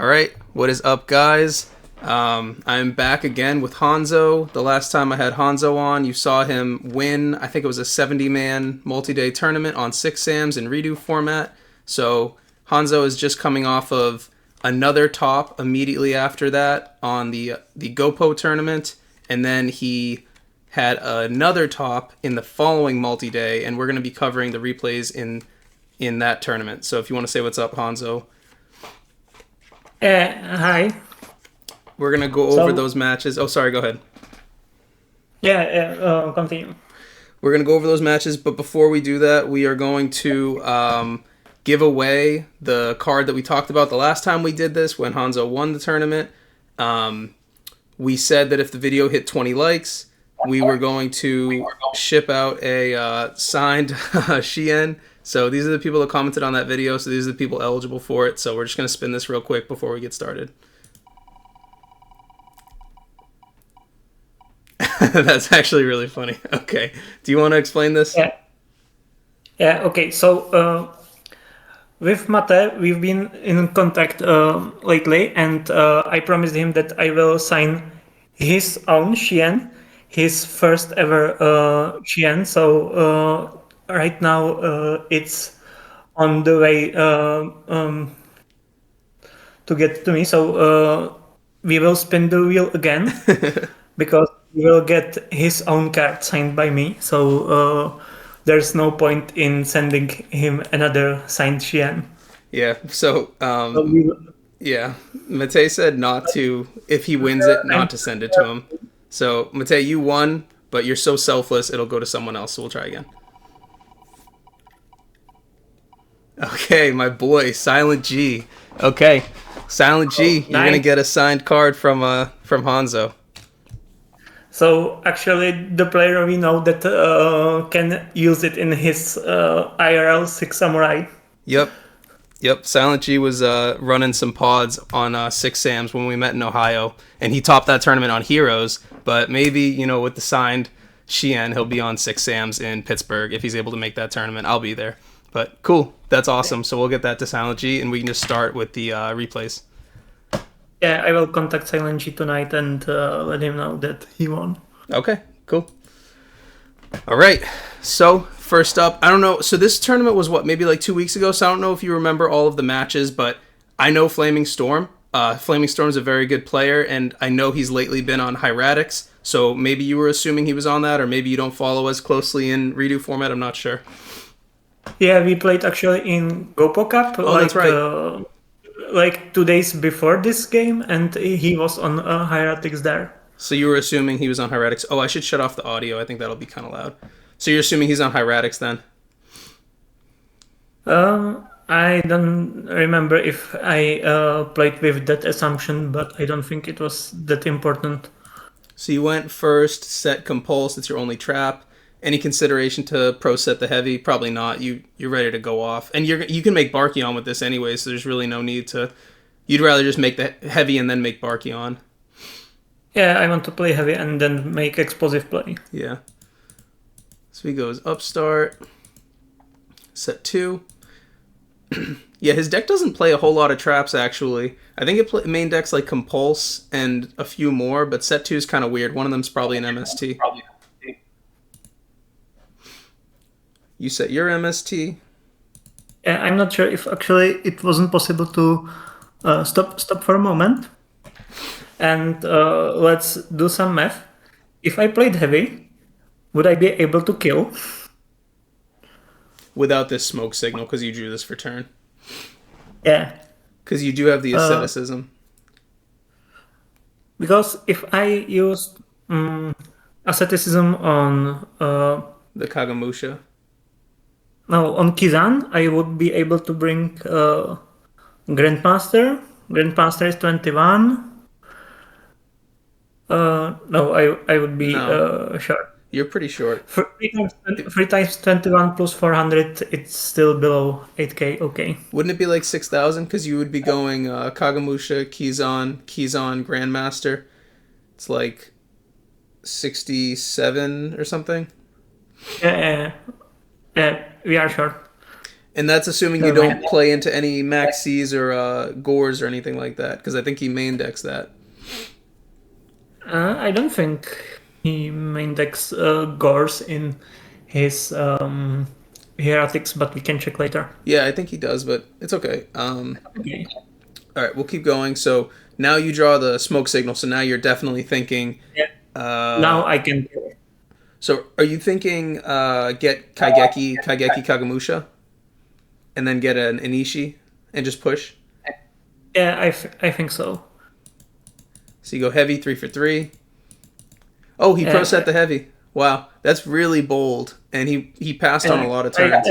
All right, what is up, guys? I'm back again with Hanzo. The last time I had Hanzo on, you saw him win, I think it was a 70-man multi-day tournament on 6 SAMs in REDU format. So Hanzo is just coming off of another top immediately after that on the GoPo tournament, and then he had another top in the following multi-day, and we're going to be covering the replays in that tournament. So if you want to say what's up, Hanzo. Hi. We're going to go over those matches. Oh, sorry, go ahead. Continue. We're going to go over those matches, but before we do that, we are going to give away the card that we talked about the last time we did this when Hanzo won the tournament. We said that if the video hit 20 likes, we were going to ship out a signed Shien. So these are the people that commented on that video, so these are the people eligible for it. So we're just going to spin this real quick before we get started. That's actually really funny. Okay. Do you want to explain this? Okay. So with Mate, we've been in contact lately, and I promised him that I will sign his own Shien, his first ever Shien. So right now it's on the way to get to me. So we will spin the wheel again because we will get his own card signed by me. So there's no point in sending him another signed Shien. Yeah. So yeah, Mate said not to, if he wins it, not to send it to him. So Mate, you won, but you're so selfless, it'll go to someone else. So we'll try again. Okay, my boy, Silent G. Okay, Silent G, you're gonna get a signed card from Hanzo. So actually, the player we know that can use it in his IRL 6 Samurai. Yep. Silent G was running some pods on 6 SAMs when we met in Ohio, and he topped that tournament on Heroes. But maybe with the signed Shien, he'll be on 6 SAMs in Pittsburgh if he's able to make that tournament. I'll be there. But cool, that's awesome. So we'll get that to Silent G, and we can just start with the replays. Yeah, I will contact Silent G tonight and let him know that he won. Okay, cool. All right, so first up, I don't know. So this tournament was maybe like 2 weeks ago. So I don't know if you remember all of the matches, but I know Flaming Storm. Flaming Storm's a very good player, and I know he's lately been on Hieratics. So maybe you were assuming he was on that, or maybe you don't follow as closely in REDU format. I'm not sure. Yeah, we played actually in GoPo Cup. Oh, that's right. Like 2 days before this game, and he was on Hieratics there. So you were assuming he was on Hieratics. Oh, I should shut off the audio. I think that'll be kind of loud. So you're assuming he's on Hieratics then? I don't remember if I played with that assumption, but I don't think it was that important. So you went first, set Compulse, it's your only trap. Any consideration to pro set the heavy? Probably not. You're ready to go off. And you can make Barkion with this anyway, so there's really no need to... You'd rather just make the heavy and then make Barkion. Yeah, I want to play heavy and then make explosive play. Yeah. So he goes upstart. Set 2. Yeah, his deck doesn't play a whole lot of traps, actually. I think it main deck's like Compulse and a few more, but set 2 is kind of weird. One of them's probably an MST. You set your MST. Yeah, I'm not sure if actually it wasn't possible to stop for a moment. And let's do some math. If I played heavy, would I be able to kill? Without this smoke signal, because you drew this for turn. Yeah. Because you do have the asceticism. Because if I used asceticism on... the Kagamusha. No, on Kizan, I would be able to bring Grandmaster. Grandmaster is 21. No, I would be short. You're pretty short. 3 times 21 plus 400, it's still below 8k, okay. Wouldn't it be like 6,000? Because you would be going Kagamusha, Kizan, Grandmaster. It's like 67 or something. Yeah, we are short. And that's assuming you don't play into any Max C's or Gores or anything like that, because I think he main decks that. I don't think he main decks Gores in his Heretics, but we can check later. Yeah, I think he does, but it's okay. Okay. All right, we'll keep going. So now you draw the smoke signal. So now you're definitely thinking. Yeah. Now I can. So are you thinking get Kaigeki Kagemusha, and then get an Inishi and just push? Yeah, I think so. So you go heavy 3 for 3. Oh, he pro set the heavy. Wow, that's really bold, and he passed on a lot of turns.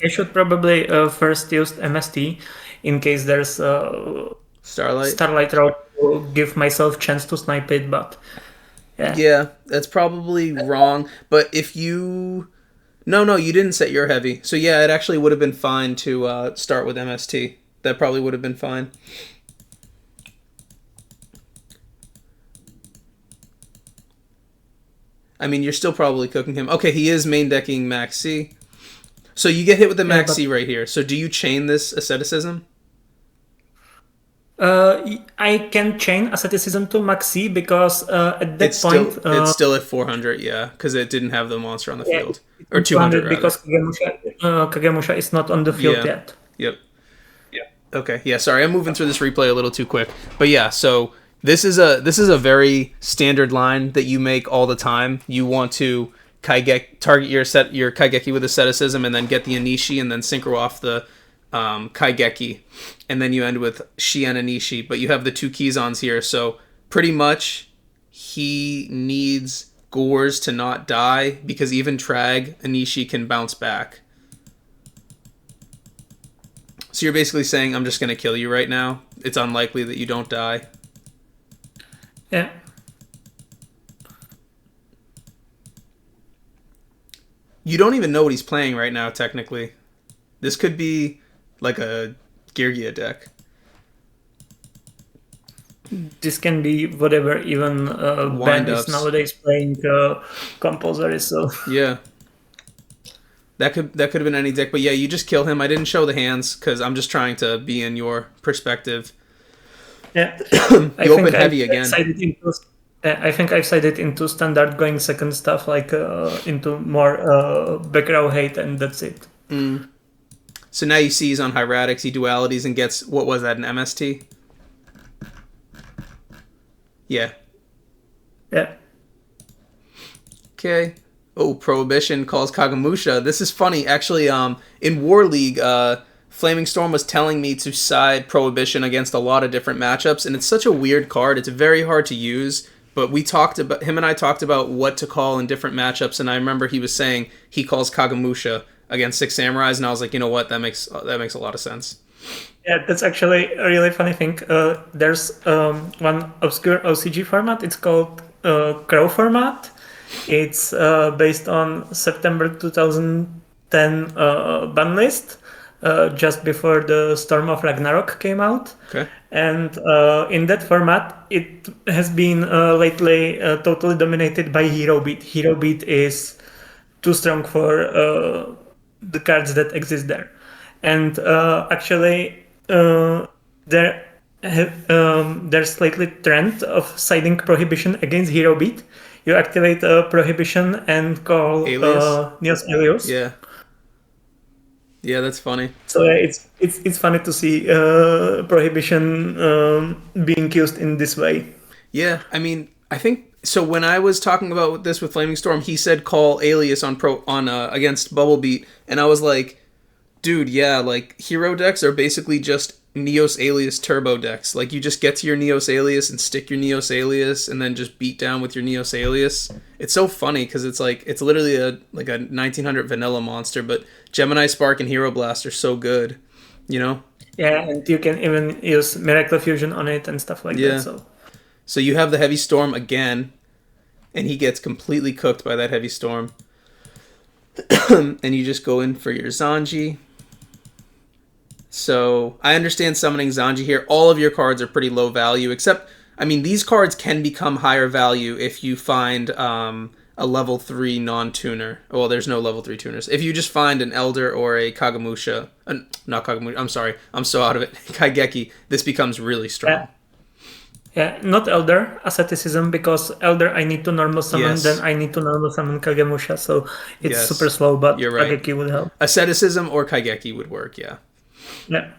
I should probably first use MST in case there's Starlight Road to give myself chance to snipe it, but yeah, that's probably wrong. But if you no, you didn't set your heavy, so yeah, it actually would have been fine to start with MST. That probably would have been fine. I mean, you're still probably cooking him. Okay, he is main decking Max C. So you get hit with the Max C right here. So do you chain this asceticism? I can chain asceticism to Max C because at that point... it's still at 400, yeah, because it didn't have the monster on the field. Or 200, because Kagemusha is not on the field yet. Yep. Okay, yeah, sorry, I'm moving through this replay a little too quick. But yeah, so... This is a very standard line that you make all the time. You want to target your Kaigeki with asceticism and then get the Inishi and then synchro off the Kaigeki. And then you end with Shien Inishi. But you have the 2 Kizons here, so pretty much he needs Gores to not die because even Trag Inishi can bounce back. So you're basically saying, I'm just going to kill you right now. It's unlikely that you don't die. Yeah. You don't even know what he's playing right now, technically. This could be like a Girgia deck. This can be whatever, even Ben is nowadays playing Compulsory, so... Yeah. That could have been any deck, but yeah, you just kill him. I didn't show the hands, because I'm just trying to be in your perspective. Yeah, you open heavy again. I think I've sided into standard going second stuff, like into more back row hate, and that's it. So now you see he's on Hieratics, he dualities, and gets, what was that, an MST? Yeah. Yeah. Okay. Oh, Prohibition calls Kagemusha. This is funny. Actually, in War League, Flaming Storm was telling me to side Prohibition against a lot of different matchups, and it's such a weird card. It's very hard to use, but him and I talked about what to call in different matchups, and I remember he was saying he calls Kagemusha against 6 Samurais, and I was like, you know what, that makes a lot of sense. Yeah, that's actually a really funny thing. There's one obscure OCG format. It's called Crow format. It's based on September 2010 ban list. Just before the Storm of Ragnarok came out. Okay. And in that format, it has been lately totally dominated by Hero Beat. Hero Beat is too strong for the cards that exist there. And actually, there's lately trend of siding Prohibition against Hero Beat. You activate Prohibition and call Neos Elios. Yeah. Yeah, that's funny. So it's funny to see Prohibition being used in this way. Yeah, I mean, I think so. When I was talking about this with Flaming Storm, he said call Alias on against Bubble Beat, and I was like, dude, yeah, like hero decks are basically just Neos Alias turbo decks. Like you just get to your Neos Alias and stick your Neos Alias, and then just beat down with your Neos Alias. It's so funny because it's literally a 1900 vanilla monster, but Gemini Spark and Hero Blast are so good, you know? Yeah, and you can even use Miracle Fusion on it and stuff like that. So you have the Heavy Storm again, and he gets completely cooked by that Heavy Storm. And you just go in for your Zanji. So I understand summoning Zanji here. All of your cards are pretty low value, except, I mean, these cards can become higher value if you find a a level 3 non-tuner. Well, there's no level 3 tuners. If you just find an Elder or a Kagamusha, not Kagamusha, I'm sorry, I'm so out of it, Kaigeki, this becomes really strong. Yeah, not Elder, Asceticism, because Elder I need to normal summon, Yes. then I need to normal summon Kagemusha, so it's Yes, super slow, but you're right. Kageki would help. Asceticism or Kaigeki would work, yeah. Yeah.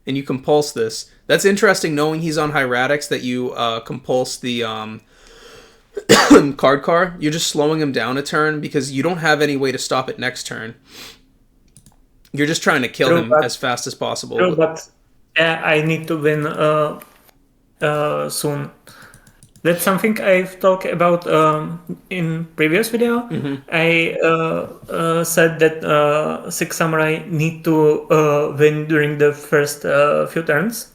And you compulse this. That's interesting, knowing he's on Hieratics, that you compulse the card car. You're just slowing him down a turn because you don't have any way to stop it next turn. You're just trying to kill him as fast as possible. True, but I need to win soon. That's something I've talked about in previous video. I said that Six Samurai need to win during the first few turns.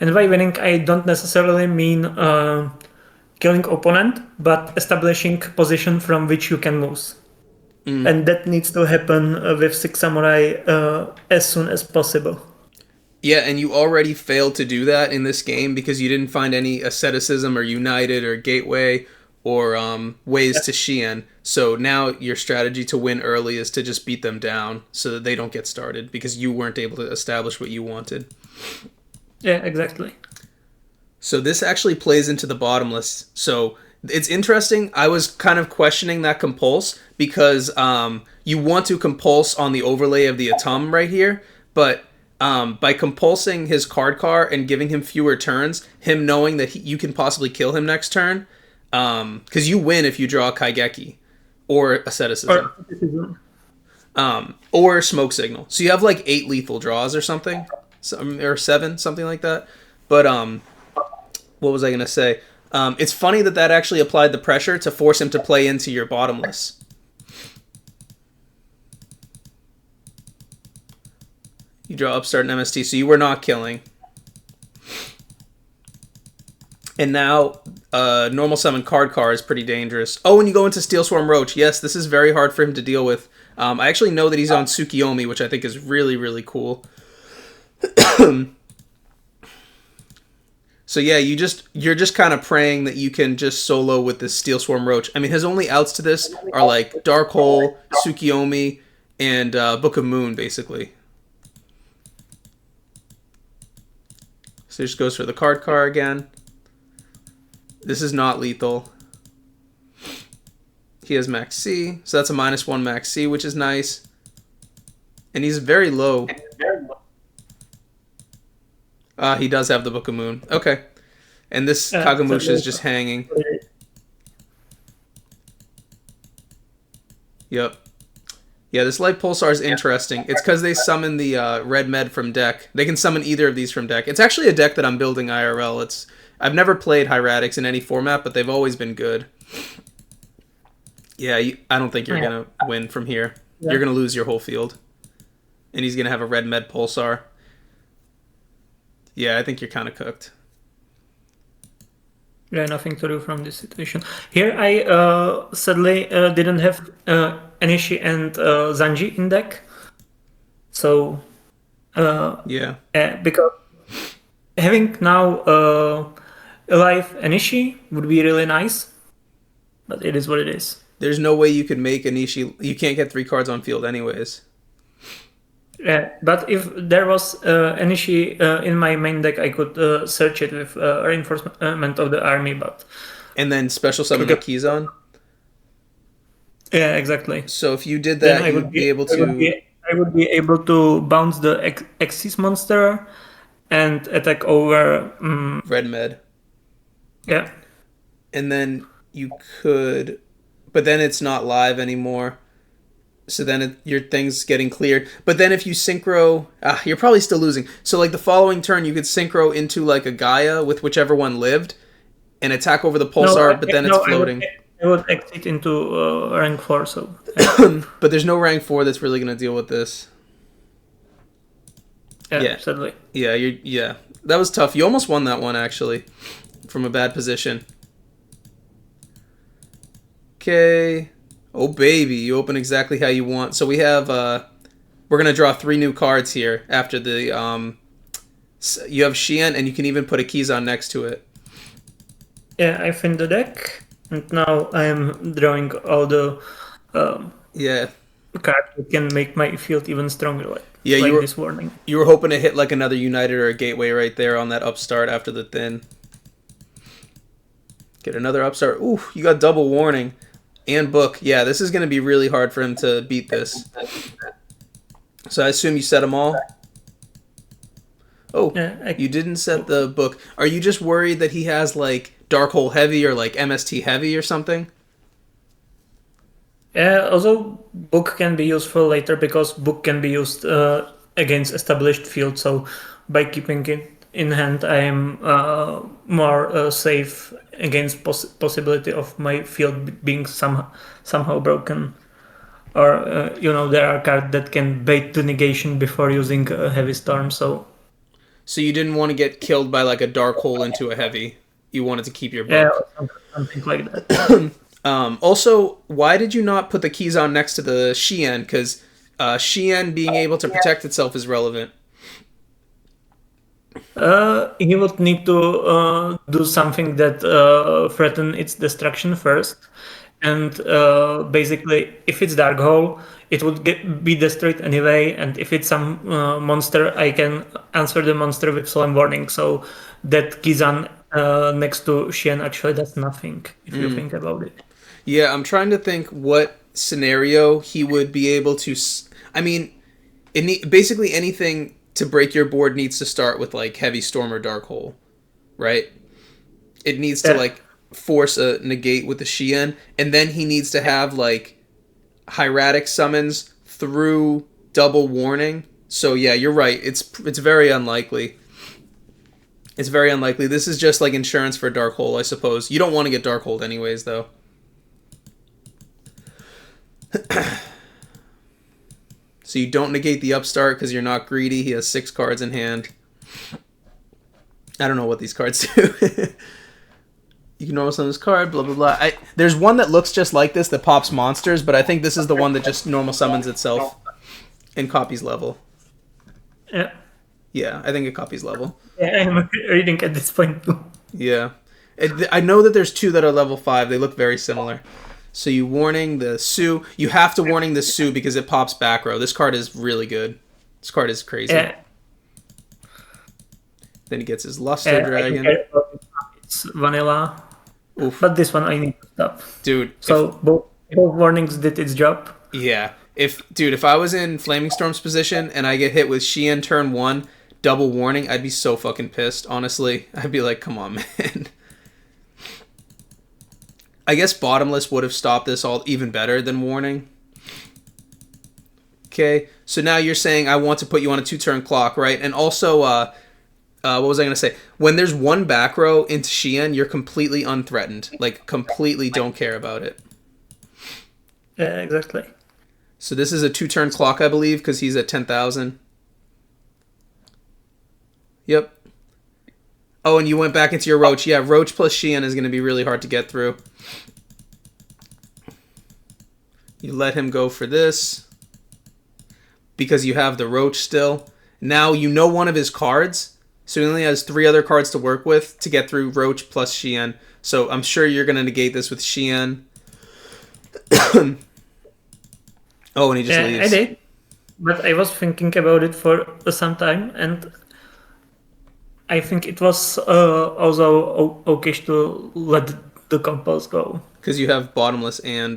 And by winning, I don't necessarily mean killing opponent, but establishing position from which you can lose. And that needs to happen with Six Samurai as soon as possible. Yeah, and you already failed to do that in this game because you didn't find any Asceticism or United or Gateway or ways to Shien. So now your strategy to win early is to just beat them down so that they don't get started because you weren't able to establish what you wanted. Yeah, exactly. So this actually plays into the bottomless. So it's interesting. I was kind of questioning that compulse because you want to compulse on the overlay of the Atum right here, but by compulsing his card car and giving him fewer turns, him knowing that you can possibly kill him next turn, because you win if you draw Kaigeki or Asceticism. Or Smoke Signal. So you have like 8 lethal draws or something, or 7, something like that. But what was I going to say? It's funny that actually applied the pressure to force him to play into your bottomless. You draw Upstart and MST, so you were not killing. And now, normal summon card car is pretty dangerous. Oh, and you go into Steel Swarm Roach. Yes, this is very hard for him to deal with. I actually know that he's on Tsukiyomi, which I think is really, really cool. So yeah, you're just kind of praying that you can just solo with this Steel Swarm Roach. I mean, his only outs to this are like Dark Hole, Tsukiyomi, and Book of Moon, basically. So he just goes for the card car again. This is not lethal. He has max C, so that's a -1 max C, which is nice. And he's very low. He does have the Book of Moon. Okay. And this Kagamusha is just hanging. Yep. Yeah, this Light Pulsar is interesting. It's because they summon the Red Med from deck. They can summon either of these from deck. It's actually a deck that I'm building IRL. I've never played Hieratics in any format, but they've always been good. Yeah, I don't think you're going to win from here. Yeah. You're going to lose your whole field. And he's going to have a Red Med Pulsar. Yeah, I think you're kind of cooked. Yeah, nothing to do from this situation. Here I sadly didn't have Enishi and Zanji in deck. So, because having now alive Enishi would be really nice, but it is what it is. There's no way you could make Enishi. You can't get 3 cards on field anyways. Yeah, but if there was Enishi in my main deck, I could search it with reinforcement of the army, but... And then special summon the Kizan? Yeah, exactly. So if you did that, you would be able to... I would be able to bounce the Xyz monster and attack over... Red Med. Yeah. And then you could... But then it's not live anymore. So then your thing's getting cleared. But then if you synchro... you're probably still losing. So like the following turn, you could synchro into like a Gaia with whichever one lived and attack over the Pulsar, but then it's floating. I would exit into rank 4, so... But there's no rank 4 that's really going to deal with this. Yeah, sadly. Yeah, that was tough. You almost won that one, actually, from a bad position. Okay... Oh, baby, you open exactly how you want. So we have, we're going to draw 3 new cards here after the, you have Shien, and you can even put a Kizan next to it. Yeah, I find the deck. And now I'm drawing all the Yeah. cards that can make my field even stronger, Yeah, like this warning. you were hoping to hit like another United or a Gateway right there on that upstart after the thin. Get another upstart. Ooh, you got double warning and book. Yeah, this is going to be really hard for him to beat this. So I assume you set them all? Oh, Yeah, you didn't set the book. Are you just worried that he has like Dark Hole Heavy or like MST Heavy or something? Yeah, also book can be useful later because book can be used against established field. So by keeping it in hand, I am more safe against possibility of my field being somehow broken. Or there are cards that can bait the negation before using a heavy storm. So you didn't want to get killed by like a Dark Hole into a Heavy. You wanted to keep your yeah, book. something like that. Also, why did you not put the keys on next to the Shien? Because Shien being able to protect itself is relevant. He would need to do something that threaten its destruction first, and basically, if it's Dark Hole, it would be destroyed anyway. And if it's some monster, I can answer the monster with Solemn Warning. So that Kizan next to Shien actually does nothing if you think about it. Yeah, I'm trying to think what scenario he would be able to. I mean, basically anything to break your board needs to start with like Heavy Storm or Dark Hole, right? It needs to like force a negate with the Shien, and then he needs to have like hieratic summons through double warning. So yeah, you're right. It's very unlikely. It's very unlikely. This is just like insurance for Dark Hole, I suppose. You don't want to get Dark Hole anyways, though. So you don't negate the upstart because you're not greedy. He has 6 cards in hand. I don't know what these cards do. You can normal summon this card, blah, blah, blah. There's one that looks just like this that pops monsters, but I think this is the one that just normal summons itself and copies level. Yeah. Yeah, I think it copies level. Yeah, I'm reading at this point too. Yeah. I know that there's 2 that are level 5. They look very similar. So you warning the Sue. You have to warning the Sue because it pops back row. This card is really good. This card is crazy. Yeah. Then he gets his Luster Dragon. It's vanilla. Oof. But this one I need to stop. Dude. So both warnings did its job. Yeah. If I was in Flaming Storm's position and I get hit with Shien turn 1, double warning, I'd be so fucking pissed, honestly. I'd be like, come on, man. I guess Bottomless would have stopped this all even better than warning. Okay, so now you're saying I want to put you on a 2-turn clock, right? And also, what was I going to say? When there's 1 back row into Shien, you're completely unthreatened. Like, completely don't care about it. Yeah, exactly. So this is a 2-turn clock, I believe, because he's at 10,000. Yep. Oh, and you went back into your Roach. Yeah, Roach plus Shien is going to be really hard to get through. You let him go for this because you have the Roach still. Now you know one of his cards, so he only has 3 other cards to work with to get through Roach plus Shien. So I'm sure you're going to negate this with Shien. Oh, and he just leaves. I did. But I was thinking about it for some time, and I think it was also okay to let the compose go. Because you have Bottomless and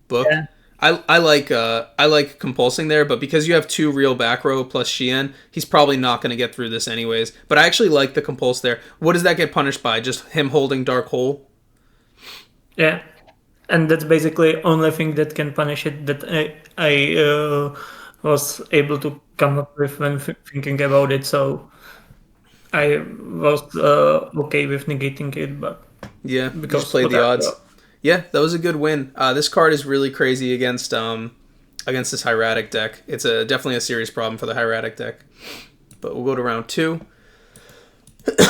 Book. Yeah. I like compulsing there, but because you have 2 real back row plus Shien, he's probably not going to get through this anyways. But I actually like the compulse there. What does that get punished by? Just him holding Dark Hole? Yeah. And that's basically only thing that can punish it that I was able to come up with when thinking about it. So I was okay with negating it, but yeah, because just play the odds. Yeah, that was a good win. This card is really crazy against this hieratic deck. It's definitely a serious problem for the hieratic deck. But we'll go to round 2.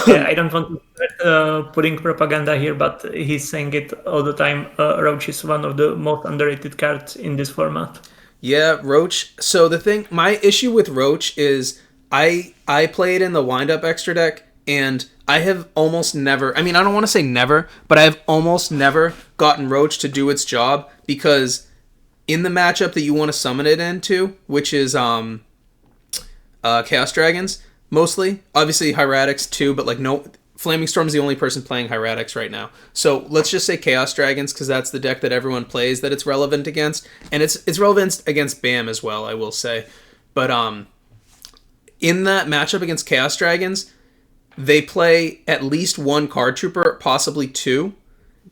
Yeah, I don't want to putting propaganda here, but he's saying it all the time. Roach is one of the most underrated cards in this format. Yeah, Roach. So my issue with Roach is I play it in the wind-up extra deck, And I have almost never, I mean, I don't want to say never, but I have almost never gotten Roach to do its job, because in the matchup that you want to summon it into, which is Chaos Dragons, mostly, obviously Hieratics too, but like no, Flaming Storm's the only person playing Hieratics right now. So let's just say Chaos Dragons, because that's the deck that everyone plays that it's relevant against. And it's relevant against BAM as well, I will say. But in that matchup against Chaos Dragons, they play at least one Card Trooper, possibly two.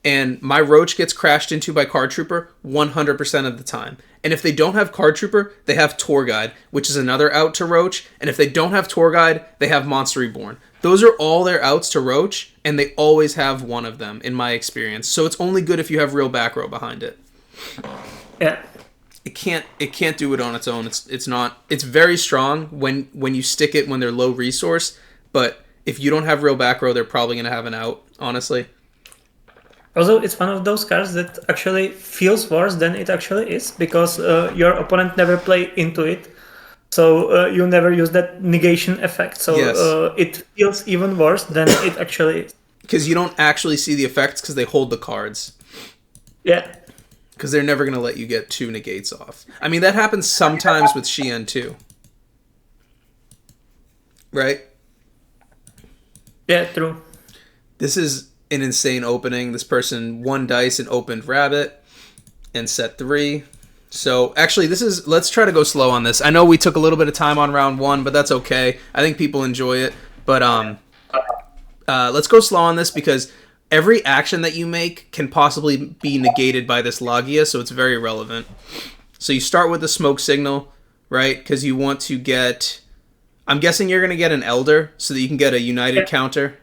And my Roach gets crashed into by Card Trooper 100% of the time. And if they don't have Card Trooper, they have Tour Guide, which is another out to Roach. And if they don't have Tour Guide, they have Monster Reborn. Those are all their outs to Roach, and they always have one of them, in my experience. So it's only good if you have real back row behind it. Yeah. It can't do it on its own. It's very strong when you stick it when they're low resource, but if you don't have real back row, they're probably going to have an out, honestly. Also, it's one of those cards that actually feels worse than it actually is, because your opponent never play into it. So you never use that negation effect. So Yes. It feels even worse than it actually is. Because you don't actually see the effects because they hold the cards. Yeah. Because they're never going to let you get two negates off. I mean, that happens sometimes with Xian too. Right? Yeah, true. This is an insane opening. This person won dice and opened Rabbit and set 3. So actually, let's try to go slow on this. I know we took a little bit of time on round 1, but that's okay. I think people enjoy it. But let's go slow on this, because every action that you make can possibly be negated by this Logia, so it's very relevant. So you start with the smoke signal, right? Because you want to get, I'm guessing you're going to get an Elder so that you can get a United counter.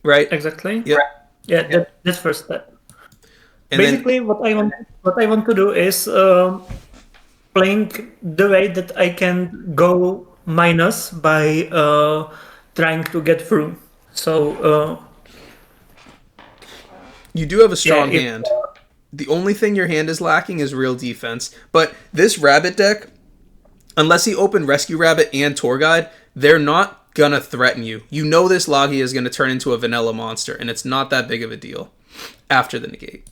Right? Exactly. Yep. Yeah, that's first step. And basically, what I want to do is playing the way that I can go minus by trying to get through. So you do have a strong hand. The only thing your hand is lacking is real defense. But this Rabbit deck, unless you open Rescue Rabbit and Tour Guide, they're not gonna threaten you. You know this Logia is gonna turn into a vanilla monster, and it's not that big of a deal after the negate.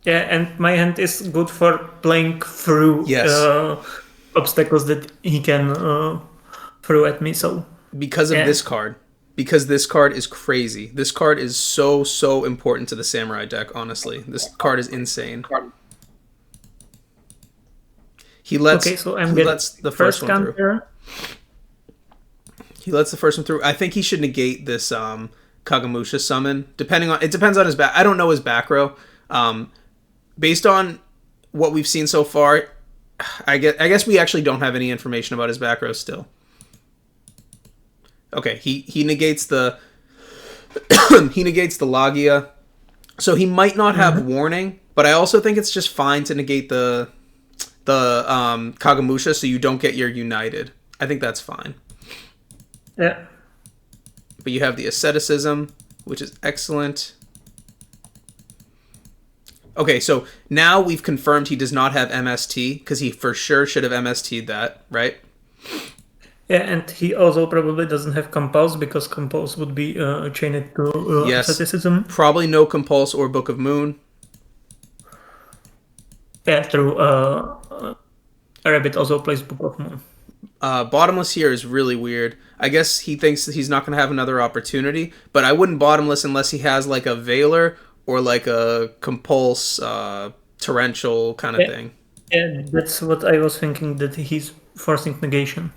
Yeah, and my hand is good for playing through obstacles that he can throw at me. So because of this card, because this card is crazy. This card is so important to the Samurai deck. Honestly, this card is insane. He lets the first one through. He lets the first one through. I think he should negate this Kagamusha summon. It depends on his back. I don't know his back row. Based on what we've seen so far, I guess we actually don't have any information about his back row still. Okay, he negates the he negates the Logia, so he might not have warning, but I also think it's just fine to negate the Kagamusha so you don't get your United. I think that's fine. Yeah. But you have the Asceticism, which is excellent. Okay, so now we've confirmed he does not have MST, because he for sure should have MST'd that, right? Yeah, and he also probably doesn't have Compulse, because Compulse would be chained to Asceticism. Probably no Compulse or Book of Moon. Yeah, true. Rabbit also plays Book of Moon. Bottomless here is really weird. I guess he thinks that he's not going to have another opportunity, but I wouldn't bottomless unless he has like a Veiler or like a Compulse torrential kind of thing. Yeah, that's what I was thinking, that he's forcing negation.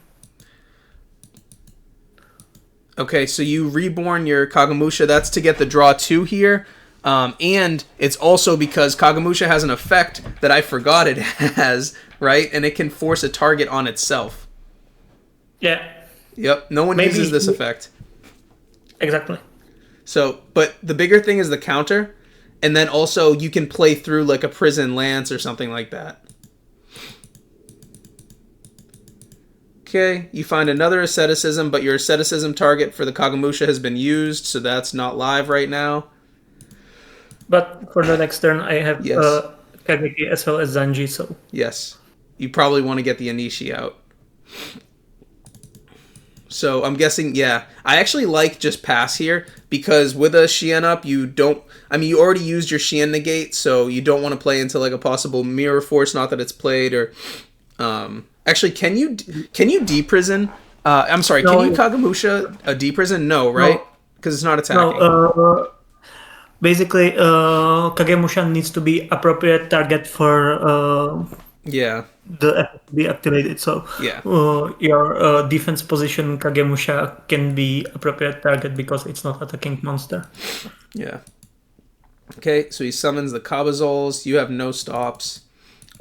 Okay, so you reborn your Kagamusha. That's to get the draw 2 here. And it's also because Kagamusha has an effect that I forgot it has, right? And it can force a target on itself. Yeah. Yep, no one uses this effect. Exactly. So, but the bigger thing is the counter. And then also you can play through like a Prison Lance or something like that. Okay, you find another Asceticism, but your Asceticism target for the Kagamusha has been used, so that's not live right now. But for the next turn, I have Kageki as well as Zanji, so... Yes. You probably want to get the Anishi out. So I'm guessing, yeah. I actually like just pass here because with a Shien up, you don't. I mean, you already used your Shien negate, so you don't want to play into like a possible mirror force. Not that it's played or. Actually, can you deprison? I'm sorry. No, Can you Kagamusha a deprison? No, right? Because it's not attacking. No, basically, Kagemusha needs to be appropriate target for Yeah. the effect to be activated. So Yeah. your defense position Kagemusha can be appropriate target because it's not attacking monster. Yeah. Okay, so he summons the Kabazols. You have no stops.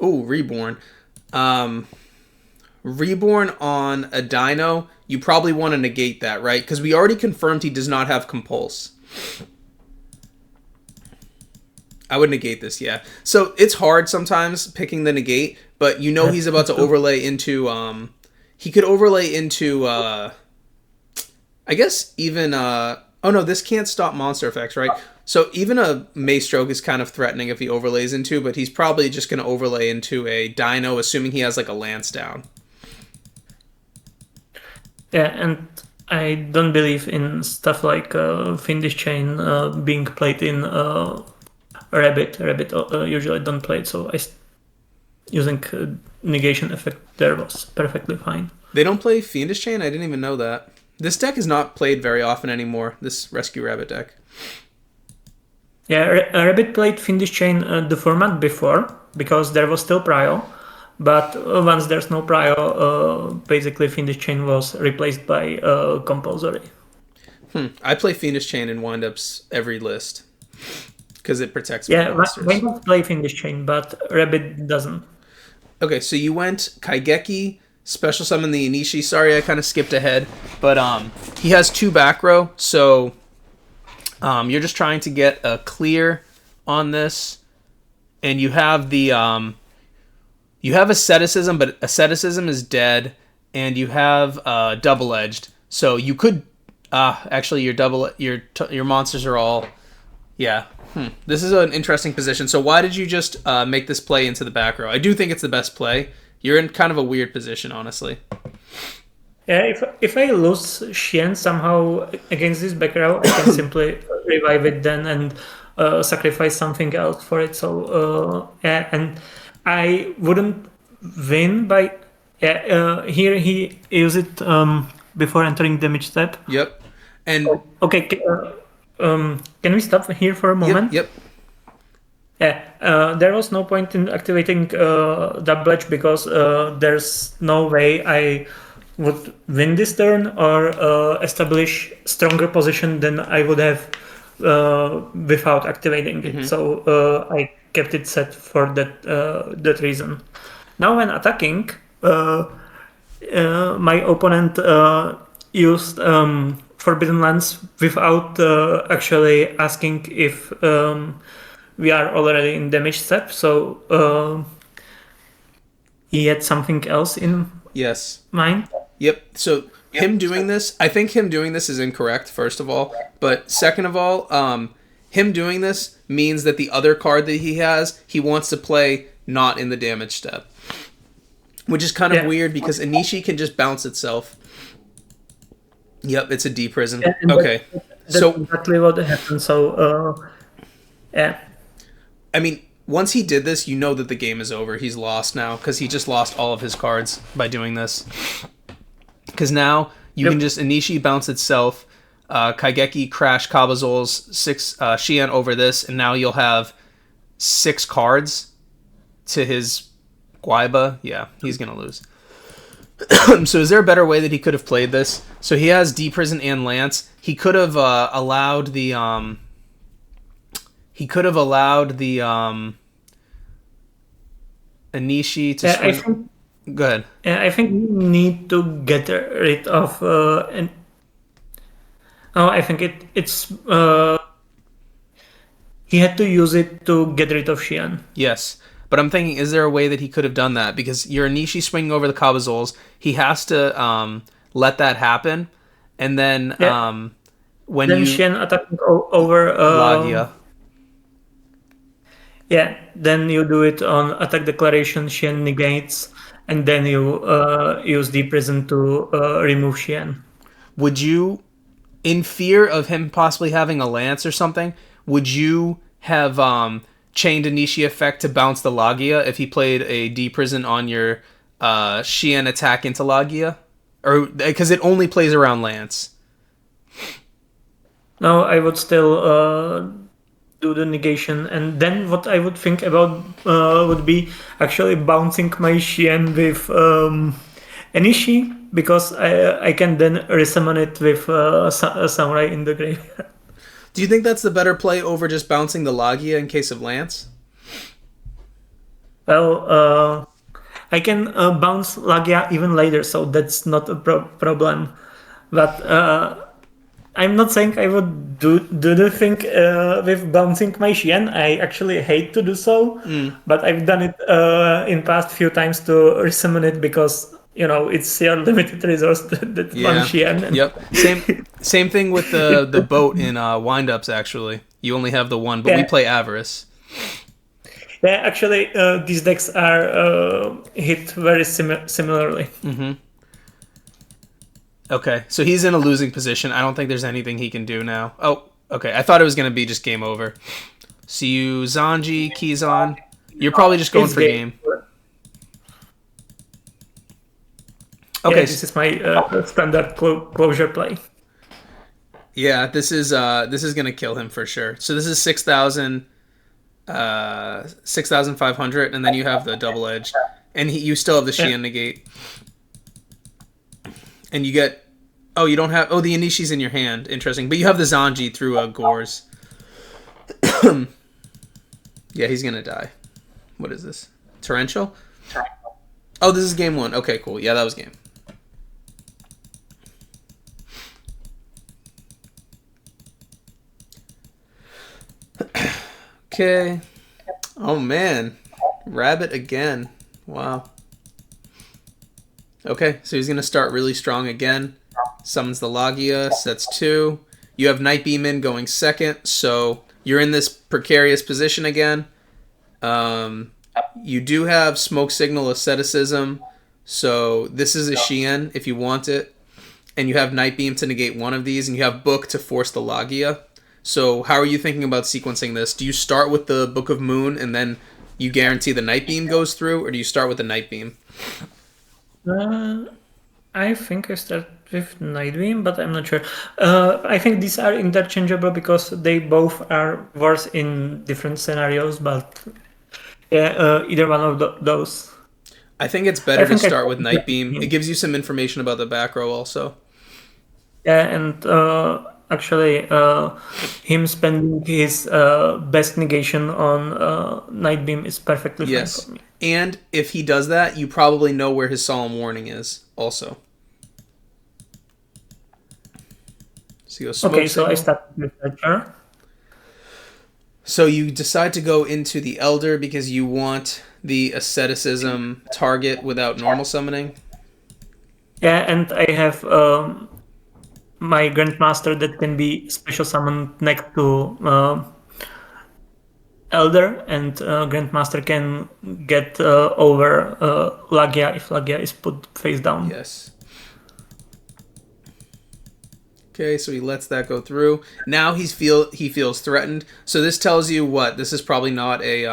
Ooh, Reborn. Reborn on a Dino, you probably want to negate that, right? Because we already confirmed he does not have Compulse. I would negate this, yeah. So it's hard sometimes picking the negate, but you know he's about to overlay into... he could overlay into... I guess even... oh no, this can't stop monster effects, right? So even a Maystroke is kind of threatening if he overlays into, but he's probably just going to overlay into a Dino, assuming he has like a Lance down. Yeah, and I don't believe in stuff like Fiendish Chain being played in Rabbit. Rabbit usually don't play it, so using negation effect there was perfectly fine. They don't play Fiendish Chain? I didn't even know that. This deck is not played very often anymore, this Rescue Rabbit deck. Yeah, Rabbit played Fiendish Chain the format before, because there was still Prio, but once there's no Prio, basically Fiendish Chain was replaced by Compulsory. I play Fiendish Chain in windups every list, because it protects my Yeah, monsters. Windups play Fiendish Chain, but Rabbit doesn't. Okay, so you went Kaigeki, special summon the Inishi. Sorry, I kind of skipped ahead, but he has 2 back row, so you're just trying to get a clear on this, and you have the you have Asceticism, but Asceticism is dead, and you have double edged, so you could actually your monsters are all This is an interesting position. So why did you just make this play into the back row? I do think it's the best play. You're in kind of a weird position, honestly. Yeah, if I lose Shien somehow against this back row, I can simply revive it then and sacrifice something else for it. So and I wouldn't win by here he used it before entering damage step. Yep. And okay, can we stop here for a moment? Yep. Yeah, there was no point in activating double edge because there's no way I would win this turn or establish stronger position than I would have without activating it. So I kept it set for that reason. Now when attacking, my opponent used Forbidden Lands without actually asking if we are already in damage step. So he had something else in mind. Yep. So him doing this, I think him doing this is incorrect, first of all. But second of all, him doing this means that the other card that he has, he wants to play not in the damage step. Which is kind of weird because Inishi can just bounce itself. Yep, it's a D prison. Okay. That's exactly what happened. So, yeah. I mean, once he did this, you know that the game is over. He's lost now because he just lost all of his cards by doing this. Because now you can just Inishi bounce itself, Kaigeki crash Kabazols, 6 Shien over this, and now you'll have 6 cards to his Guaiba. Yeah, he's going to lose. So is there a better way that he could have played this? So he has D Prison and Lance. He could have allowed the Inishi to swing. Go ahead. I think we need to get rid of I think it's he had to use it to get rid of Shien. Yes. But I'm thinking, is there a way that he could have done that? Because you're Inishi swinging over the Kabazols. He has to let that happen. And then when then Shien attacking over Lagia. Yeah, then you do it on attack declaration, Shien negates, and then you use the prison to remove Shien. would you, in fear of him possibly having a lance or something, would you have chained a Nishi effect to bounce the Lagia if he played a D prison on your Shien attack into Lagia? Or because it only plays around lance. No, I would still do the negation, and then what I would think about would be actually bouncing my Shien with Enishi, because I can then resummon it with Samurai in the graveyard. Do you think that's the better play over just bouncing the Lagia in case of lance? Well, I can bounce Lagia even later, so that's not a problem. But I'm not saying I would do the thing with bouncing my Shien. I actually hate to do so, but I've done it in past few times to resummon it because it's your limited resource that one Shien. Yep. Same thing with the boat in windups. Actually, you only have the one, but we play Avarice. Yeah, actually, these decks are hit very similarly. Mm-hmm. Okay, so he's in a losing position. I don't think there's anything he can do now. Oh, okay. I thought it was going to be just game over. So you Zanji, keys on. You're probably just going for game. Okay, yeah, this is my standard closure play. Yeah, this is going to kill him for sure. So this is 6,000, 6,500, and then you have the double edge, and you still have the Shien negate. And you get... Oh, you don't have... Oh, the Inishi's in your hand. Interesting. But you have the Zanji through Gores. Yeah, he's going to die. What is this? Torrential? Oh, this is game one. Okay, cool. Yeah, that was game. Okay. Oh, man. Rabbit again. Wow. Okay, so he's going to start really strong again. Summons the Lagia, sets 2. You have Night Beam in going second, so you're in this precarious position again. You do have Smoke Signal Asceticism, so this is a Shien if you want it. And you have Night Beam to negate one of these, and you have Book to force the Lagia. So how are you thinking about sequencing this? Do you start with the Book of Moon, and then you guarantee the Night Beam goes through, or do you start with the Night Beam? I think I start with Night Beam, but I'm not sure. I think these are interchangeable because they both are worse in different scenarios, but yeah, either one of those. I think it's better to start with Night Beam. It gives you some information about the back row also. Yeah, and actually, him spending his best negation on Night Beam is perfectly fine for me. And if he does that, you probably know where his Solemn Warning is also. So you go Smoke Signal. So I start with Ledger. So you decide to go into the Elder because you want the Asceticism target without normal summoning? Yeah, and I have my Grandmaster that can be special summoned next to Elder, and Grandmaster can get over Lagia if Lagia is put face down. Yes. Okay, so he lets that go through. Now he feels threatened. So this tells you what? This is probably not a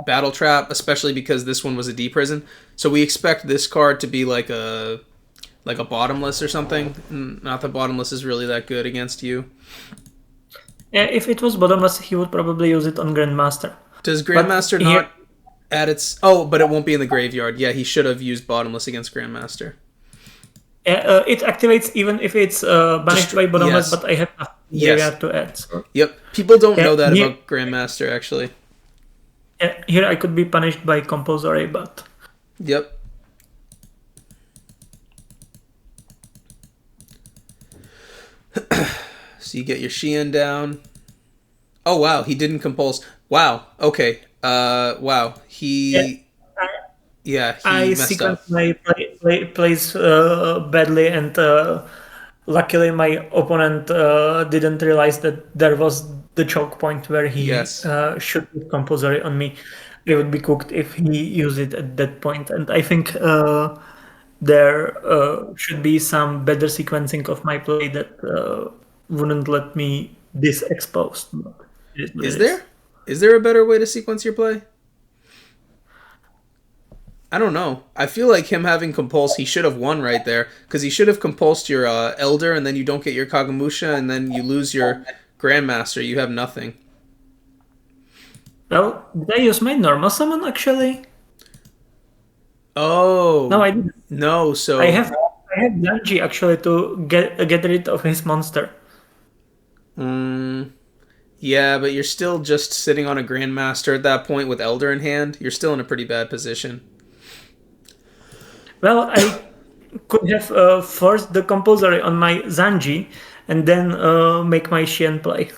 battle trap, especially because this one was a D prison. So we expect this card to be like a bottomless or something. Not that bottomless is really that good against you. Yeah, if it was bottomless, he would probably use it on Grandmaster. Does Grandmaster not add its... Oh, but it won't be in the graveyard. Yeah, he should have used bottomless against Grandmaster. It activates even if it's banished by bottomless, but I have nothing to add. So. Yep, people don't know that about Grandmaster, actually. Here I could be punished by Compulsory, but... Yep. So you get your Shien down. Oh, wow, he didn't compulse. Wow, okay. Wow, he... Yeah, he messed up. My plays badly, and luckily my opponent didn't realize that there was the choke point where he should be compulsory on me. It would be cooked if he used it at that point, and I think there should be some better sequencing of my play that wouldn't let me this exposed. But it is what Is it is. there? Is there a better way to sequence your play? I don't know. I feel like him having compulse, he should have won right there because he should have compulsed your elder, and then you don't get your Kagemusha, and then you lose your Grandmaster. You have nothing. Well, did I use my normal summon actually? Oh No, I didn't. no! So I have Zanji actually to get rid of his monster. Yeah, but you're still just sitting on a Grandmaster at that point with Elder in hand. You're still in a pretty bad position. Well, I could have forced the compulsory on my Zanji and then make my Xian play.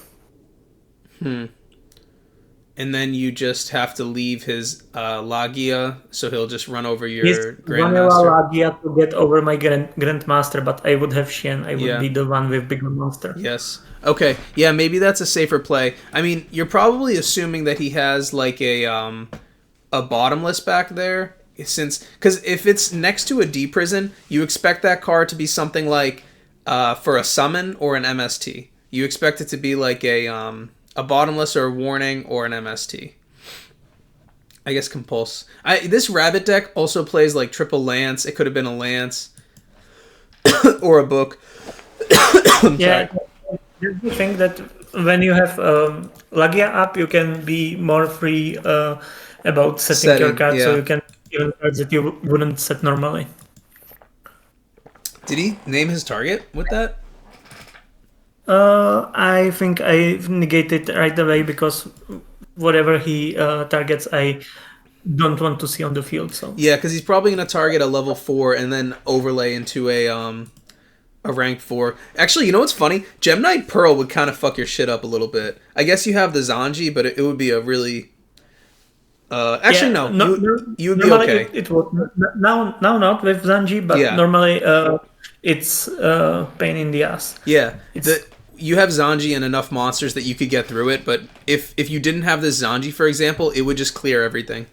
And then you just have to leave his Lagia, so he'll just run over His your vanilla Grandmaster. Lagia to get over my Grandmaster, but I would have Xian. I would Yeah. be the one with bigger monster. Yes. Okay. Yeah, maybe that's a safer play. I mean, you're probably assuming that he has like a bottomless back there, since because if it's next to a D prison, you expect that card to be something like for a summon or an MST. You expect it to be like a bottomless or a warning or an MST. I guess compulse. This rabbit deck also plays like triple lance. It could have been a lance or a book. Yeah, there's the thing that when you have Lagia up, you can be more free about setting your cards, so Yeah. you can even cards that you wouldn't set normally. Did he name his target with that? I think I negated right away because whatever he targets, I don't want to see on the field. So Yeah, because he's probably going to target a level 4 and then overlay into a rank 4. Actually, you know what's funny? Gem Knight Pearl would kind of fuck your shit up a little bit. I guess you have the Zanji, but it would be a really... actually, yeah, no. You would be normally okay. it would now not with Zanji, but Yeah. normally it's pain in the ass. Yeah. You have Zanji and enough monsters that you could get through it, but if you didn't have this Zanji, for example, it would just clear everything.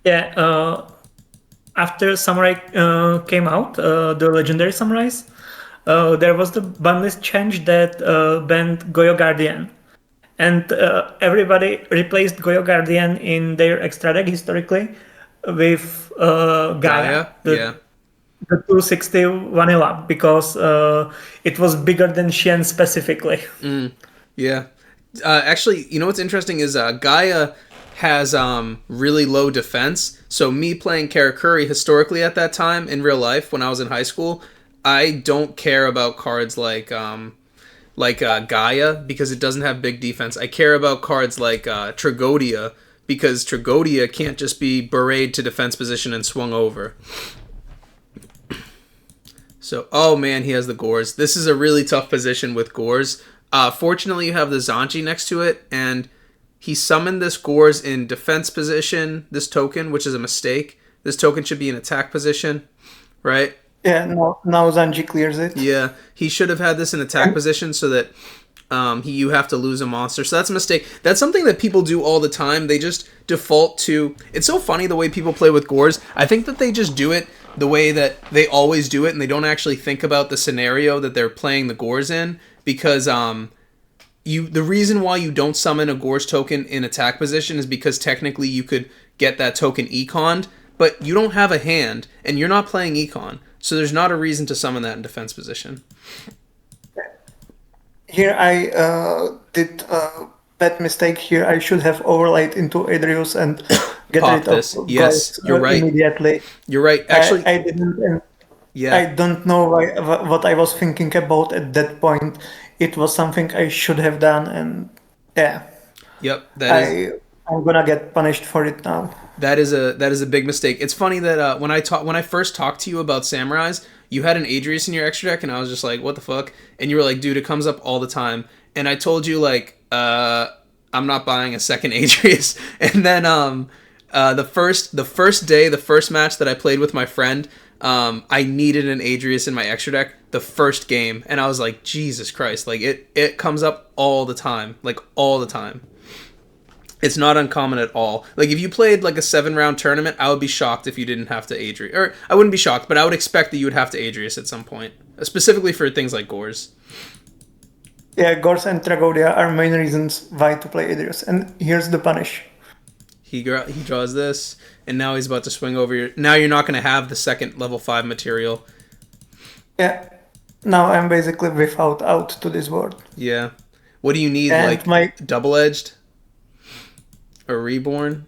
Yeah, after Samurai came out, the legendary Samurais, there was the ban list change that banned Goyo Guardian. And everybody replaced Goyo Guardian in their extra deck historically with Gaia, Yeah. the 260 vanilla, because it was bigger than Xian specifically. Yeah. Actually, you know what's interesting is Gaia has really low defense. So me playing Karakuri historically at that time in real life when I was in high school, I don't care about cards like Gaia because it doesn't have big defense. I care about cards like Tragodia because Tragodia can't just be berated to defense position and swung over. So, oh man, he has the Gores. This is a really tough position with Gores. Fortunately, you have the Zanji next to it, and he summoned this Gores in defense position, this token, which is a mistake. This token should be in attack position, right? Yeah, now Zanji clears it. Yeah, he should have had this in attack position so that you have to lose a monster. So that's a mistake. That's something that people do all the time. They just default to... It's so funny the way people play with Gores. I think that they just do it the way that they always do it, and they don't actually think about the scenario that they're playing the Gores in, because the reason why you don't summon a Gores token in attack position is because technically you could get that token econned, but you don't have a hand, and you're not playing econ, so there's not a reason to summon that in defense position. Here I did a bad mistake here. I should have overlaid into Adrius and get Pop rid of this. Yes, Ghost you're right. immediately. You're right. Actually, I didn't. And yeah. I don't know what I was thinking about at that point. It was something I should have done, and yeah. Yep. I'm gonna get punished for it now. That is a big mistake. It's funny that when I first talked to you about Samurais, you had an Adrius in your extra deck, and I was just like, what the fuck? And you were like, dude, it comes up all the time. And I told you like, I'm not buying a second Adrius. And then the first match that I played with my friend, I needed an Adrius in my extra deck the first game, and I was like, Jesus Christ, like it comes up all the time, like all the time. It's not uncommon at all. Like if you played like a 7-round tournament, I would be shocked if you didn't have to Adrius. Or I wouldn't be shocked, but I would expect that you would have to Adrius at some point, specifically for things like Gores. Yeah, Gors and Tragodia are main reasons why to play Adrius. And here's the punish. He draws this, and now he's about to swing over your... Now you're not going to have the second level 5 material. Yeah. Now I'm basically without out to this board. Yeah. What do you need, and like double-edged? Or reborn?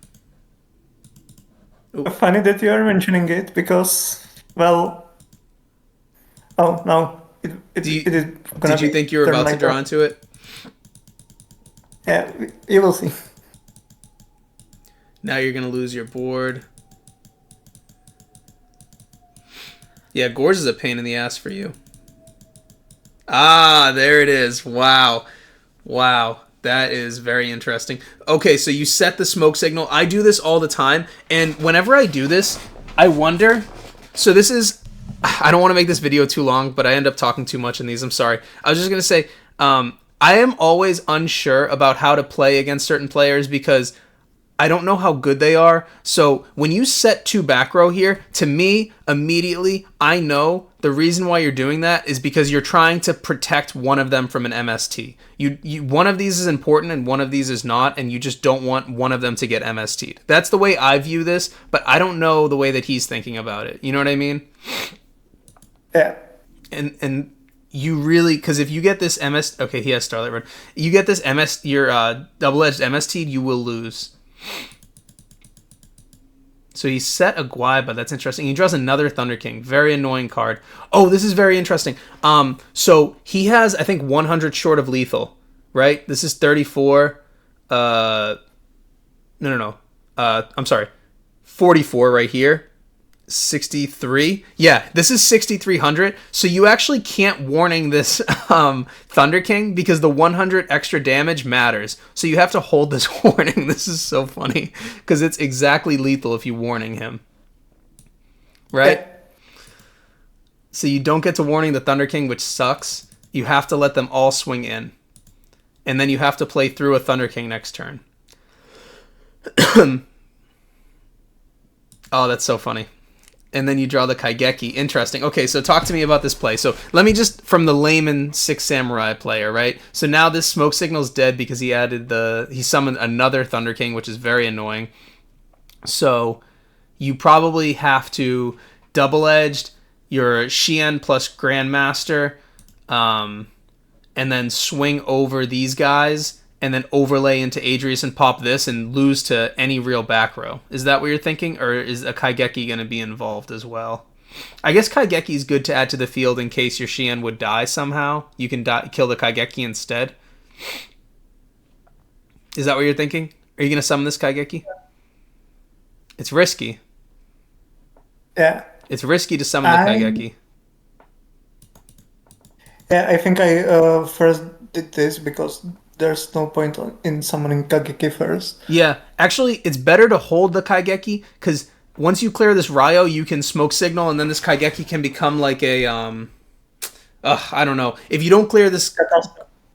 Ooh. Funny that you are mentioning it, because, well... Oh, no. It is did you think you were about to draw into it? Yeah, you will see. Now you're going to lose your board. Yeah, Gores is a pain in the ass for you. Ah, there it is. Wow. Wow. That is very interesting. Okay, so you set the smoke signal. I do this all the time, and whenever I do this, I wonder... So this is... I don't want to make this video too long, but I end up talking too much in these. I'm sorry. I was just going to say, I am always unsure about how to play against certain players because I don't know how good they are. So when you set 2 back row here, to me, immediately, I know the reason why you're doing that is because you're trying to protect one of them from an MST. One of these is important and one of these is not, and you just don't want one of them to get MST'd. That's the way I view this, but I don't know the way that he's thinking about it. You know what I mean? Yeah. And you really, because if you get this MS, okay, he has Starlight Road. You get this your double-edged MST, you will lose. So he set a Guaiba. That's interesting. He draws another Thunder King. Very annoying card. Oh, this is very interesting. So he has, I think, 100 short of lethal, right? This is 34. No. I'm sorry. 44 right here. 63. Yeah, this is 6,300. So you actually can't warning this Thunder King because the 100 extra damage matters. So you have to hold this warning. This is so funny because it's exactly lethal if you warning him. Right? So you don't get to warning the Thunder King, which sucks. You have to let them all swing in. And then you have to play through a Thunder King next turn. Oh, that's so funny. And then you draw the Kaigeki. Interesting. Okay, so talk to me about this play. So let me just, from the layman 6 Samurai player, right? So now this smoke signal's dead because he summoned another Thunder King, which is very annoying. So you probably have to double-edged your Xian plus Grandmaster, and then swing over these guys, and then overlay into Adrius and pop this and lose to any real back row. Is that what you're thinking? Or is a Kaigeki going to be involved as well? I guess Kaigeki is good to add to the field in case your Xian would die somehow. You can kill the Kaigeki instead. Is that what you're thinking? Are you going to summon this Kaigeki? It's risky. Yeah. It's risky to summon the Kaigeki. Yeah, I think I first did this because there's no point in summoning Kaigeki first. Yeah, actually, it's better to hold the Kaigeki, because once you clear this Ryo, you can smoke signal, and then this Kaigeki can become like a, I don't know. If you don't clear this...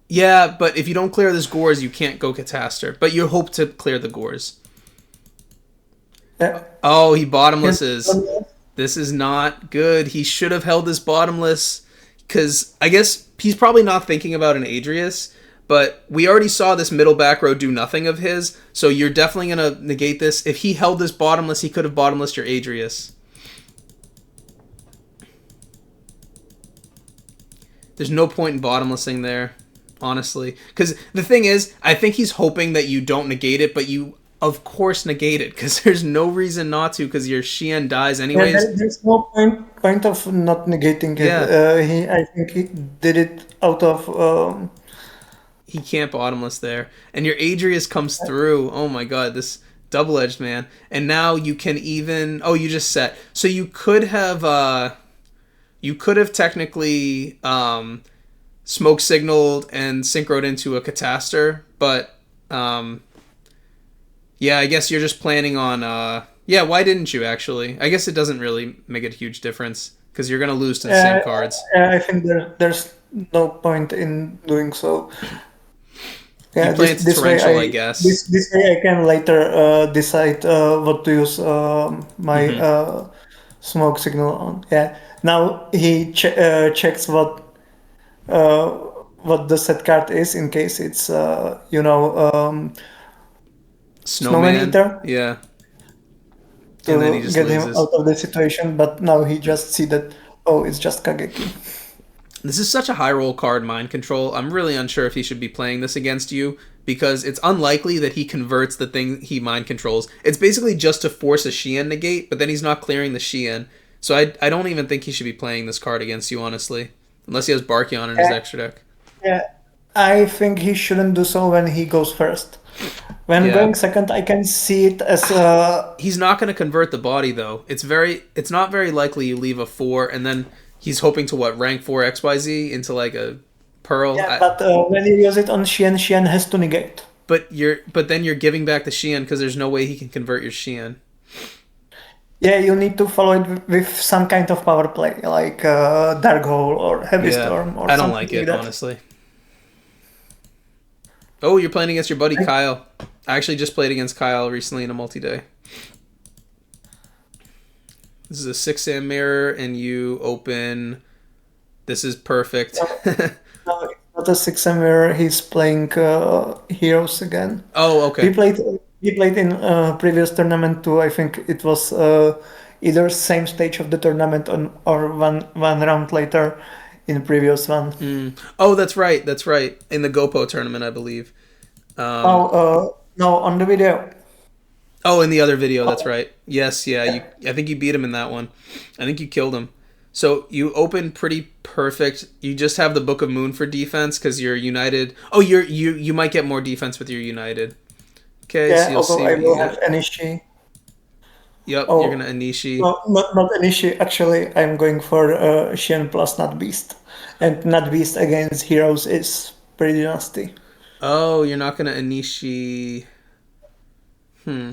Yeah, but if you don't clear this Gores, you can't go Catastor. But you hope to clear the Gores. Yeah. Oh, he bottomlesses. This is not good. He should have held this bottomless, because I guess he's probably not thinking about an Adrius. But we already saw this middle back row do nothing of his, so you're definitely going to negate this. If he held this bottomless, he could have bottomless your Adrius. There's no point in bottomlessing there, honestly. Because the thing is, I think he's hoping that you don't negate it, but you, of course, negate it, because there's no reason not to, because your Xian dies anyways. Yeah, there's no point of not negating it. Yeah. I think he did it out of... He can't bottomless there. And your Adrius comes through. Oh my god, this double-edged, man. And now you can even... Oh, you just set. So you could have... you could have technically smoke signaled and synchroed into a Catastor. But, yeah, I guess you're just planning on... yeah, why didn't you, actually? I guess it doesn't really make a huge difference, because you're going to lose to the same cards. I think there's no point in doing so. You Yeah, play into this way torrential, I I guess. this way I can later decide what to use my Hmm. smoke signal on. Yeah. Now he checks uh, what the set card is in case it's snowman Snowman. eater Yeah. And then he to just get him loses. out of the situation. But now he just see that, oh, it's just Kageki. This is such a high roll card, Mind Control. I'm really unsure if he should be playing this against you because it's unlikely that he converts the thing he mind controls. It's basically just to force a Shien negate, but then he's not clearing the Shien. So I don't even think he should be playing this card against you, honestly. Unless he has Barkion in his Yeah, extra deck. yeah. I think he shouldn't do so when he goes first. When Yeah. going second, I can see it as He's not going to convert the body, though. It's not very likely you leave a 4 and then he's hoping to, what, rank 4 XYZ into like a Pearl? yeah. But when you use it on Xian, Xian has to negate. But then you're giving back the Shien because there's no way he can convert your Shien. Yeah, you need to follow it with some kind of power play, like Dark Hole or Heavy Yeah, Storm or I don't something like like it, that. honestly. Oh, you're playing against your buddy Kyle. I actually just played against Kyle recently in a multi-day. This is a 6 Sam mirror, and you open. This is perfect. No, it's not a six mirror. He's playing Heroes again. Oh, He okay. played he played in previous tournament too. I think it was either same stage of the tournament on or one round later in previous one. Oh, that's right. That's right. In the GoPo tournament, I believe. Oh, Um, no, on the video. oh, in the other video, that's Oh, right. Yes, yeah. yeah. I think you beat him in that one. I think you killed him. So you open pretty perfect. You just have the Book of Moon for defense because you're united. Oh, you might get more defense with your united. Okay, so Yeah, you'll although see I what you will have get. Anishi. Yep, you're gonna Oh, Anishi. no, not Anishi. Actually, I'm going for Shen plus Not Beast. And Not Beast against Heroes is pretty nasty. Oh, you're not gonna Anishi. Hmm.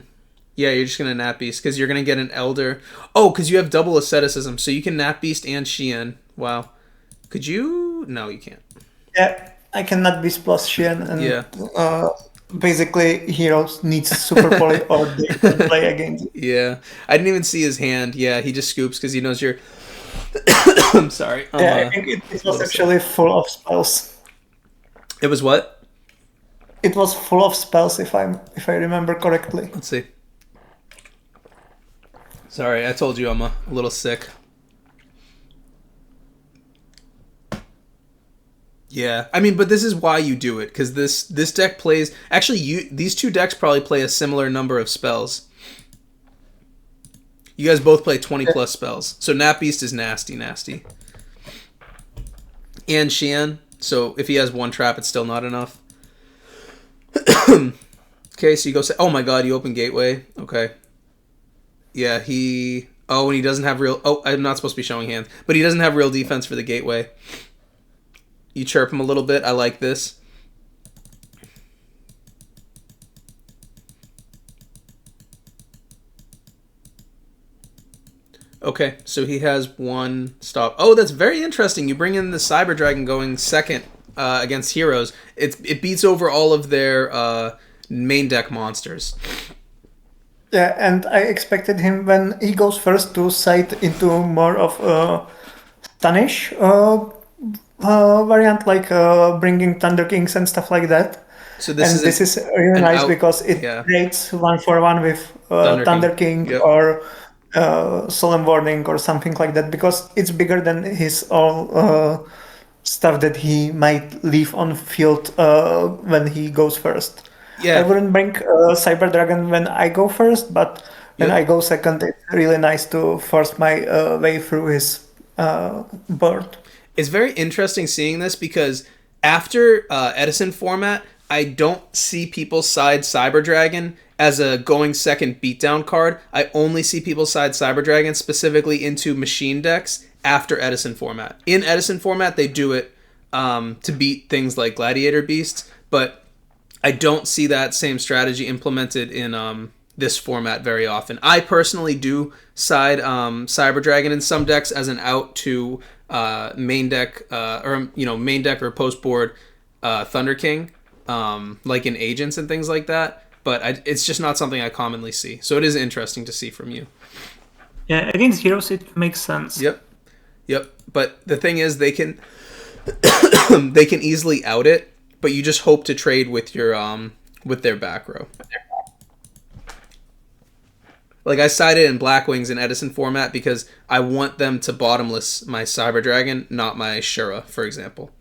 Yeah, you're just gonna Nat Beast because you're gonna get an Elder. Oh, because you have double asceticism, so you can Nat Beast and Shien. Wow. Could you? No, you can't. Yeah, I can Not Beast plus Shen, and Yeah. uh, basically Heroes needs Super Poly or they can play against it. Yeah. I didn't even see his hand. Yeah, he just scoops because he knows you're. I'm sorry. I'm Yeah, I a think it was little sick. actually full of spells. It was what? It was full of spells if I remember correctly. Let's see. Sorry, I told you I'm a little sick. Yeah, I mean, but this is why you do it because this deck plays. Actually, you these two decks probably play a similar number of spells. You guys both play 20 Yeah, plus spells. So Nat Beast is nasty, nasty, and Xian. So if he has one trap, it's still not enough. Okay, so you go say, oh my god, you open Gateway. Okay, yeah, he. Oh, and he doesn't have real. Oh, I'm not supposed to be showing hands, but he doesn't have real defense for the Gateway. You chirp him a little bit. I like this. Okay, so he has one stop. Oh, that's very interesting. You bring in the Cyber Dragon going second against heroes. It beats over all of their main deck monsters. yeah, and I expected him when he goes first to side into more of a Stanish variant, like bringing Thunder Kings and stuff like that. So this And is this is really an nice out. because it Yeah, creates one for one with Thunder King. Thunder King Yep. or Solemn Warning or something like that because it's bigger than his all stuff that he might leave on field when he goes first. I Yeah. wouldn't bring Cyber Dragon when I go first, but when I Yep. go second, it's really nice to force my way through his board. It's very interesting seeing this because after Edison format, I don't see people side Cyber Dragon as a going second beatdown card. I only see people side Cyber Dragon specifically into machine decks after Edison format. In Edison format, they do it to beat things like Gladiator Beasts, but I don't see that same strategy implemented in this format very often. I personally do side Cyber Dragon in some decks as an out to main deck or main deck or post board Thunder King. like in agents and things like that. But it's just not something I commonly see. So it is interesting to see from you. Yeah, against heroes it makes sense. Yep. But the thing is, they can they can easily out it, but you just hope to trade with your with their back row. Like I sided in Blackwings in Edison format because I want them to bottomless my Cyber Dragon, not my Shura, for example.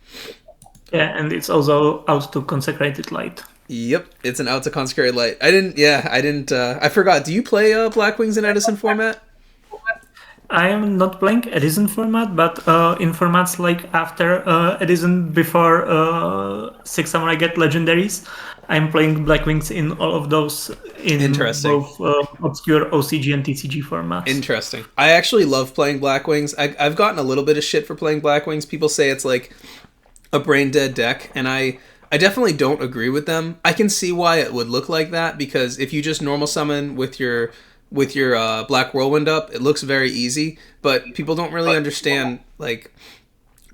Yeah, and it's also out to Consecrated Light. Yep, it's an out to Consecrated Light. I forgot. Do you play Blackwings in Edison format? I am not playing Edison format, but in formats like after Edison, before Six Samurai get legendaries, I'm playing Blackwings in all of those in both obscure OCG and TCG formats. Interesting. I actually love playing Blackwings. I've gotten a little bit of shit for playing Blackwings. People say it's like a brain dead deck, and I definitely don't agree with them. I can see why it would look like that, because if you just normal summon with your Black Whirlwind up, it looks very easy, but people don't really understand, like,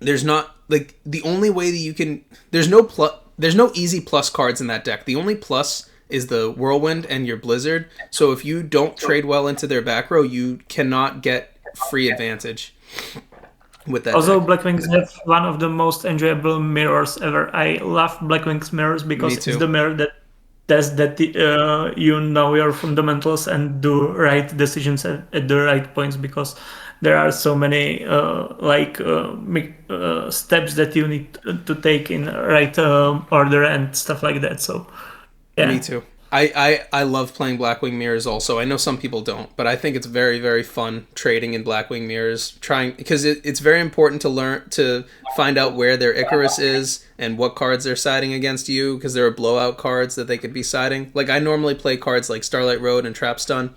there's not, like, the only way that you can, there's no easy plus cards in that deck. The only plus is the Whirlwind and your Blizzard, so if you don't trade well into their back row, you cannot get free advantage with that also, deck. Blackwings have one of the most enjoyable mirrors ever. I love Blackwings mirrors because it's the mirror that test that you know your fundamentals and do right decisions at the right points, because there are so many steps that you need to take in right order and stuff like that. So yeah. Me too. I love playing Blackwing mirrors also. I know some people don't, but I think it's very, very fun trading in Blackwing mirrors, because it's very important to find out where their Icarus is and what cards they're siding against you, because there are blowout cards that they could be siding. Like I normally play cards like Starlight Road and Trap Stun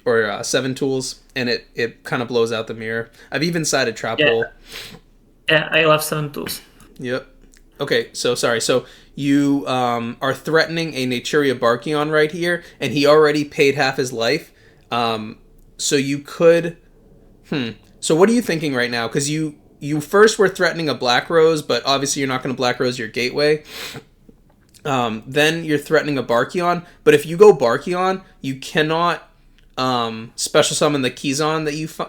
or Seven Tools, and it kind of blows out the mirror. I've even sided Trap Hole. Yeah, I love Seven Tools. Yep. Okay, so sorry. So you are threatening a Naturia Barkion right here, and he already paid half his life. So you could... So what are you thinking right now? Because you first were threatening a Black Rose, but obviously you're not going to Black Rose your Gateway. Then you're threatening a Barkion, but if you go Barkion, you cannot special summon the Keyzon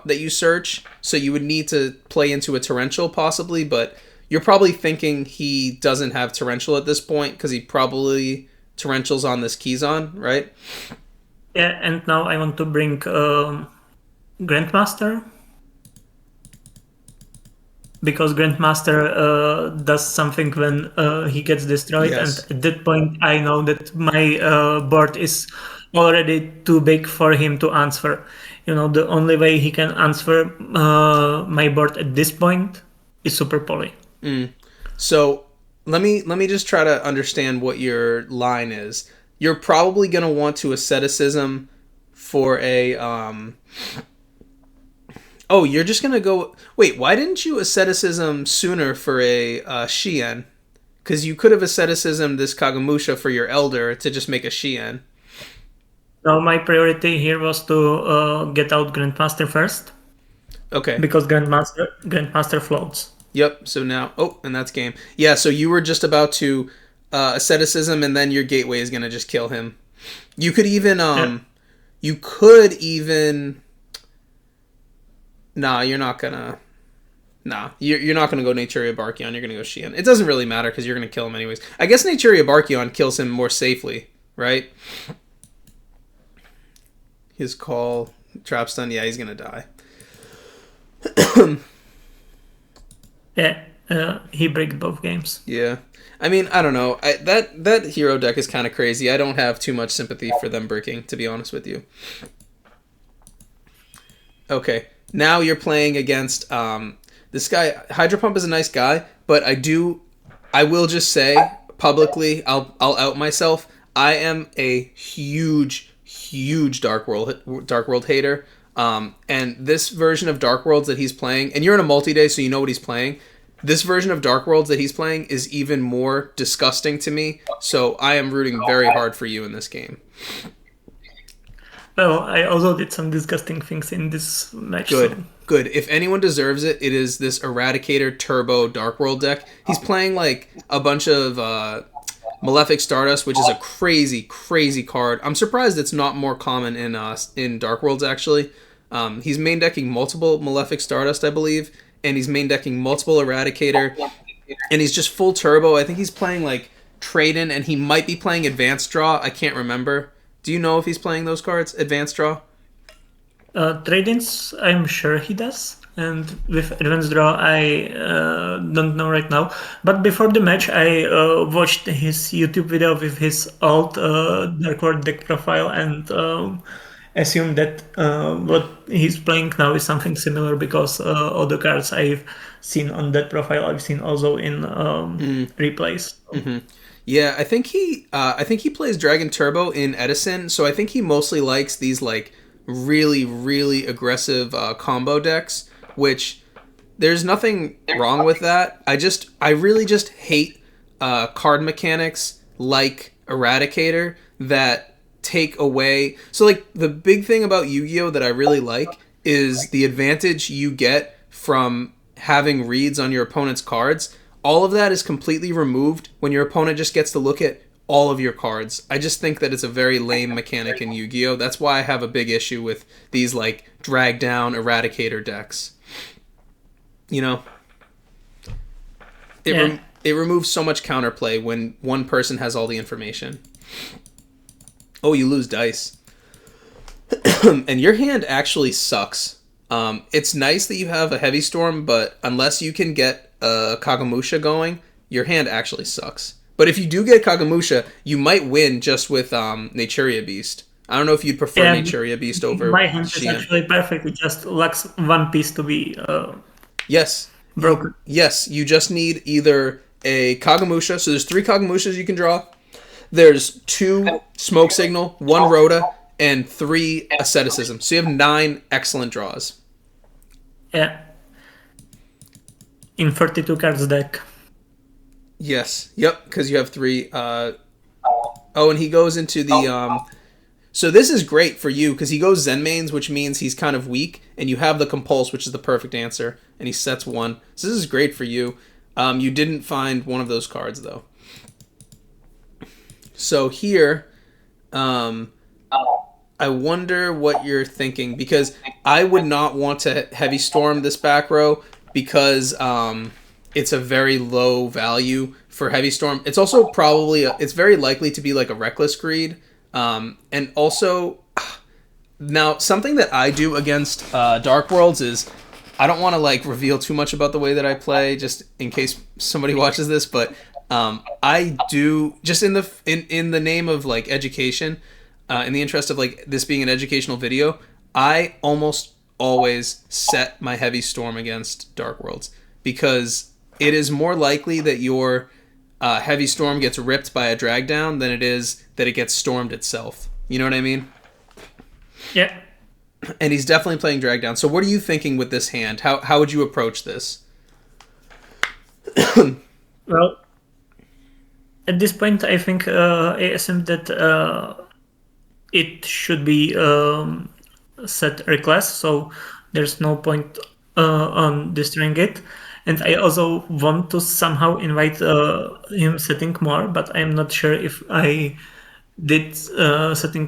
that you search, so you would need to play into a Torrential possibly, but... You're probably thinking he doesn't have Torrential at this point because he probably Torrential's on this Keyzon, right? Yeah, and now I want to bring Grandmaster, because Grandmaster does something when he gets destroyed, yes. And at that point I know that my board is already too big for him to answer. You know, the only way he can answer my board at this point is Super Poly. So let me just try to understand what your line is. You're probably going to want to asceticism for a oh, you're just going to go... Wait, why didn't you asceticism sooner for a Shien? Because you could have asceticism this Kagamusha for your Elder to just make a Shien. No, my priority here was to get out Grandmaster first. Okay. Because Grandmaster floats. Yep, so now... Oh, and that's game. Yeah, so you were just about to asceticism, and then your Gateway is going to just kill him. You could even... You could even... Nah, you're not going to... Nah, you're not going to go Naturia Barkion. You're going to go Shien. It doesn't really matter, because you're going to kill him anyways. I guess Naturia Barkion kills him more safely, right? His call... Trap Stun, yeah, he's going to die. Yeah, he breaks both games. Yeah. I mean, I don't know. That hero deck is kind of crazy. I don't have too much sympathy for them bricking, to be honest with you. Okay. Now you're playing against this guy. Hydro Pump is a nice guy, but I will just say publicly, I'll out myself. I am a huge Dark World hater. And this version of Dark Worlds that he's playing, and you're in a multi-day, so you know what he's playing. This version of Dark Worlds that he's playing is even more disgusting to me, so I am rooting very hard for you in this game. Well, I also did some disgusting things in this match. Good. If anyone deserves it, it is this Eradicator Turbo Dark World deck. He's playing like a bunch of Malefic Stardust, which is a crazy, crazy card. I'm surprised it's not more common in Dark Worlds, actually. He's main decking multiple Malefic Stardust, I believe, and he's main decking multiple Eradicator, and he's just full turbo. I think he's playing like Trade-in, and he might be playing Advanced Draw. I can't remember. Do you know if he's playing those cards, Advanced Draw? Trade-ins, I'm sure he does. And with Advanced Draw, I don't know right now. But before the match, I watched his YouTube video with his old Dark World deck profile and assumed that what he's playing now is something similar because all the cards I've seen on that profile, I've seen also in replays. Mm-hmm. Yeah, I think he plays Dragon Turbo in Edison, so I think he mostly likes these like really, really aggressive combo decks, which there's nothing wrong with that. I really just hate card mechanics like Eradicator that take away. So like the big thing about Yu-Gi-Oh that I really like is the advantage you get from having reads on your opponent's cards. All of that is completely removed when your opponent just gets to look at all of your cards. I just think that it's a very lame mechanic in Yu-Gi-Oh! That's why I have a big issue with these like drag down Eradicator decks. You know, it removes so much counterplay when one person has all the information. Oh, you lose dice. And your hand actually sucks. It's nice that you have a Heavy Storm, but unless you can get a Kagamusha going, your hand actually sucks. But if you do get Kagamusha, you might win just with Naturia Beast. I don't know if you'd prefer Naturia Beast over my hand Xian. is actually perfect. It just lacks one piece to be Yes. broken. Yes, you just need either a Kagamusha. So there's 3 Kagamushas you can draw. There's 2 Smoke Signal, 1 Rhoda, and 3 Asceticism. So you have 9 excellent draws. Yeah. In 32 cards deck. Yes. Yep, because you have 3. Oh, and he goes into the... So this is great for you, because he goes Zenmains, which means he's kind of weak, and you have the Compulse, which is the perfect answer, and he sets 1. So this is great for you. You didn't find one of those cards, though. So here, I wonder what you're thinking, because I would not want to Heavy Storm this back row, because it's a very low value for Heavy Storm. It's also probably, it's very likely to be like a Reckless Greed. And also, now something that I do against Dark Worlds is, I don't want to like reveal too much about the way that I play, just in case somebody watches this, but I do, just in the name of like education, in the interest of like this being an educational video, I almost always set my Heavy Storm against Dark Worlds, because it is more likely that your Heavy Storm gets ripped by a drag down than it is that it gets stormed itself. You know what I mean? Yeah. And he's definitely playing drag down. So what are you thinking with this hand? How would you approach this? Well, at this point, I think I assume that it should be set reclass, so there's no point on destroying it. And I also want to somehow invite him setting more, but I'm not sure if I did setting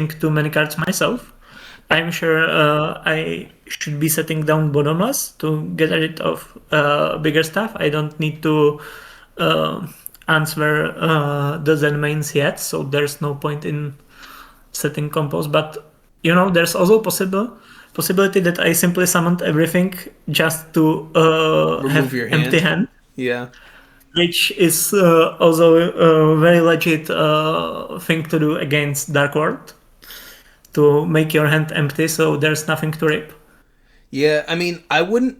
too many cards myself. I'm sure I should be setting down bottomless to get rid of bigger stuff. I don't need to answer the Zen mains yet, so there's no point in setting compos. But you know, there's also possibility that I simply summoned everything just to have your empty hand. Yeah. Which is also a very legit thing to do against Dark World. To make your hand empty so there's nothing to rip. Yeah, I mean, I wouldn't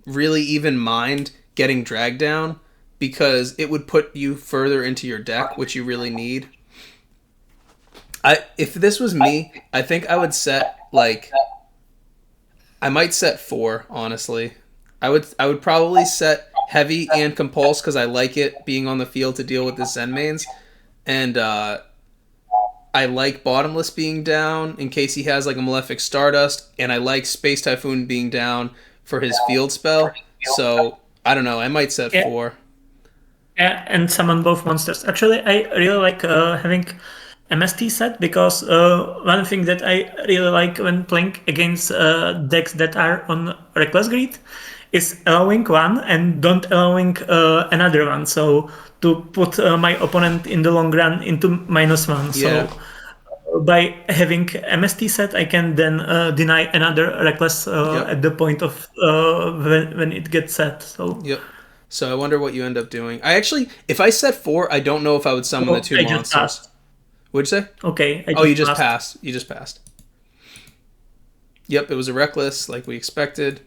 really even mind getting dragged down, because it would put you further into your deck, which you really need. If this was me, I think I would set like, I might set 4, honestly. I would probably set Heavy and Compulse, because I like it being on the field to deal with the Zen mains, and I like Bottomless being down in case he has like a Malefic Stardust, and I like Space Typhoon being down for his field spell. So I don't know, I might set 4. Yeah, and summon both monsters. Actually, I really like having MST set because one thing that I really like when playing against decks that are on Reckless Greed is allowing one and don't allowing another one. So to put my opponent in the long run into -1. Yeah. So by having MST set, I can then deny another Reckless Yep. at the point of when it gets set. So, Yep. So I wonder what you end up doing. I actually, if I set 4, I don't know if I would summon the oh, two I just monsters. passed. What'd you say? Okay, I Oh, you just just passed. passed. You just passed. Yep, it was a reckless, like we expected.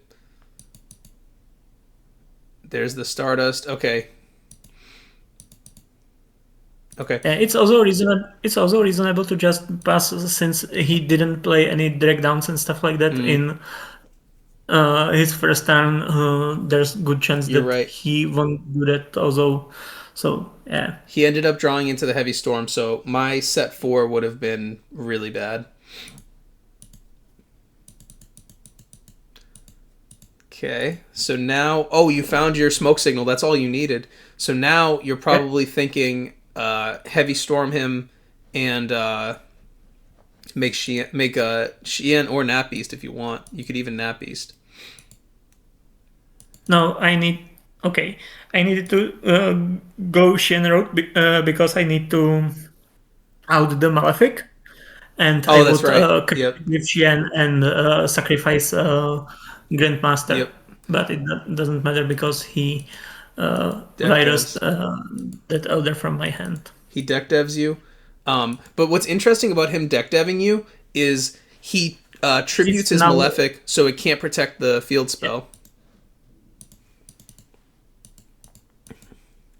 There's the Stardust. Okay. Okay. Yeah, it's also reasonable. It's also reasonable to just pass since he didn't play any drag downs and stuff like that Mm, in his first turn. There's good chance you're that right. he won't do that. Also, so yeah, He ended up drawing into the heavy storm, so my set 4 would have been really bad. Okay, so now, oh, you found your smoke signal. That's all you needed. So now you're yeah. probably thinking heavy storm him and make a Shien or Nap Beast if you want. You could even Nap Beast. No, I need. Okay, I needed to go Shen route because I need to out the Malefic, and I Oh, that's would right. crit Yep. with Shen and sacrifice Grandmaster, Yep. but it doesn't matter because he Deck virused devs. that Elder from my hand. He deck devs you. But what's interesting about him deck deving you is he tributes He's his now. Malefic so it can't protect the field Yeah, spell.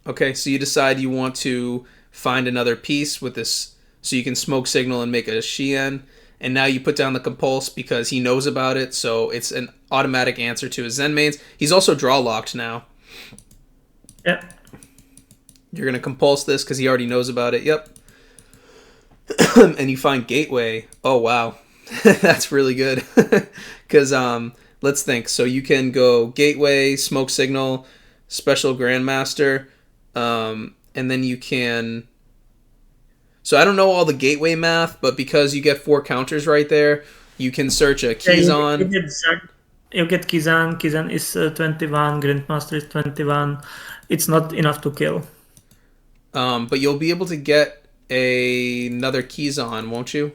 Okay, so you decide you want to find another piece with this, so you can smoke signal and make a Shien. And now you put down the Compulse because he knows about it, so it's an automatic answer to his Zen mains. He's also draw locked now. yeah. You're gonna Compulse this because he already knows about it. Yep. And you find Gateway. Oh wow, that's really good. Because let's think. So you can go Gateway, Smoke Signal, Special Grandmaster, and then you can. So I don't know all the Gateway math, but because you get 4 counters right there, you can search a Yeah, you Keyzon. get Zag, you get Kizan. Kizan is 21. Grandmaster is 21. It's not enough to kill. But you'll be able to get another Keyzon, won't you?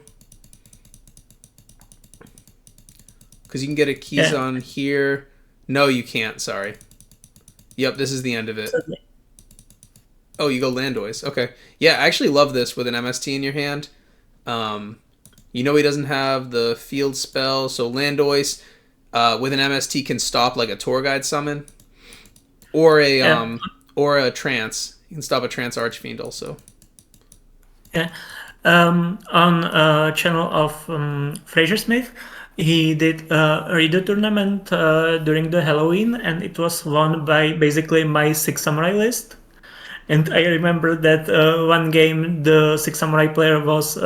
Because you can get a Yeah. Keyzon here. No, you can't. Sorry. Yep, this is the end of it. Oh, you go Landois. Okay. Yeah, I actually love this with an MST in your hand. Um, you know he doesn't have the field spell, so Landois with an MST can stop like a tour guide summon or Yeah. a trance. You can stop a trance archfiend also. Yeah. On a channel of Fraser Smith, he did a REDU tournament during the Halloween, and it was won by basically my Six Samurai list. And I remember that one game, the Six Samurai player was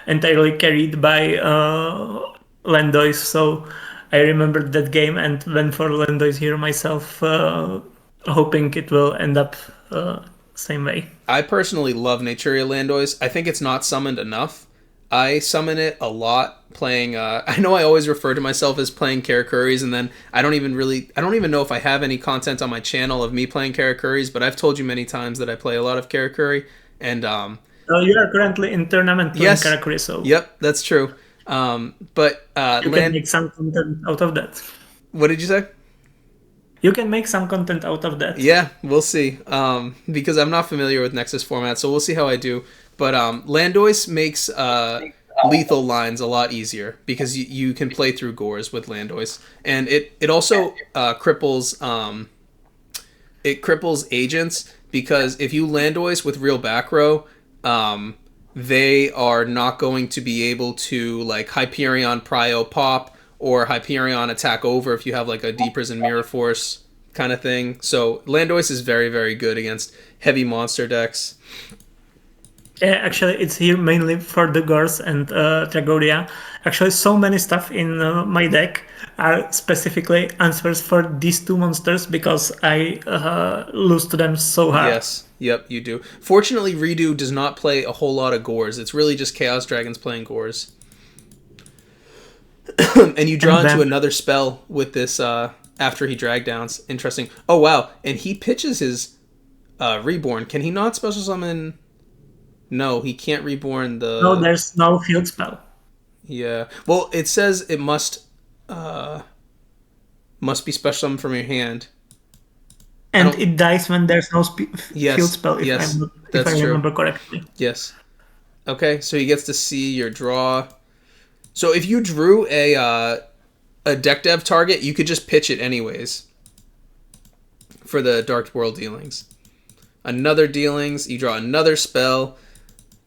entirely carried by Landois. So I remembered that game and went for Landois here myself, hoping it will end up same way. I personally love Naturia Landois. I think it's not summoned enough. I summon it a lot playing. I know I always refer to myself as playing Karakuris, and then I don't even know if I have any content on my channel of me playing Karakuris, but I've told you many times that I play a lot of Karakuri, and You are currently in tournament playing yes, Karakuri, so yep, that's true. But you can make some content out of that. what did you say? You can make some content out of that. Yeah, we'll see. Because I'm not familiar with Nexus format, so we'll see how I do. But Landois makes lethal lines a lot easier because you can play through Gores with Landois, and it also cripples agents because if you Landois with real back row, they are not going to be able to like Hyperion Prio pop or Hyperion attack over if you have like a Deep Prison Mirror Force kind of thing. So Landois is very, very good against heavy monster decks. Yeah, actually, it's here mainly for the Gors and Tragoria. Actually, so many stuff in my deck are specifically answers for these two monsters because I lose to them so hard. Yes. Yep, you do. Fortunately, Redo does not play a whole lot of Gores. It's really just Chaos Dragons playing Gores. And you draw And into then, another spell with this after he drag downs. Interesting. Oh, wow. And he pitches his Reborn. Can he not special summon? No, he can't Reborn no, the... there's no field spell. Yeah. Well, it says it must be special summoned from your hand. I And don't... it dies when there's no field Yes, spell, yes, if I that's true. remember correctly. Yes. Okay, so he gets to see your draw. So if you drew a deck dev target, you could just pitch it anyways for the Dark World dealings. Another dealings, you draw another spell.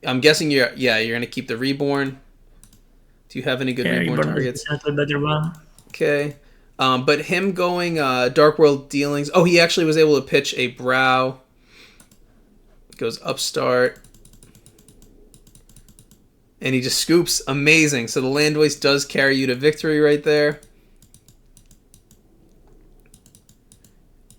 I'm guessing you're gonna keep the Reborn. Do you have any good Yeah, Reborn Reborn is targets? definitely a better one. Okay. But him going Dark World dealings. Oh, he actually was able to pitch a Brow. Goes Upstart. And he just scoops. Amazing. So the Land Waste does carry you to victory right there.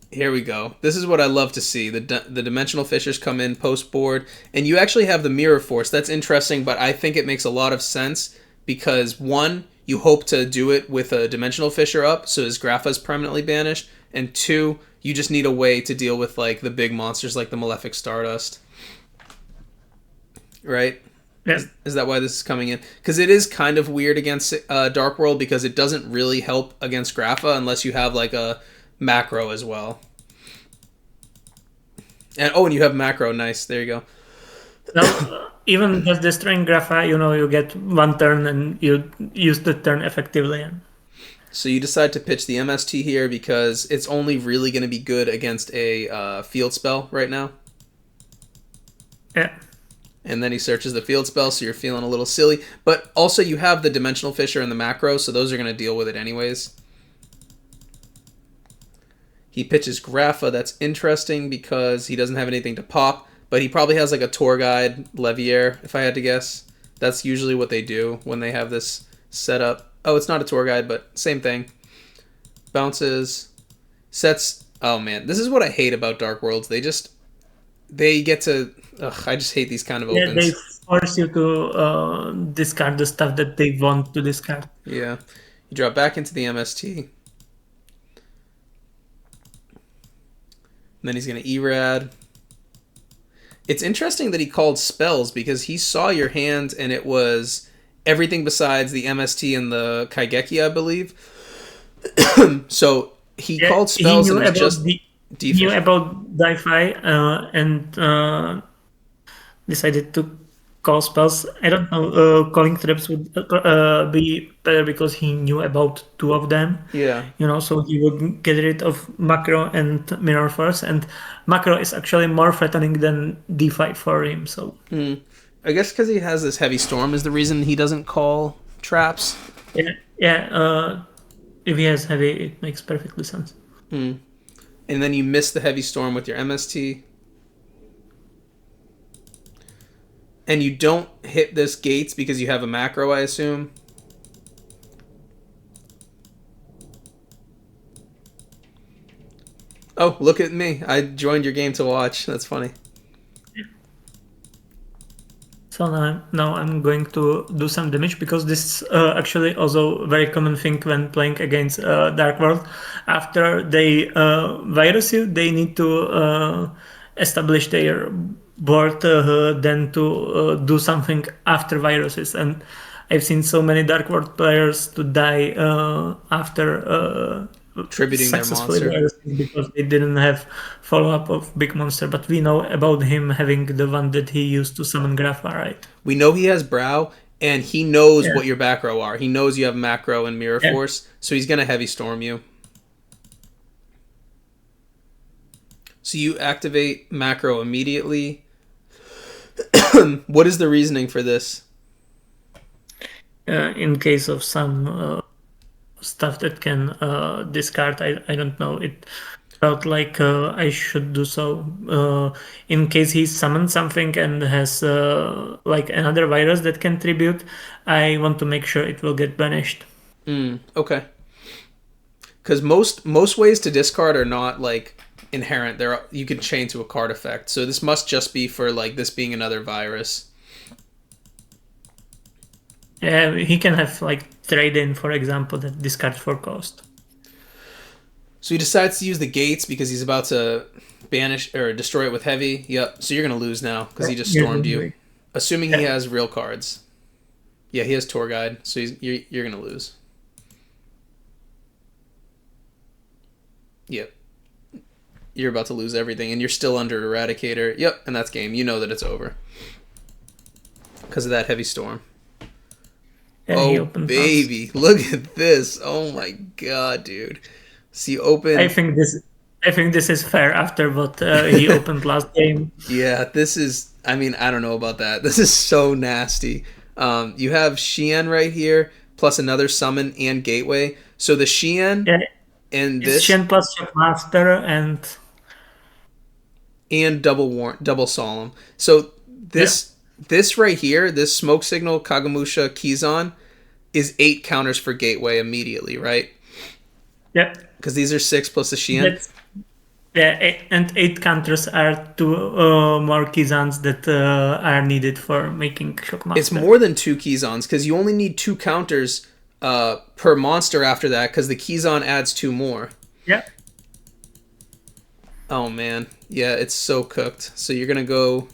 Here we go. This is what I love to see. The Dimensional Fissures come in post-board. And you actually have the Mirror Force. That's interesting, but I think it makes a lot of sense. Because, one, you hope to do it with a Dimensional Fissure up, so his Grapha is permanently banished. And two, you just need a way to deal with like the big monsters like the Malefic Stardust. Right? Yeah. Is that why this is coming in? Because it is kind of weird against Dark World because it doesn't really help against Grapha unless you have like a macro as well. And you have macro. Nice. There you go. Now, even just destroying Grapha, you get one turn and you use the turn effectively. So you decide to pitch the MST here because it's only really going to be good against a field spell right now. Yeah. And then he searches the field spell, so you're feeling a little silly. But also you have the Dimensional Fissure and the macro, so those are going to deal with it anyways. He pitches Grapha. That's interesting because he doesn't have anything to pop. But he probably has like a tour guide, Levier, if I had to guess. That's usually what they do when they have this set up. Oh, it's not a tour guide, but same thing. Bounces. Sets. Oh, man. This is what I hate about Dark Worlds. They get to... Ugh, I just hate these kind of opens. Yeah, they force you to discard the stuff that they want to discard. Yeah. You drop back into the MST. And then he's going to Erad. It's interesting that he called spells because he saw your hand and it was everything besides the MST and the Kaigeki, I believe. So he called spells and it was just defense. He knew about Di-Fi and decided to call spells. I don't know, calling traps would be better because he knew about two of them. Yeah. So he would get rid of Macro and Mirror Force, and Macro is actually more threatening than D5 for him, so... I guess because he has this Heavy Storm is the reason he doesn't call traps. Yeah, if he has Heavy, it makes perfectly sense. And then you miss the Heavy Storm with your MST. And you don't hit this gates because you have a macro, I assume. Oh, look at me. I joined your game to watch. That's funny. So now I'm going to do some damage because this is actually also a very common thing when playing against Dark World. After they virus you, they need to establish their board, then to do something after viruses. And I've seen so many Dark World players to die after tributing their monster because they didn't have follow-up of big monster, but we know about him having the one that he used to summon Grapha, right? We know he has Brow, and he knows what your back row are. He knows you have Macro and Mirror Force, so he's going to Heavy Storm you. So you activate Macro immediately. What is the reasoning for this? In case of some stuff that can discard, I don't know it. felt like I should do so. In case he summons something and has like another virus that can tribute, I want to make sure it will get banished. Okay. Because most ways to discard are not like inherent. You can chain to a card effect. So this must just be for like this being another virus. Yeah, he can have like trade in, for example, that discards for cost. So he decides to use the gates because he's about to banish or destroy it with heavy. Yep. So you're gonna lose now because he just stormed you. Assuming he has real cards. Yeah, he has tour guide, so you're gonna lose. Yep. You're about to lose everything, and you're still under Eradicator. Yep, and that's game. You know that it's over because of that heavy storm. Yeah, oh baby, look at this! Oh my god, dude. See, open. I think this is fair after what he opened last game. Yeah, this is. I mean, I don't know about that. This is so nasty. You have Xian right here, plus another summon and gateway. So the Xian and this Xian plus Shockmaster and double solemn. So this right here, this smoke signal Kagamusha Kizan is 8 counters for gateway immediately, right? Yep. Because these are 6 plus the Xian. And 8 counters are 2 more Kizans that are needed for making Shockmaster. It's more than 2 Kizans because you only need 2 counters per monster after that because the Kizan adds 2 more. Yeah. Oh man, yeah, it's so cooked. So you're gonna go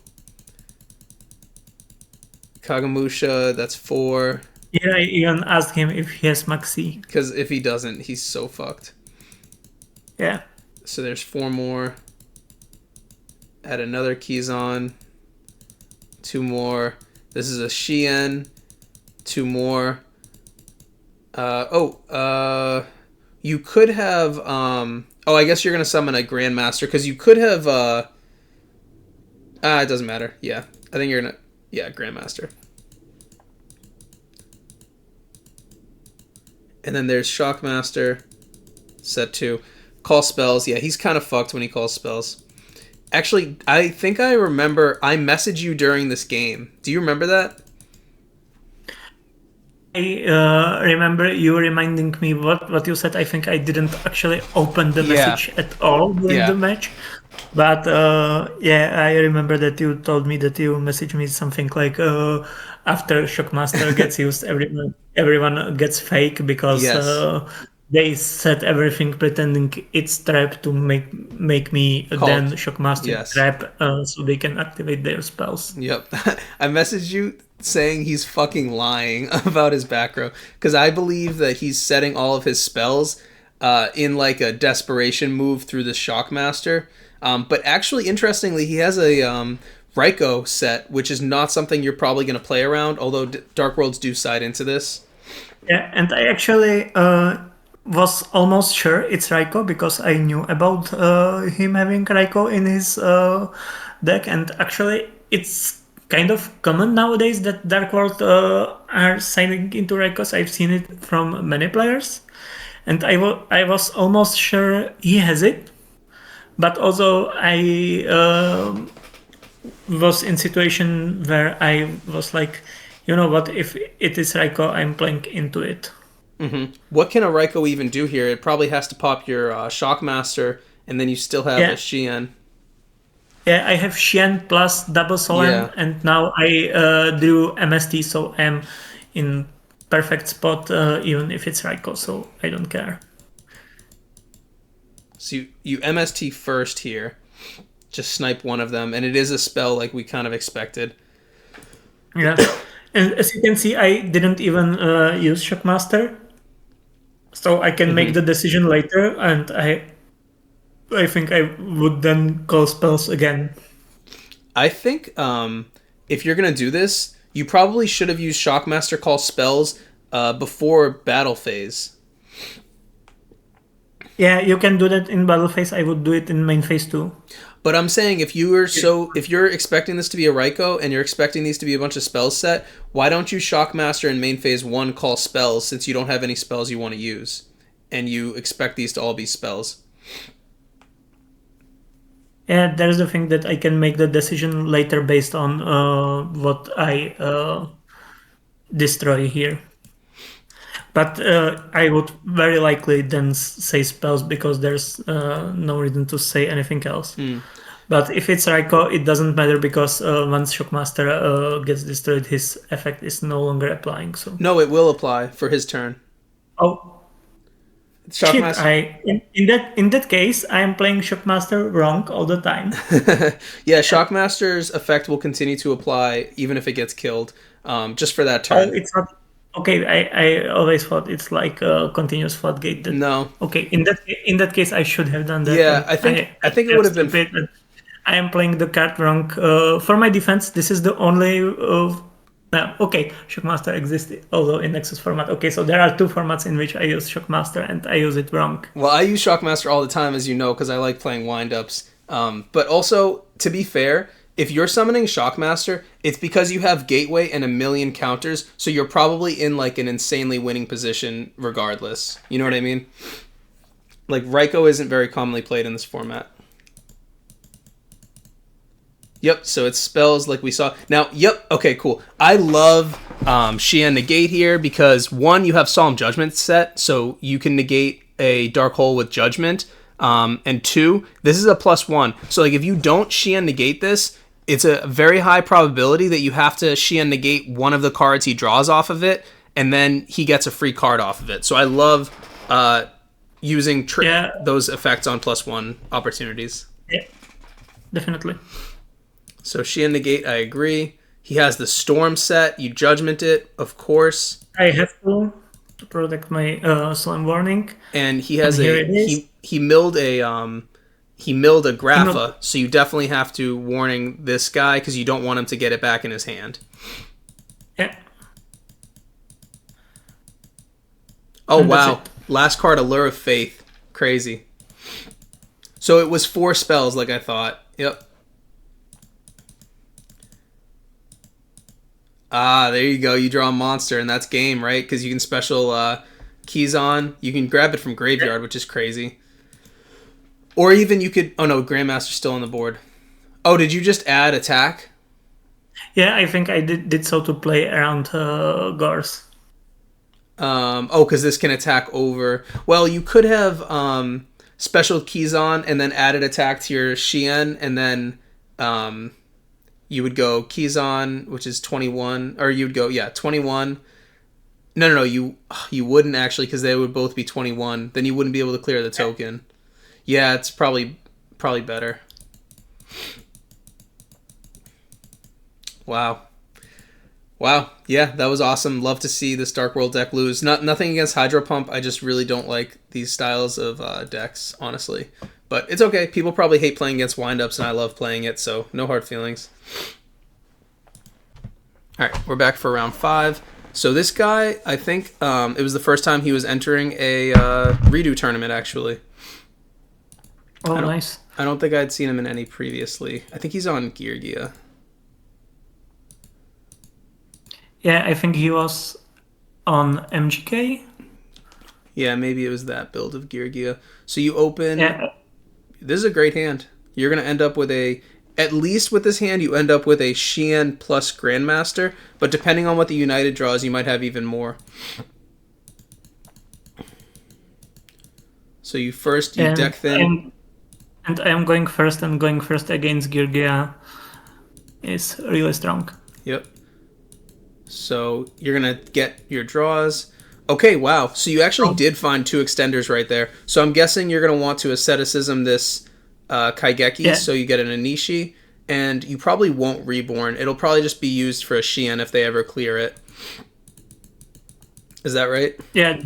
Kagamusha. That's 4. Yeah, I even asked him if he has Maxi. Because if he doesn't, he's so fucked. Yeah. So there's 4 more. Add another Kizan. 2 more. This is a Xian. 2 more. You could have. I guess you're gonna summon a Grandmaster because you could have. It doesn't matter. Yeah, I think you're gonna. Yeah, Grandmaster. And then there's Shockmaster. Set 2. Call spells. Yeah, he's kind of fucked when he calls spells. Actually, I think I remember I messaged you during this game. Do you remember that? I remember you reminding me what you said. I think I didn't actually open the message at all during the match. But I remember that you told me that you messaged me something like after Shockmaster gets used, everyone gets fake because they set everything pretending it's trap to make me then Shockmaster trap so they can activate their spells. Yep. I messaged you saying he's fucking lying about his back row because I believe that he's setting all of his spells in like a desperation move through the Shockmaster. But actually, interestingly, he has a Raikou set, which is not something you're probably going to play around, although Dark Worlds do side into this. Yeah, and I actually was almost sure it's Raikou because I knew about him having Raikou in his deck, and actually it's kind of common nowadays that Dark World are signing into Raikous. I've seen it from many players, and I was almost sure he has it. But also I was in situation where I was like, you know what, if it is Raikou, I'm playing into it. Mm-hmm. What can a Raikou even do here? It probably has to pop your Shockmaster, and then you still have a Xian. Yeah, I have Xian plus double Solemn, and now I drew MST, so I'm in perfect spot, even if it's Raikou, so I don't care. So you MST first here, just snipe one of them, and it is a spell like we kind of expected. Yeah, and as you can see, I didn't even use Shockmaster, so I can make the decision later, and I think I would then call spells again. I think if you're going to do this, you probably should have used Shockmaster call spells before battle phase. Yeah, you can do that in battle phase. I would do it in main phase too. But I'm saying if you're expecting this to be a Raikou and you're expecting these to be a bunch of spells set, why don't you Shockmaster in main phase 1 call spells since you don't have any spells you want to use, and you expect these to all be spells? Yeah, there's the thing that I can make the decision later based on what I destroy here. But I would very likely then say spells because there's no reason to say anything else. But if it's Raiko, it doesn't matter because once Shockmaster gets destroyed, his effect is no longer applying. So No, it will apply for his turn. oh shit! Shockmaster. In that case, I am playing Shockmaster wrong all the time. Yeah, Shockmaster's effect will continue to apply even if it gets killed, just for that Oh, turn. it's not. Okay, I always thought it's like a continuous floodgate. That, No. okay, in that case, I should have done that. Yeah, and I think it would have been. stupid. I am playing the card wrong. For my defense, this is the only. Okay, Shockmaster exists, although in Nexus format. Okay, so there are two formats in which I use Shockmaster, and I use it wrong. Well, I use Shockmaster all the time, as you know, because I like playing windups. But also, to be fair, if you're summoning Shockmaster, it's because you have Gateway and a million counters, so you're probably in like an insanely winning position regardless. You know what I mean? Like, Raiko isn't very commonly played in this format. Yep, so it's spells like we saw. Now, yep, okay, cool. I love Xian Negate here because, one, you have Solemn Judgment set, so you can negate a Dark Hole with Judgment. And two, this is a +1. So, like, if you don't Xian Negate this, it's a very high probability that you have to Xian Negate one of the cards he draws off of it, and then he gets a free card off of it. So I love using those effects on +1 opportunities. Yeah, definitely. So Xian Negate, I agree. He has the Storm set. You Judgment it, of course. I have to protect my Solemn Warning. And he has he milled a Grapha, so you definitely have to warning this guy because you don't want him to get it back in his hand. Yeah. Oh wow! Last card, Allure of Faith. Crazy. So it was 4 spells, like I thought. Yep. Ah, there you go. You draw a monster, and that's game, right? Because you can special keys on. You can grab it from graveyard, which is crazy. Or even you could... Oh, no, Grandmaster's still on the board. Oh, did you just add attack? Yeah, I think I did so to play around Gars. Oh, because this can attack over... Well, you could have special keys on and then added attack to your Xian, and then... you would go keys on, which is 21, or you'd go 21. No, you wouldn't actually because they would both be 21. Then you wouldn't be able to clear the token. Yeah, it's probably better. Wow, yeah, that was awesome. Love to see this Dark World deck lose. Nothing against Hydro Pump. I just really don't like these styles of decks, honestly. But it's okay. People probably hate playing against windups, and I love playing it, so no hard feelings. All right, we're back for round 5. So this guy, I think it was the first time he was entering a REDU tournament, actually. Oh, nice. I don't think I'd seen him in any previously. I think he's on Geargia. Yeah, I think he was on MGK. Yeah, maybe it was that build of Geargia. So you open... Yeah. This is a great hand. You're going to end up with a... At least with this hand, you end up with a Xian plus Grandmaster. But depending on what the United draws, you might have even more. So you deck thin. And I am going first, and going first against Geargia is really strong. Yep. So you're going to get your draws. Okay, wow. So you actually did find 2 extenders right there. So I'm guessing you're going to want to asceticism this Kaigeki, so you get an Anishi, and you probably won't Reborn. It'll probably just be used for a Xian if they ever clear it. Is that right? Yeah,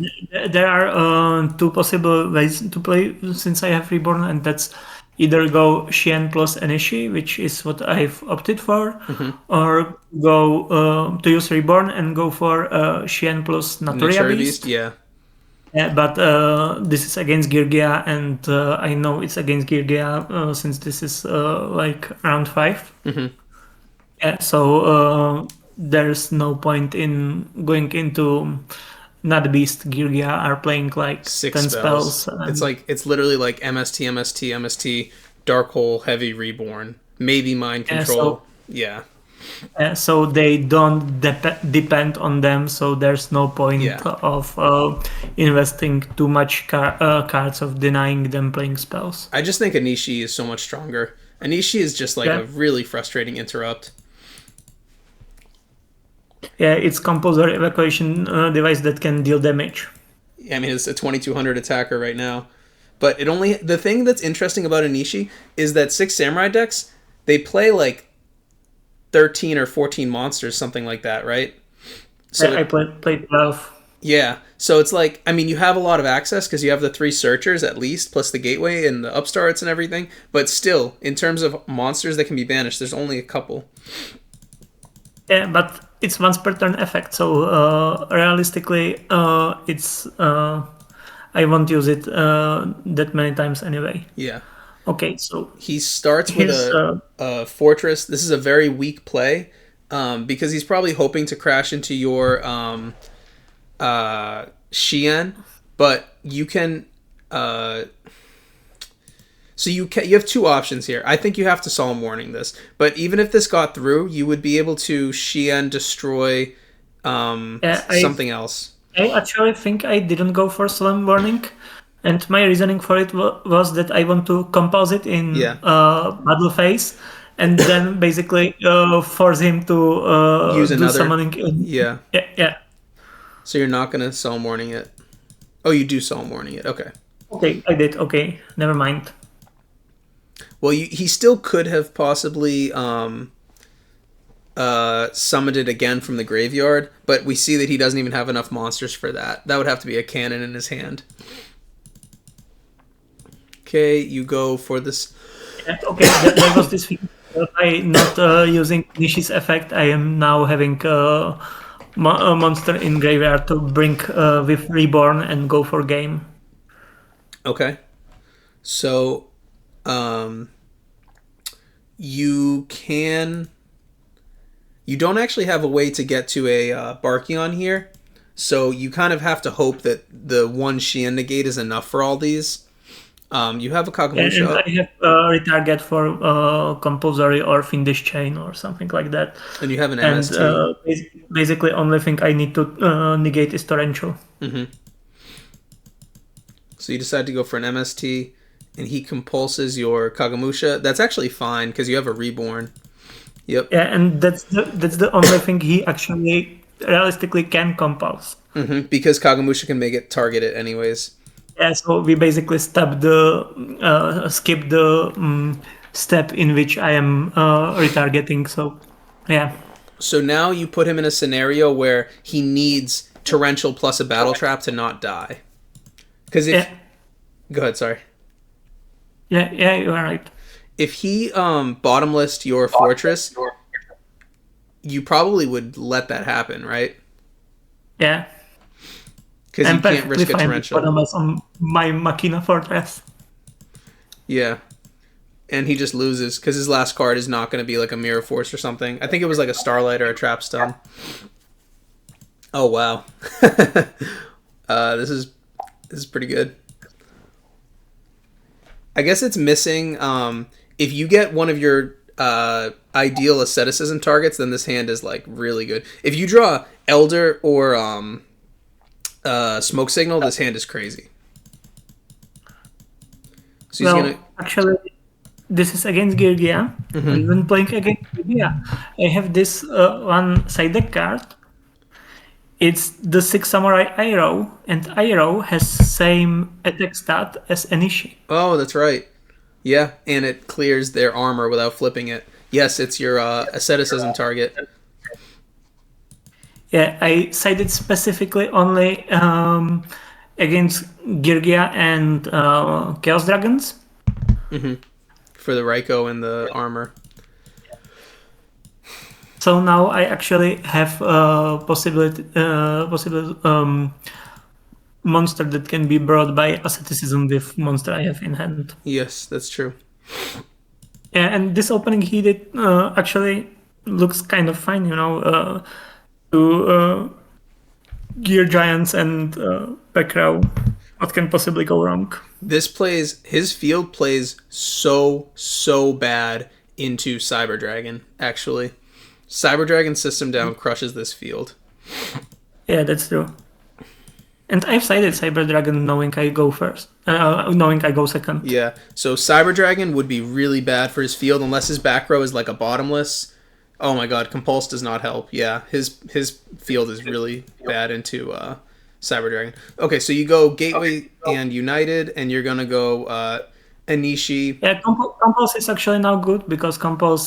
there are 2 possible ways to play since I have Reborn, and that's either go Xian plus Anishi, which is what I've opted for, or go to use Reborn and go for Xian plus Naturia Beast. Yeah. Yeah, but this is against Geargia, and I know it's against Geargia since this is like round 5. Yeah, so there's no point in going into not Beast. Geargia are playing like 6 10 spells. It's literally like MST, MST, MST, Dark Hole, Heavy Reborn, maybe Mind Control. Yeah. So they don't depend on them, so there's no point of investing too much cards of denying them playing spells. I just think Anishi is so much stronger. Anishi is just like a really frustrating interrupt. Yeah, it's compulsory evacuation device that can deal damage. I mean, it's a 2200 attacker right now. But the thing that's interesting about Anishi is that 6 Samurai decks, they play like 13 or 14 monsters, something like that, right? So I played 12. Yeah. So it's like, I mean, you have a lot of access because you have the 3 searchers at least, plus the gateway and the upstarts and everything. But still, in terms of monsters that can be banished, there's only a couple. Yeah, but it's once per turn effect, so realistically, it's I won't use it that many times anyway. Yeah. Okay, so he starts with a fortress. This is a very weak play because he's probably hoping to crash into your Shien, but you can. So you have 2 options here. I think you have to Solemn Warning this, but even if this got through, you would be able to Shien destroy something else. I actually think I didn't go for Solemn Warning, and my reasoning for it was that I want to compose it in battle phase, and then basically force him to use another summoning. Yeah. Yeah. So you're not gonna Solemn Warning it. Oh, you do Solemn Warning it. Okay. Okay, I did. Okay, never mind. Well, he still could have possibly summoned it again from the graveyard, but we see that he doesn't even have enough monsters for that. That would have to be a cannon in his hand. Okay, you go for this. Okay, that was this thing. By not using Nishi's effect, I am now having a monster in graveyard to bring with Reborn and go for game. Okay. So, you don't actually have a way to get to a Barkion here, so you kind of have to hope that the 1 Shien negate is enough for all these. You have a Kagamusha. And I have retarget for compulsory or Fiendish Chain or something like that. And you have an MST. And basically only thing I need to negate is Torrential. Mm-hmm. So you decide to go for an MST, and he compulses your Kagamusha. That's actually fine because you have a Reborn. Yep. Yeah, and that's the only thing he actually realistically can compulse. Mm-hmm. Because Kagamusha can make it target it anyways. Yeah, so we basically skip the step in which I am retargeting. So, yeah. So now you put him in a scenario where he needs Torrential plus a Battle Trap to not die. Because if... Yeah. Go ahead, sorry. Yeah, you're right. If he bottomlessed your fortress, you probably would let that happen, right? Yeah. Because you can't risk a Torrential. Bottomless on my Machina Fortress. Yeah. And he just loses because his last card is not going to be like a Mirror Force or something. I think it was like a Starlight or a Trap Stone. Oh, wow. This is pretty good. I guess it's missing. If you get one of your ideal asceticism targets, then this hand is like really good. If you draw Elder or Smoke Signal, this hand is crazy. So he's actually, this is against Girgia. Mm-hmm. Even playing against Girgia, I have this one side deck card. It's the 6 Samurai Arrow, and Arrow has same attack stat as Anishi. Oh, that's right. Yeah, and it clears their armor without flipping it. Yes, it's your asceticism target. Yeah, I sided specifically only against Girgia and Chaos Dragons. Mm-hmm. For the Raikou and the armor. So now I actually have a possible monster that can be brought by asceticism with monster I have in hand. Yes, that's true. Yeah, and this opening he did actually looks kind of fine, to Gear Giants and back row. What can possibly go wrong? His field plays so bad into Cyber Dragon, actually. Cyber Dragon system down crushes this field. Yeah, that's true. And I've sided Cyber Dragon knowing I go first, knowing I go second. Yeah, so Cyber Dragon would be really bad for his field unless his back row is like a bottomless. Oh my god, Compulse does not help. Yeah, his field is really bad into Cyber Dragon. Okay, so you go Gateway and United, and you're gonna go Anishi. Yeah, Compulse is actually now good because Compulse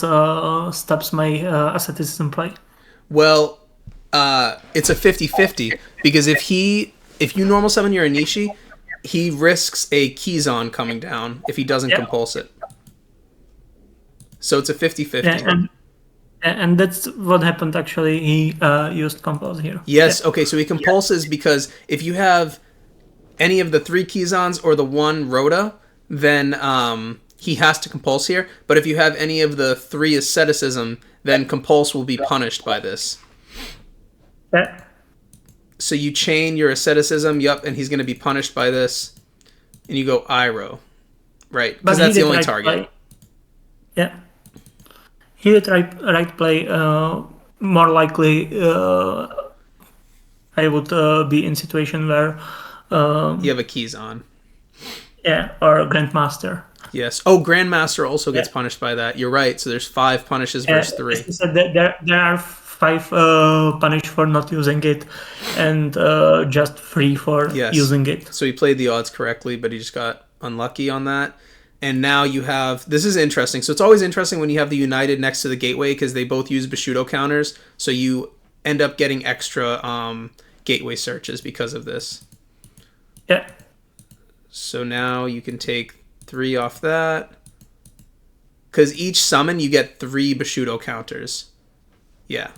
stops my asceticism play. Well, it's a 50-50 because if you normal summon your Anishi, he risks a Keyzon coming down if he doesn't compulse it. So it's a 50-50. Yeah, and that's what happened actually. He used Compulse here. Yes, okay, so he compulses because if you have any of the 3 Keyzons or the 1 Rhoda, then he has to compulse here. But if you have any of the 3 asceticism, then compulse will be punished by this. Yeah. So you chain your asceticism, and he's going to be punished by this. And you go Iroh. Right, because that's the only target. Yeah. He did right play. More likely, I would be in situation where... you have a Keyzon. Yeah, or Grandmaster. Yes. Oh, Grandmaster also gets punished by that. You're right. So there's 5 punishes versus 3. So there are 5 punished for not using it, and just 3 for using it. So he played the odds correctly, but he just got unlucky on that. And now you have... This is interesting. So it's always interesting when you have the United next to the Gateway because they both use Bushido counters. So you end up getting extra Gateway searches because of this. Yeah. So now you can take 3 off that. Because each summon you get 3 Bushido counters. Yeah.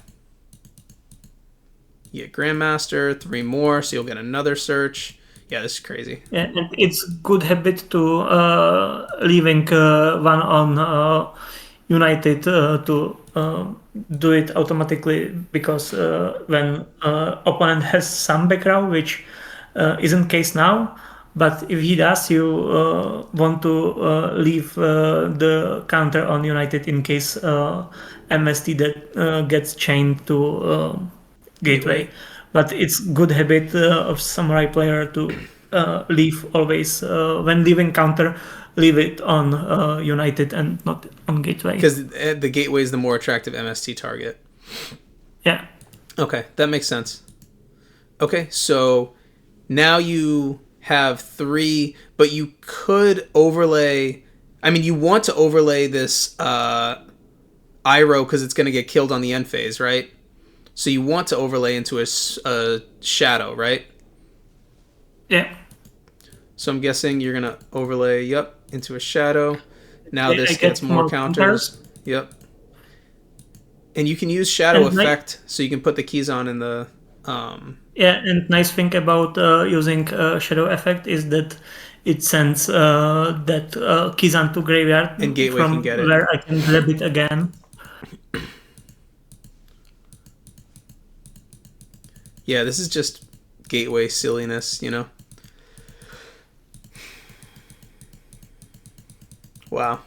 You get Grandmaster, 3 more, so you'll get another search. Yeah, this is crazy. Yeah, and it's good habit to leaving one on United to do it automatically because when opponent has some background, which isn't case now, but if he does, you want to leave the counter on United in case MST that gets chained to Gateway. But it's good habit of Samurai player to leave always when leaving counter, leave it on United and not on Gateway. Because the Gateway is the more attractive MST target. Yeah. Okay, that makes sense. Okay, so now you have 3, but you could overlay... I mean, you want to overlay this Iroh because it's going to get killed on the end phase, right? So you want to overlay into a shadow, right? Yeah. So I'm guessing you're going to overlay, into a shadow. Now this gets more counters. Yep. And you can use shadow effect, so you can put the Keyzon in the... Yeah, and nice thing about using shadow effect is that it sends that Keyzon to graveyard. And Gateway can get it. Where I can grab it again. Yeah, this is just Gateway silliness, you know? Wow.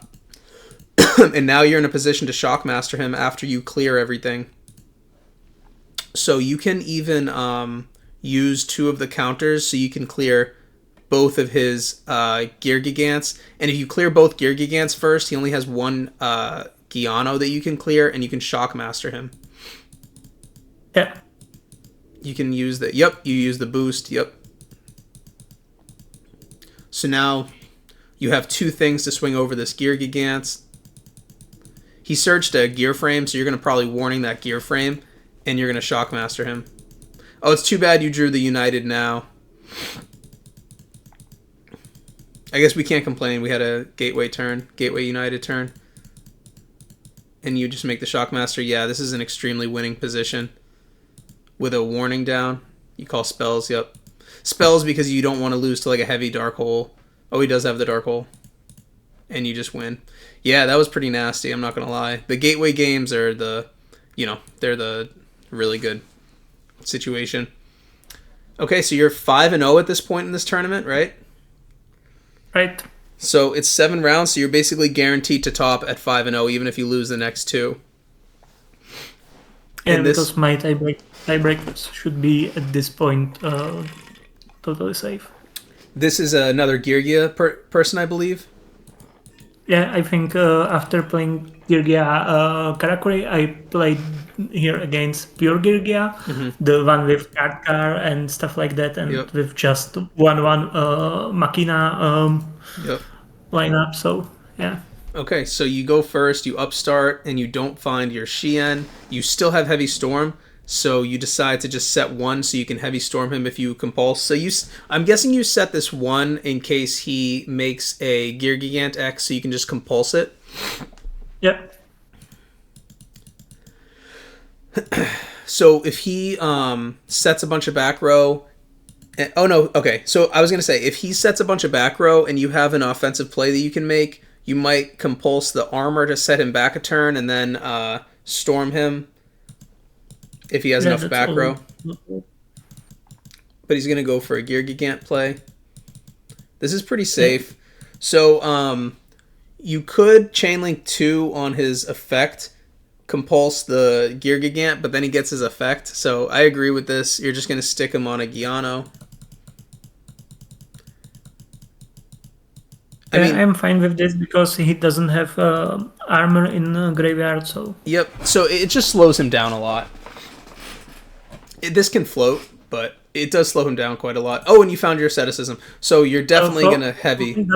And now you're in a position to Shockmaster him after you clear everything. So you can even use 2 of the counters so you can clear both of his Gear Gigants. And if you clear both Gear Gigants first, he only has 1 Giano that you can clear, and you can Shockmaster him. Yeah. You can use the... Yep, you use the boost. Yep. So now you have 2 things to swing over this Gear Gigants. He searched a Gear Frame, so you're going to probably warning that Gear Frame, and you're going to Shockmaster him. Oh, it's too bad you drew the United now. I guess we can't complain. We had a Gateway turn, Gateway United turn. And you just make the Shockmaster. Yeah, this is an extremely winning position. With a warning down. You call spells, yep. Spells because you don't want to lose to like a heavy Dark Hole. Oh, he does have the Dark Hole. And you just win. Yeah, that was pretty nasty, I'm not going to lie. The Gateway games are the, they're the really good situation. Okay, so you're 5-0 at this point in this tournament, right? Right? So it's 7 rounds, so you're basically guaranteed to top at 5-0, even if you lose the next two. Yeah, And because my tiebreakers should be at this point totally safe. this is another Geargia person, I believe. Yeah, I think after playing Geargia Karakuri, I played here against pure Geargia, the one with card car and stuff like that, and Yep. with just 1-1 Machina Yep. lineup. So yeah. Okay, so you go first, you upstart, and you don't find your Shien. You still have Heavy Storm, so you decide to just set one so you can Heavy Storm him if you compulse. So I'm guessing you set this one in case he makes a Gear Gigant X, so you can just compulse it. Yep. So if he sets a bunch of back row, oh no, okay. So I was gonna say if he sets a bunch of back row and you have an offensive play that you can make, you might compulse the armor to set him back a turn and then storm him if he has enough back row. But he's gonna go for a Gear Gigant play. This is pretty safe. So you could Chainlink 2 on his effect, compulse the Gear Gigant, but then he gets his effect. So I agree with this. You're just going to stick him on a Giano. I'm fine with this because he doesn't have armor in graveyard. So yep. So it just slows him down a lot. This can float, but it does slow him down quite a lot. Oh, and you found your asceticism. So you're definitely going to heavy.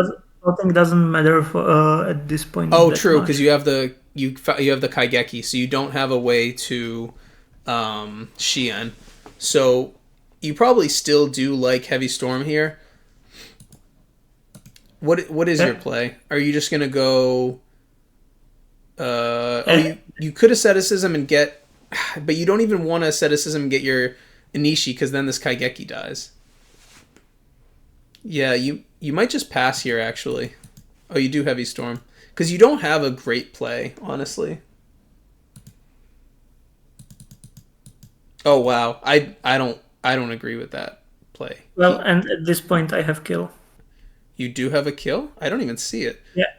Floating doesn't matter at this point. Oh, true, because you have the Kaigeki, so you don't have a way to Shien. So you probably still do like Heavy Storm here. What is your play? Are you just gonna go? You could asceticism and get, but you don't even want to asceticism and get your Inishi because then this Kaigeki dies. Yeah, you might just pass here actually. Oh, you do Heavy Storm because you don't have a great play, honestly. Oh wow, I don't agree with that play. Well, and at this point I have kill. You do have a kill? I don't even see it. Yeah.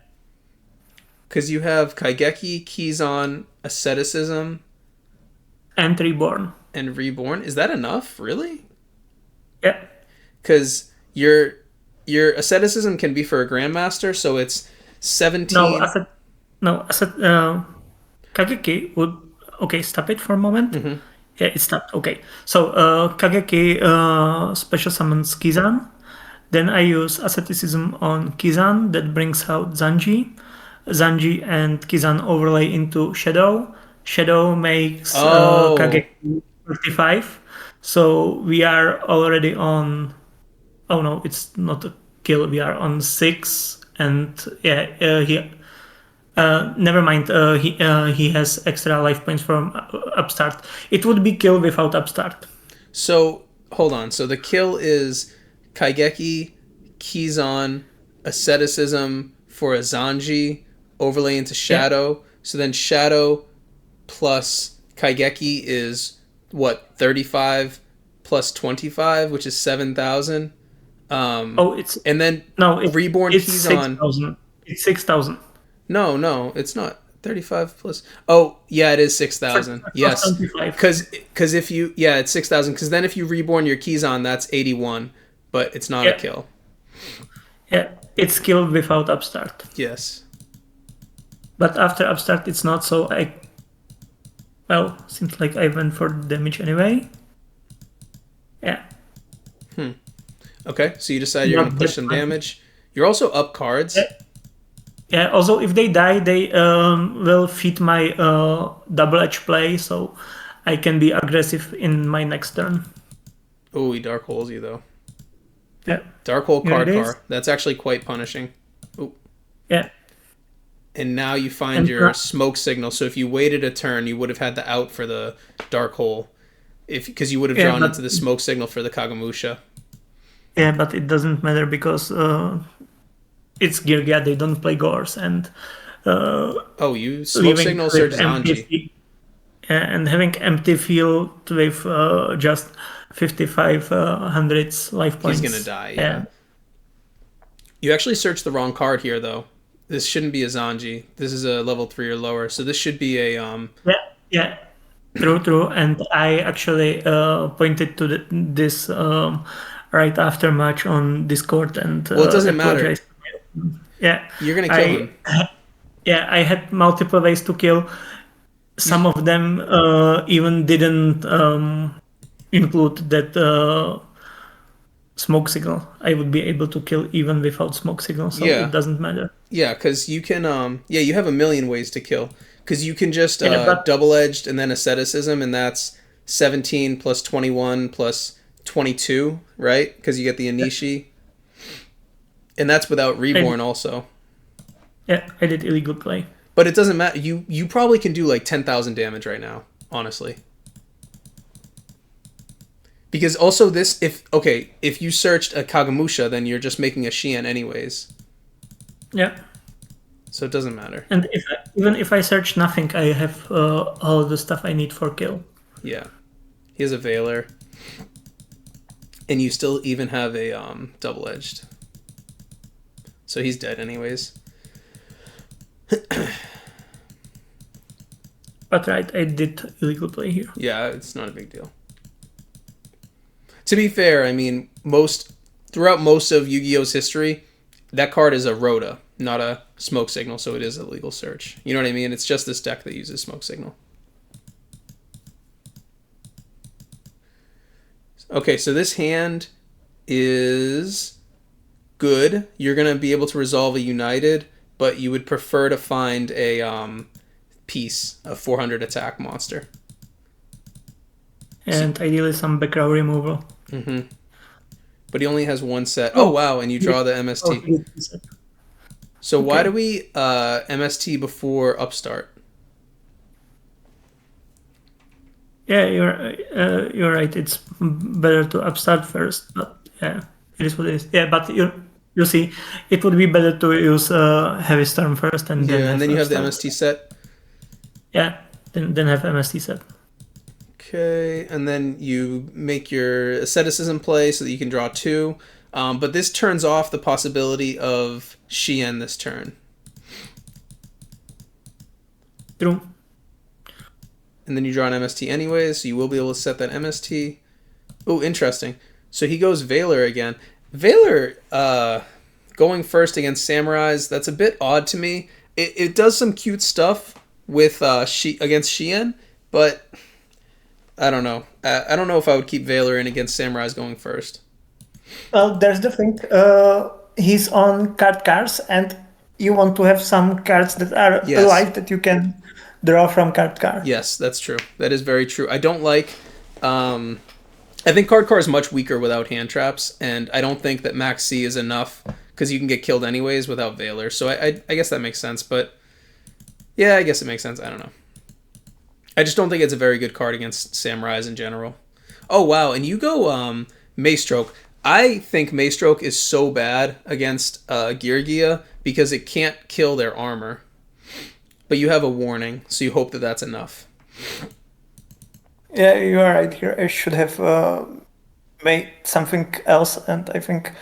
Because you have Kaigeki, Kizan, Asceticism, and Reborn. And Reborn. Is that enough? Really? Yeah. Because your Asceticism can be for a Grandmaster, so it's 17. Kageki would... Okay, stop it for a moment. Mm-hmm. Yeah, it stopped. Okay. So Kageki special summons Kizan. Then I use Asceticism on Kizan. That brings out Zanji. Zanji and Kizan overlay into Shadow. Shadow makes Kageki 35. So we are already on... Oh no, it's not a kill. We are on 6. And yeah, never mind. He has extra life points from Upstart. It would be kill without Upstart. So hold on. So the kill is Kaigeki, Kizan, Asceticism for a Zanji, overlay into Shadow. Yeah. So then Shadow plus Kaigeki is what, 35 plus 25, which is 7,000. And then Reborn it's Kizan. 6,000. It's 6,000. No, it's not 35 plus. Oh, yeah, it is 6,000. Yes, because if you it's 6,000. Because then if you reborn your Kizan, that's 81, but it's not a kill. Yeah, it's killed without Upstart. Yes. But after Upstart, it's not. So seems like I went for damage anyway. Yeah. Okay, so you decide you're going to push some damage. You're also up cards. Yeah, also if they die, they will feed my double edge play, so I can be aggressive in my next turn. Oh, he Dark Holes you, though. Yeah. Dark Hole card car. That's actually quite punishing. Ooh. Yeah. And now you find your smoke signal, so if you waited a turn, you would have had the out for the Dark Hole, because you would have drawn into the smoke signal for the Kagamusha. Yeah, but it doesn't matter because it's Geargia, they don't play Gors, and you smoke signal search Zanji. And having empty field with just 5500 life points. He's gonna die, yeah. You actually searched the wrong card here, though. This shouldn't be a Zanji. This is a level 3 or lower, so this should be a... Yeah. True. And I actually pointed to this right after match on Discord and Well, it doesn't matter. Yeah. You're gonna kill him. Yeah, I had multiple ways to kill. Some of them even didn't include that smoke signal. I would be able to kill even without smoke signal, so it doesn't matter. Yeah, because you can... you have a million ways to kill. Because you can just double-edged and then asceticism, and that's 17 plus 21 plus 22, right? Because you get the Anishi. And that's without Reborn also. Yeah, I did illegal play. But it doesn't matter. You probably can do like 10,000 damage right now, honestly. Because also this, if you searched a Kagemusha, then you're just making a Shien anyways. Yeah. So it doesn't matter. And even if I search nothing, I have all the stuff I need for kill. Yeah. He has a Veiler. And you still even have a double-edged. So he's dead anyways. But right, I did illegal play here. Yeah, it's not a big deal. To be fair, I mean, throughout most of Yu-Gi-Oh's history, that card is a Rhoda, not a smoke signal, so it is a legal search. You know what I mean? It's just this deck that uses smoke signal. Okay, so this hand is good. You're going to be able to resolve a United, but you would prefer to find a piece, a 400 attack monster. And ideally some back row removal. Mm-hmm. But he only has one set. Oh, wow, and you draw the MST. So why do we MST before Upstart? Yeah, you're right. It's better to Upstart first, but yeah, it is what it is. Yeah, but you see, it would be better to use Heavy Storm first and then you have the MST set. Yeah, then have MST set. Okay, and then you make your asceticism play so that you can draw 2. But this turns off the possibility of Shien this turn. True. And then you draw an MST anyways, so you will be able to set that MST. Oh, interesting. So he goes Veiler again. Veiler going first against Samurais, that's a bit odd to me. It does some cute stuff with against Shien, but I don't know. I don't know if I would keep Veiler in against Samurais going first. Well, there's the thing. He's on cards, and you want to have some cards that are alive that you can draw from card. Yes, that's true. That is very true. I don't like... I think card is much weaker without hand traps, and I don't think that Max C is enough, because you can get killed anyways without Veiler. So I guess that makes sense, but... Yeah, I guess it makes sense. I don't know. I just don't think it's a very good card against Samurais in general. Oh, wow. And you go Maystroke. I think Maystroke is so bad against Geargia because it can't kill their armor. But you have a warning, so you hope that that's enough. Yeah, you are right here. I should have made something else, and I think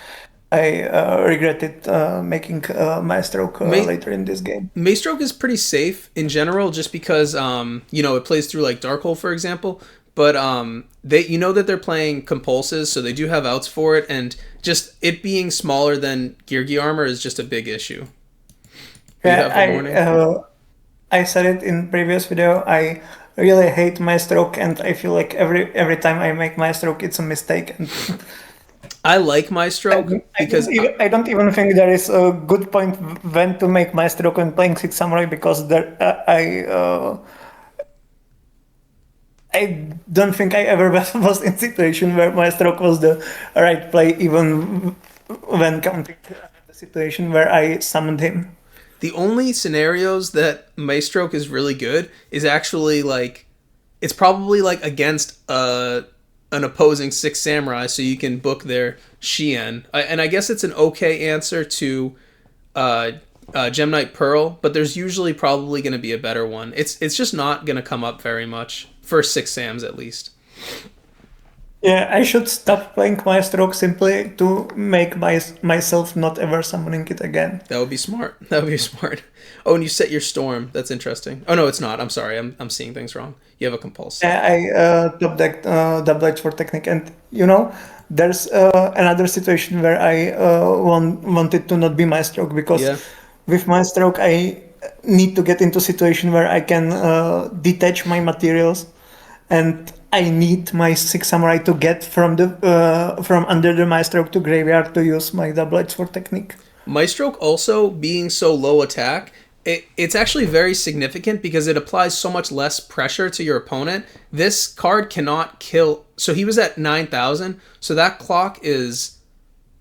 I regretted making Maystroke later in this game. Maystroke is pretty safe in general, just because it plays through like Darkhold, for example. But that they're playing Compulses, so they do have outs for it, and just it being smaller than Geargia armor is just a big issue. I said it in previous video. I really hate Maystroke, and I feel like every time I make Maystroke, it's a mistake. And I like Maystroke because I don't even think there is a good point when to make Maystroke when playing Six Samurai, because I don't think I ever was in a situation where Maystroke was the right play, even when counting the situation where I summoned him. The only scenarios that Maystroke is really good is actually it's probably against an opposing Six Samurai, so you can book their Shien. And I guess it's an okay answer to Gem Knight Pearl, but there's usually probably going to be a better one. It's just not going to come up very much for Six Sams at least. Yeah, I should stop playing my stroke simply to make myself not ever summoning it again. That would be smart. That would be smart. Oh, and you set your storm. That's interesting. Oh no, it's not. I'm sorry. I'm seeing things wrong. You have a compulse set. I top decked double edge for technique, and there's another situation where I wanted to not be my stroke because Yeah. with my stroke I need to get into situation where I can detach my materials, and I need my six samurai to get from under the my stroke to graveyard to use my double edge for technique. Maestroke also being so low attack, it's actually very significant because it applies so much less pressure to your opponent. This card cannot kill. So he was at 9,000. So that clock is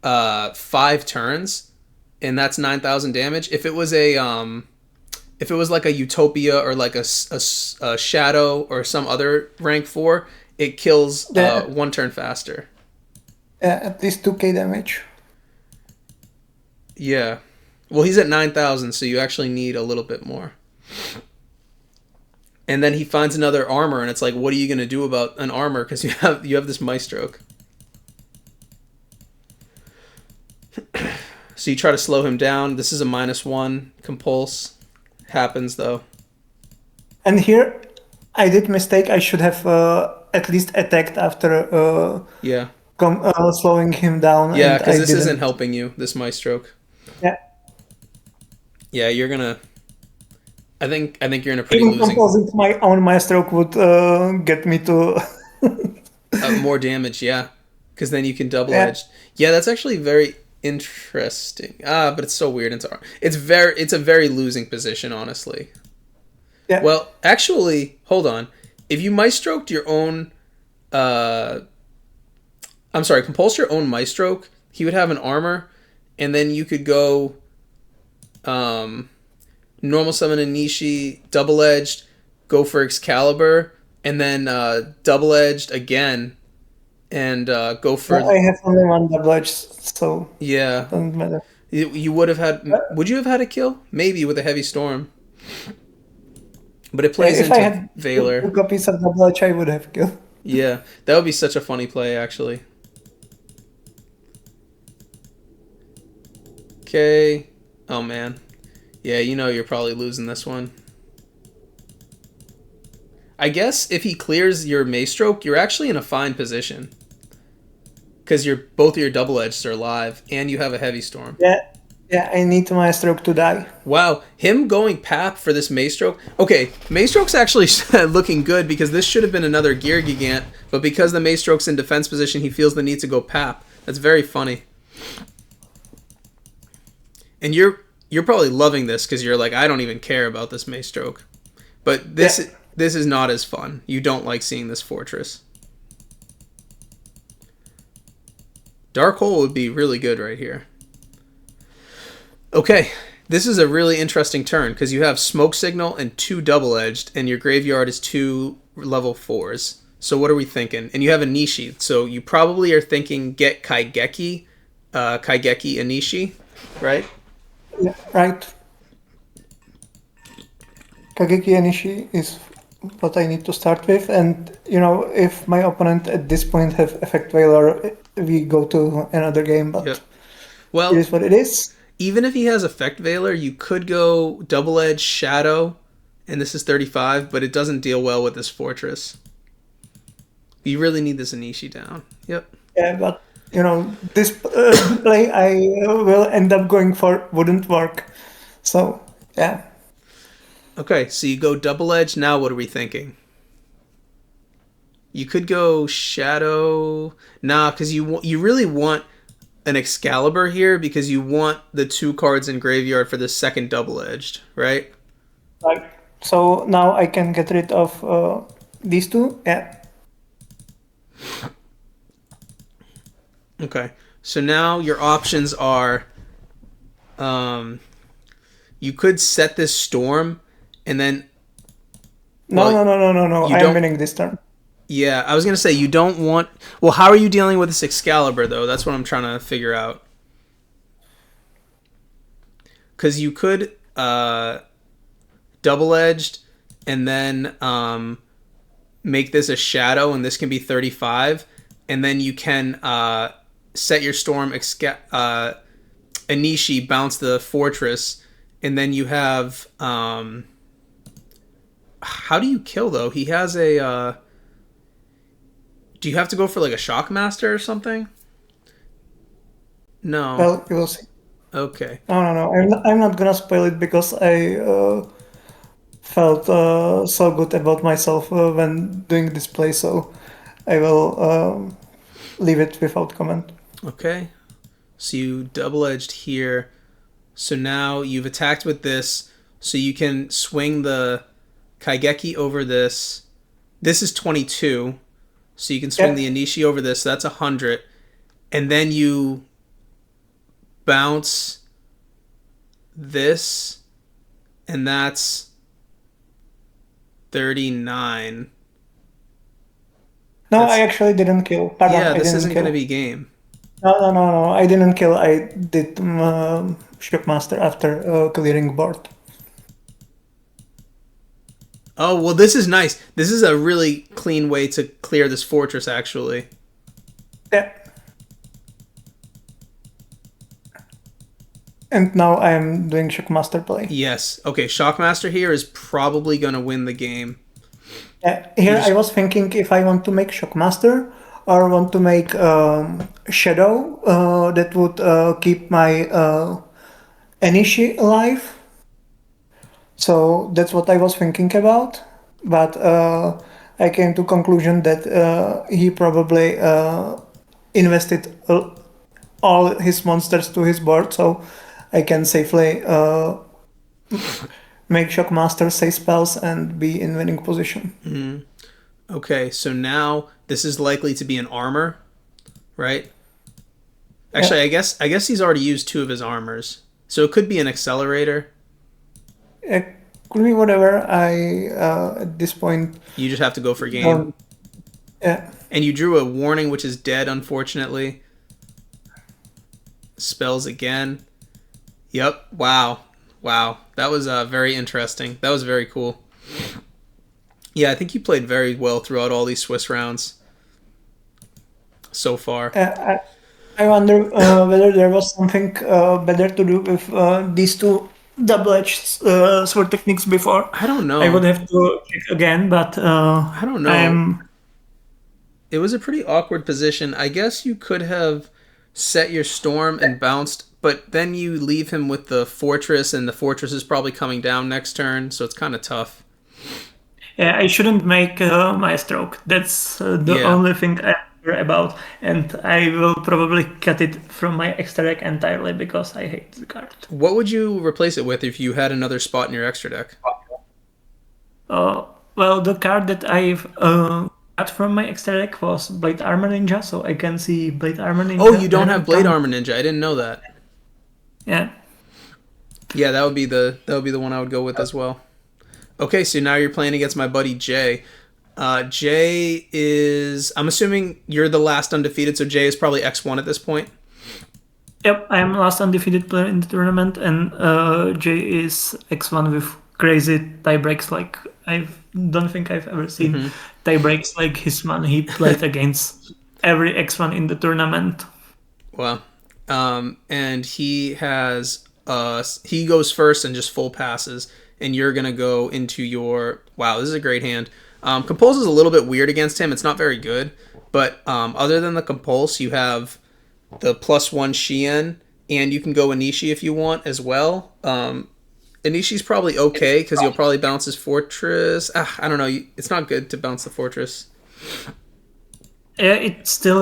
5 turns, and that's 9,000 damage. If it was like a Utopia or like a Shadow or some other rank 4, it kills Yeah. 1 turn faster. At least 2k damage. Yeah. Well, he's at 9,000, so you actually need a little bit more. And then he finds another armor, and it's like, what are you going to do about an armor? Because you have this Maestroke. So you try to slow him down. This is a -1 compulse. Happens, though. And here, I did mistake. I should have at least attacked after Yeah. slowing him down. Yeah, and because I this didn't. isn't helping you, this Maestroke. Yeah. Yeah, you're going to... I think you're in a pretty Even losing... composing my own Maestroke would get me to... more damage, yeah. Because then you can double Yeah. edge. Yeah, that's actually very interesting. But it's so weird. It's a very losing position, honestly. Yeah. Well, actually, hold on. If you Maestroked your own, compulse your own Maestroke, he would have an armor, and then you could go, normal summon a Nishi, double edged, go for Excalibur, and then double edged again, and go for. I have only one double edge, so Yeah. doesn't matter. You would have had. Would you have had a kill? Maybe with a heavy storm. But it plays If into I had Valor. 2 copies of double edge, I would have killed. Yeah, that would be such a funny play, actually. Okay. Oh, man. Yeah, you're probably losing this one. I guess if he clears your Maestroke, you're actually in a fine position. Because both of your double edges are alive, and you have a heavy storm. Yeah, I need my stroke to die. Wow, him going Pap for this Maestroke. Okay, Maestroke's actually looking good because this should have been another Gear Gigant, but because the Maestroke's in defense position, he feels the need to go Pap. That's very funny. And you're probably loving this because you're like, I don't even care about this Maestroke. But this is not as fun. You don't like seeing this Fortress. Dark Hole would be really good right here. Okay, this is a really interesting turn because you have Smoke Signal and 2 double-edged, and your graveyard is 2 level 4s. So what are we thinking? And you have a Nishi, so you probably are thinking get Kaigeki Anishi, right? Yeah, right. Kageki Anishi is what I need to start with, and if my opponent at this point have Effect Valor, we go to another game, but Yep. Well, it is what it is. Even if he has Effect Valor, you could go Double Edge Shadow, and this is 35, but it doesn't deal well with this Fortress. You really need this Anishi down. Yep. Yeah, but this play I will end up going for wouldn't work. So yeah. Okay, so you go Double Edge. Now what are we thinking? You could go Shadow. Nah, because you really want an Excalibur here because you want the 2 cards in graveyard for the second double-edged, right? Right. So now I can get rid of these 2. Yeah. Okay. So now your options are you could set this Storm and then No. I'm winning this turn. Yeah, I was going to say you don't want... Well, how are you dealing with this Excalibur, though? That's what I'm trying to figure out. Because you could double-edged and then make this a Shadow, and this can be 35. and then you can set your storm, Anishi, bounce the fortress, and then you have how do you kill though? He has a do you have to go for like a shockmaster or something? No. Well, you will see. Okay. No. I'm not gonna spoil it because I felt so good about myself when doing this play, so I will leave it without comment. Okay. So you double-edged here. So now you've attacked with this, so you can swing the Kaigeki over this. This is 22, so you can swing the Anishi over this, so that's 100. And then you bounce this, and that's 39. No, I actually didn't kill. Pardon, Yeah, I this didn't isn't kill. going to be game. No. I didn't kill. I did Shockmaster after clearing board. Oh, well, this is nice. This is a really clean way to clear this fortress, actually. Yeah. And now I'm doing Shockmaster play. Yes. Okay, Shockmaster here is probably going to win the game. Here I was thinking if I want to make Shockmaster or want to make Shadow that would keep my Anishi alive. So that's what I was thinking about. But I came to conclusion that he probably invested all his monsters to his board, so I can safely make Shockmaster, say spells, and be in winning position. Mm-hmm. Okay, so now this is likely to be an armor, right? Actually, I guess he's already used 2 of his armors, so it could be an accelerator. It could be whatever. At this point, you just have to go for game. Yeah. And you drew a warning, which is dead, unfortunately. Spells again. Yep. Wow. That was very interesting. That was very cool. Yeah, I think you played very well throughout all these Swiss rounds so far. I wonder whether there was something better to do with these 2 double-edged sword techniques before. I don't know. I would have to check again, but I don't know. It was a pretty awkward position. I guess you could have set your storm and bounced, but then you leave him with the fortress, and the fortress is probably coming down next turn, so it's kind of tough. Yeah, I shouldn't make my stroke. That's the only thing I'm sure about, and I will probably cut it from my extra deck entirely because I hate the card. What would you replace it with if you had another spot in your extra deck? Well, the card that I've cut from my extra deck was Blade Armor Ninja, so I can see Blade Armor Ninja. Oh, you don't have Blade Armor Ninja. I didn't know that. Yeah. Yeah, that would be the one I would go with as well. Okay, so now you're playing against my buddy Jay. Jay is... I'm assuming you're the last undefeated, so Jay is probably X1 at this point? Yep, I'm last undefeated player in the tournament, and Jay is X1 with crazy tie breaks like I don't think I've ever seen tie breaks like his man. He played against every X1 in the tournament. Wow. And he has... he goes first and just full passes, and you're going to go into your... Wow, this is a great hand. Compulse is a little bit weird against him. It's not very good, but other than the Compulse, you have the +1 Shien, and you can go Anishi if you want as well. Anishi's probably okay, because you'll probably bounce his Fortress. I don't know. It's not good to bounce the Fortress. It still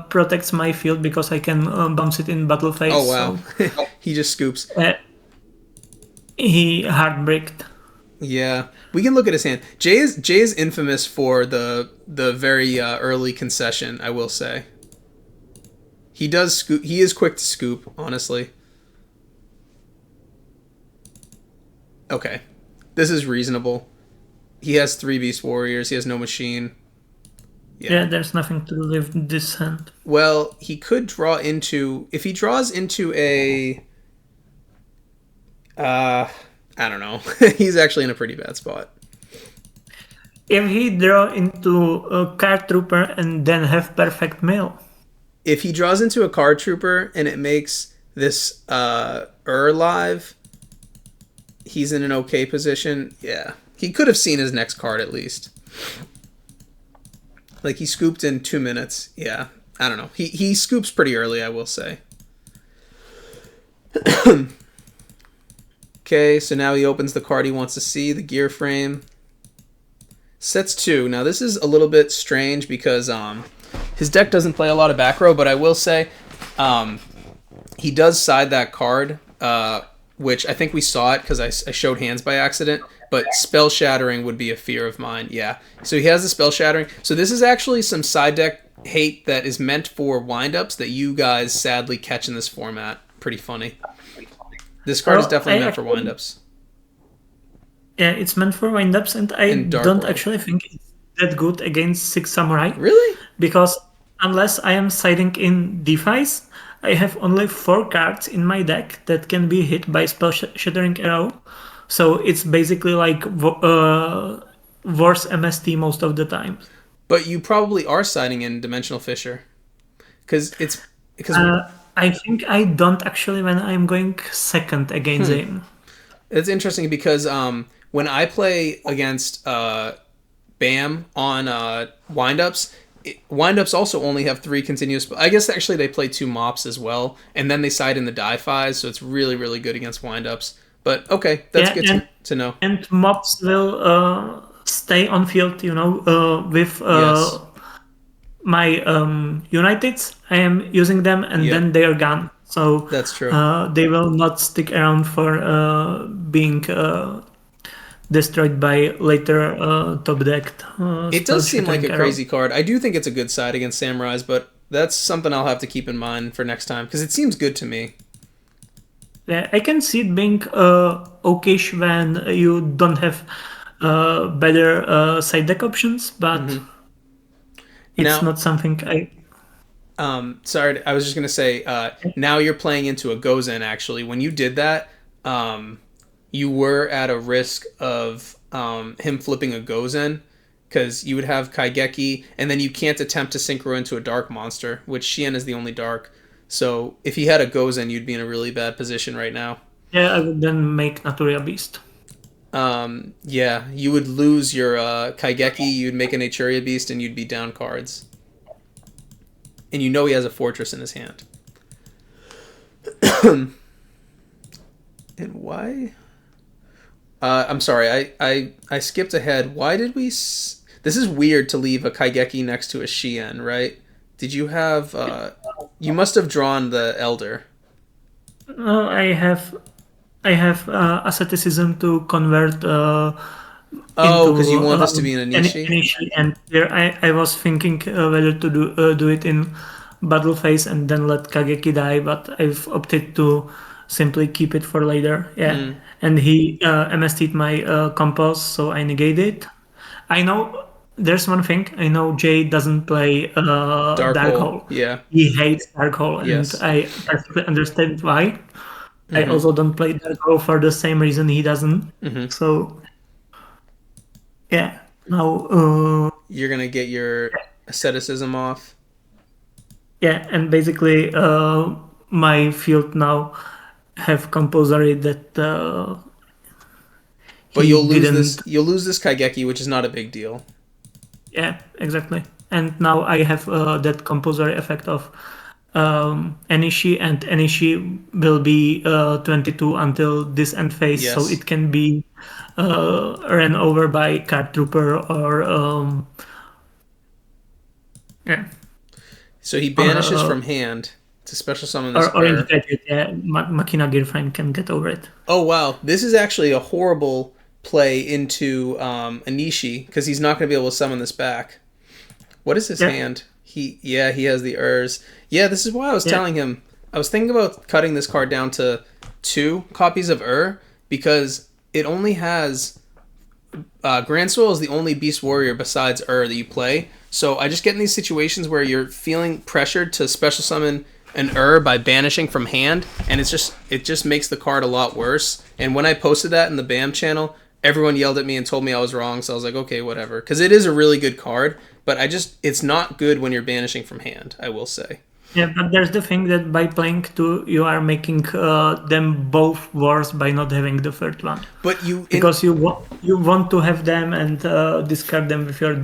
protects my field because I can bounce it in battle phase. Oh, wow. So. He just scoops. He hardbricked. Yeah, we can look at his hand. Jay is infamous for the very early concession, I will say. He does scoop. He is quick to scoop, honestly. Okay, this is reasonable. He has 3 Beast Warriors. He has no machine. Yeah, there's nothing to do with this hand. Well, he could draw into... If he draws into a... I don't know. He's actually in a pretty bad spot. If he draw into a card trooper and then have perfect mill. If he draws into a card trooper and it makes this live, he's in an okay position. Yeah. He could have seen his next card at least. Like, he scooped in 2 minutes. Yeah. I don't know. He scoops pretty early, I will say. Okay, so now he opens the card he wants to see, the gear frame. Sets 2. Now, this is a little bit strange because his deck doesn't play a lot of back row, but I will say he does side that card, which I think we saw it because I showed hands by accident, but Spell Shattering would be a fear of mine. Yeah. So he has the Spell Shattering. So this is actually some side deck hate that is meant for windups that you guys sadly catch in this format. Pretty funny. This card is definitely meant for windups. Yeah, it's meant for windups, and I don't actually think it's that good against 6 Samurai. Really? Because unless I am siding in defies, I have only 4 cards in my deck that can be hit by Spell Shattering Arrow. So it's basically like worse MST most of the time. But you probably are siding in Dimensional Fissure. Because I think I don't actually when I'm going second against him. It's interesting because when I play against BAM on windups, windups also only have 3 continuous. I guess actually they play 2 mops as well, and then they side in the die-fies, so it's really, really good against windups. But okay, that's good to know. And mops will stay on field, with yes. my Uniteds. I am using them, and then they are gone. So that's true. They will not stick around for being destroyed by later top decked. It does seem like a crazy card. I do think it's a good side against Samurais, but that's something I'll have to keep in mind for next time because it seems good to me. Yeah, I can see it being okayish when you don't have better side deck options, but it's not something I. Sorry, I was just gonna say. Now you're playing into a Gozen. Actually, when you did that, you were at a risk of him flipping a Gozen because you would have Kaigeki, and then you can't attempt to synchro into a dark monster, which Shien is the only dark. So if he had a Gozen, you'd be in a really bad position right now. Yeah, I would then make Naturia Beast. Yeah, you would lose your Kaigeki, you'd make a Naturia Beast, and you'd be down cards. And you know he has a Fortress in his hand. And why? I'm sorry, I skipped ahead. Why did we... This is weird to leave a Kaigeki next to a Shien, right? Did you have... you must have drawn the Elder. No, I have asceticism to convert because you want this to be an Anishi? And there I was thinking whether to do it in battle phase and then let Kageki die, but I've opted to simply keep it for later. Yeah. And he MST'd my compulse, so I negate it. I know there's one thing. I know Jay doesn't play Dark Hole. Yeah. He hates Dark Hole, and I perfectly understand why. I also don't play Dark Hole for the same reason he doesn't. So, yeah. Now... you're going to get your asceticism off? Yeah, and basically my field now have compulsory that... but you'll lose this Kaigeki, which is not a big deal. Yeah, exactly. And now I have that compulsory effect of Anishi, and Anishi will be 22 until this end phase, so it can be ran over by Card Trooper or So he banishes from hand to special summon this or Undefeated, Makina Girlfriend can get over it. Oh wow, this is actually a horrible play into Anishi because he's not going to be able to summon this back. What is his hand? He has the Urs. Yeah, this is why I was telling him. I was thinking about cutting this card down to 2 copies of because it only has Grand Soil is the only Beast Warrior besides that you play. So I just get in these situations where you're feeling pressured to special summon an by banishing from hand, and it just makes the card a lot worse. And when I posted that in the BAM channel, everyone yelled at me and told me I was wrong, so I was like, okay, whatever. Because it is a really good card, but it's not good when you're banishing from hand, I will say. Yeah, but there's the thing that by playing two, you are making them both worse by not having the third one. But because you want to have them and discard them with your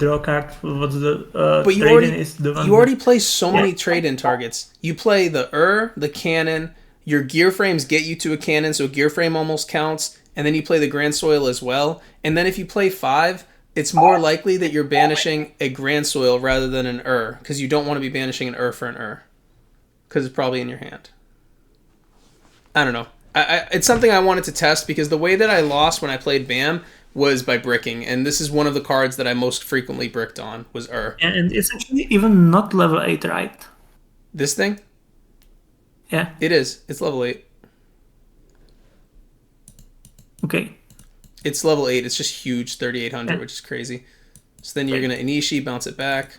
draw card. What's the but you already play so many trade-in targets. You play the cannon. Your gear frames get you to a cannon, so gear frame almost counts. And then you play the Grand Soil as well. And then if you play 5, it's more likely that you're banishing a Grand Soil rather than an because you don't want to be banishing an for an because it's probably in your hand. I don't know. It's something I wanted to test because the way that I lost when I played BAM was by bricking, and this is one of the cards that I most frequently bricked on was And it's actually even not level 8, right? This thing? Yeah. It is. It's level 8. Okay. It's level 8. It's just huge, 3,800, which is crazy. So then you're going to Inishi, bounce it back.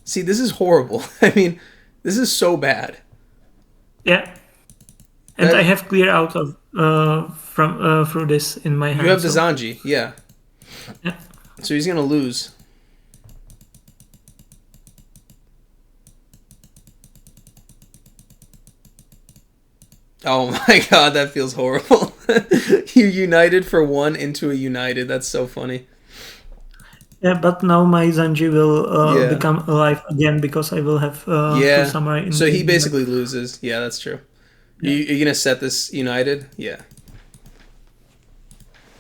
See, this is horrible. I mean, this is so bad. Yeah. And I have clear out of from through this in my hand. You have the Zanji, yeah. Yeah. So he's going to lose. Oh my god, that feels horrible. You united for 1 into a united. That's so funny. Yeah, but now my Zanji will become alive again because I will have full samurai. So he basically loses. Yeah, that's true. Yeah. You're going to set this united? Yeah.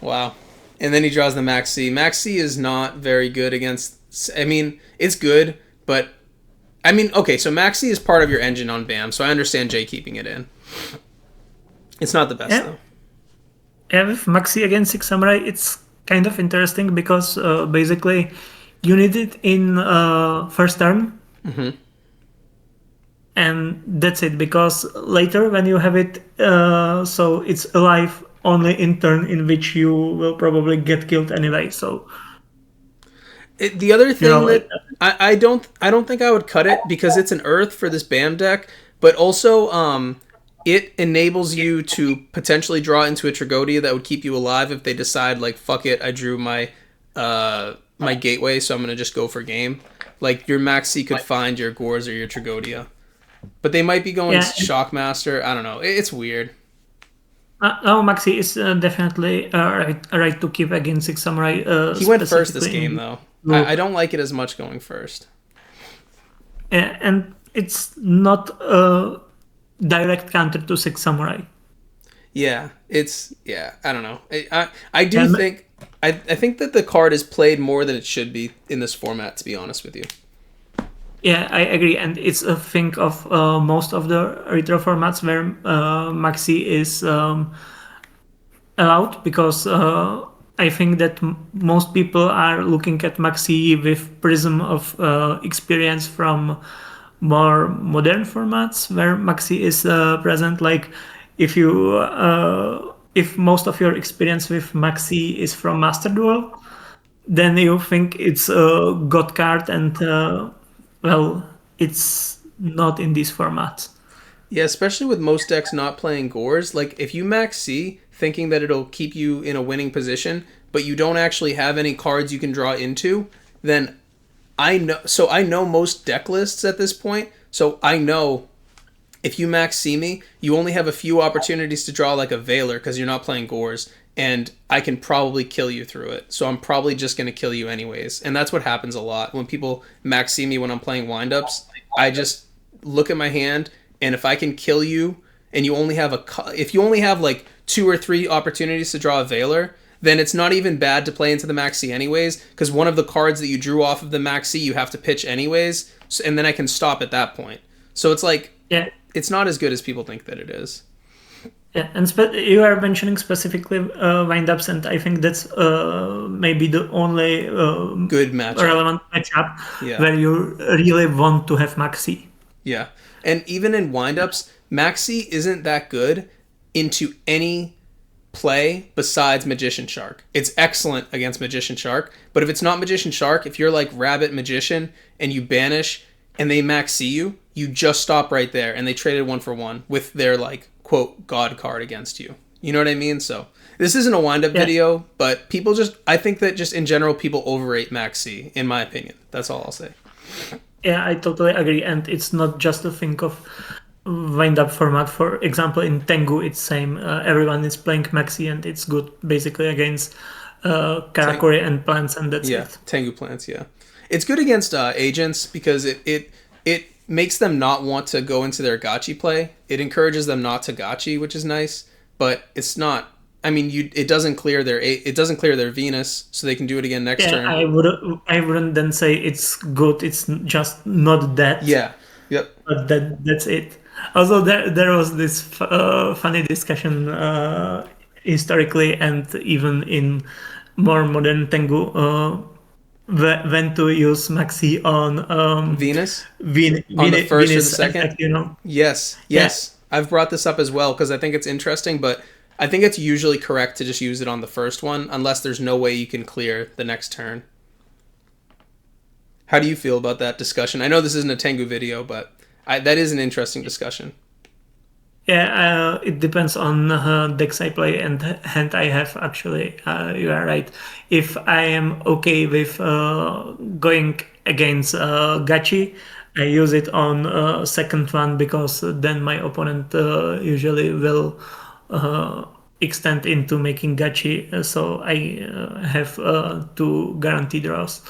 Wow. And then he draws the Max C. Max C is not very good against... I mean, it's good, but... I mean, okay, so Max C is part of your engine on BAM, so I understand Jay keeping it in. It's not the best, though. Yeah, with Maxi against 6 Samurai, it's kind of interesting because basically you need it in first turn. Mm-hmm. And that's it, because later when you have it, so it's alive only in turn in which you will probably get killed anyway, so... The other thing that I don't think I would cut it because it's an Earth for this BAM deck, but also it enables you to potentially draw into a Tragodia that would keep you alive if they decide, like, fuck it, I drew my my gateway, so I'm gonna just go for game. Like, your Maxi could find your Gores or your Tragodia, but they might be going Shockmaster. I don't know. It's weird. No, Maxi is definitely right to keep against 6 Samurai. He went first this game, though. I don't like it as much going first. Yeah, and it's not a direct counter to 6 Samurai. Yeah, I don't know. I do think... I think that the card is played more than it should be in this format, to be honest with you. Yeah, I agree, and it's a thing of most of the retro formats where Maxi is allowed, because I think that most people are looking at Maxi with prism of experience from more modern formats where Maxi is present. Like if you if most of your experience with Maxi is from Master Duel, then you think it's a god card, and well, it's not in these formats. Yeah, especially with most decks not playing Gores. Like, if you max C thinking that it'll keep you in a winning position, but you don't actually have any cards you can draw into, then I know most deck lists at this point, so I know if you max C me, you only have a few opportunities to draw like a Veiler because you're not playing Gores, and I can probably kill you through it. So I'm probably just going to kill you anyways. And that's what happens a lot. When people max C me when I'm playing windups, I just look at my hand, and if I can kill you, and you only have if you only have like 2 or 3 opportunities to draw a Veiler, then it's not even bad to play into the Maxi anyways, because one of the cards that you drew off of the Maxi you have to pitch anyways, and then I can stop at that point. So it's like, it's not as good as people think that it is. Yeah, and you are mentioning specifically windups, and I think that's maybe the only good matchup, relevant matchup where you really want to have Maxi. Yeah, and even in windups, Maxi isn't that good into any play besides Magician Shark. It's excellent against Magician Shark, but if it's not Magician Shark, if you're like Rabbit Magician and you banish and they max C you, you just stop right there, and they traded 1 for 1 with their like quote god card against you. You know what I mean? So This isn't a wind-up Yeah. video, but people just, I think that just in general, people overrate Max C, in my opinion. That's all I'll say. Yeah, I totally agree, and it's not just a thing of wind-up format. For example, in Tengu, it's same. Everyone is playing Maxi, and it's good basically against Karakuri and plants, and that's Yeah, it. Tengu plants, yeah. It's good against agents because it makes them not want to go into their gachi play. It encourages them not to gachi, which is nice, but it's not. I mean, it doesn't clear their Venus, so they can do it again next Yeah, turn. I wouldn't then say it's good. It's just not that. Yeah. Yep. But that's it. Also, there was this funny discussion historically and even in more modern Tengu when to use Maxi on Venus on the first or the Venus second. effect, you know. Yes. Yes. Yeah. I've brought this up as well because I think it's interesting, but I think it's usually correct to just use it on the first one unless there's no way you can clear the next turn. How do you feel about that discussion? I know this isn't a Tengu video, but that is an interesting discussion. Yeah, it depends on decks I play and hand I have, actually. You are right. If I am okay with going against Gachi, I use it on second one because then my opponent usually will extend into making Gachi, so I have 2 guaranteed draws.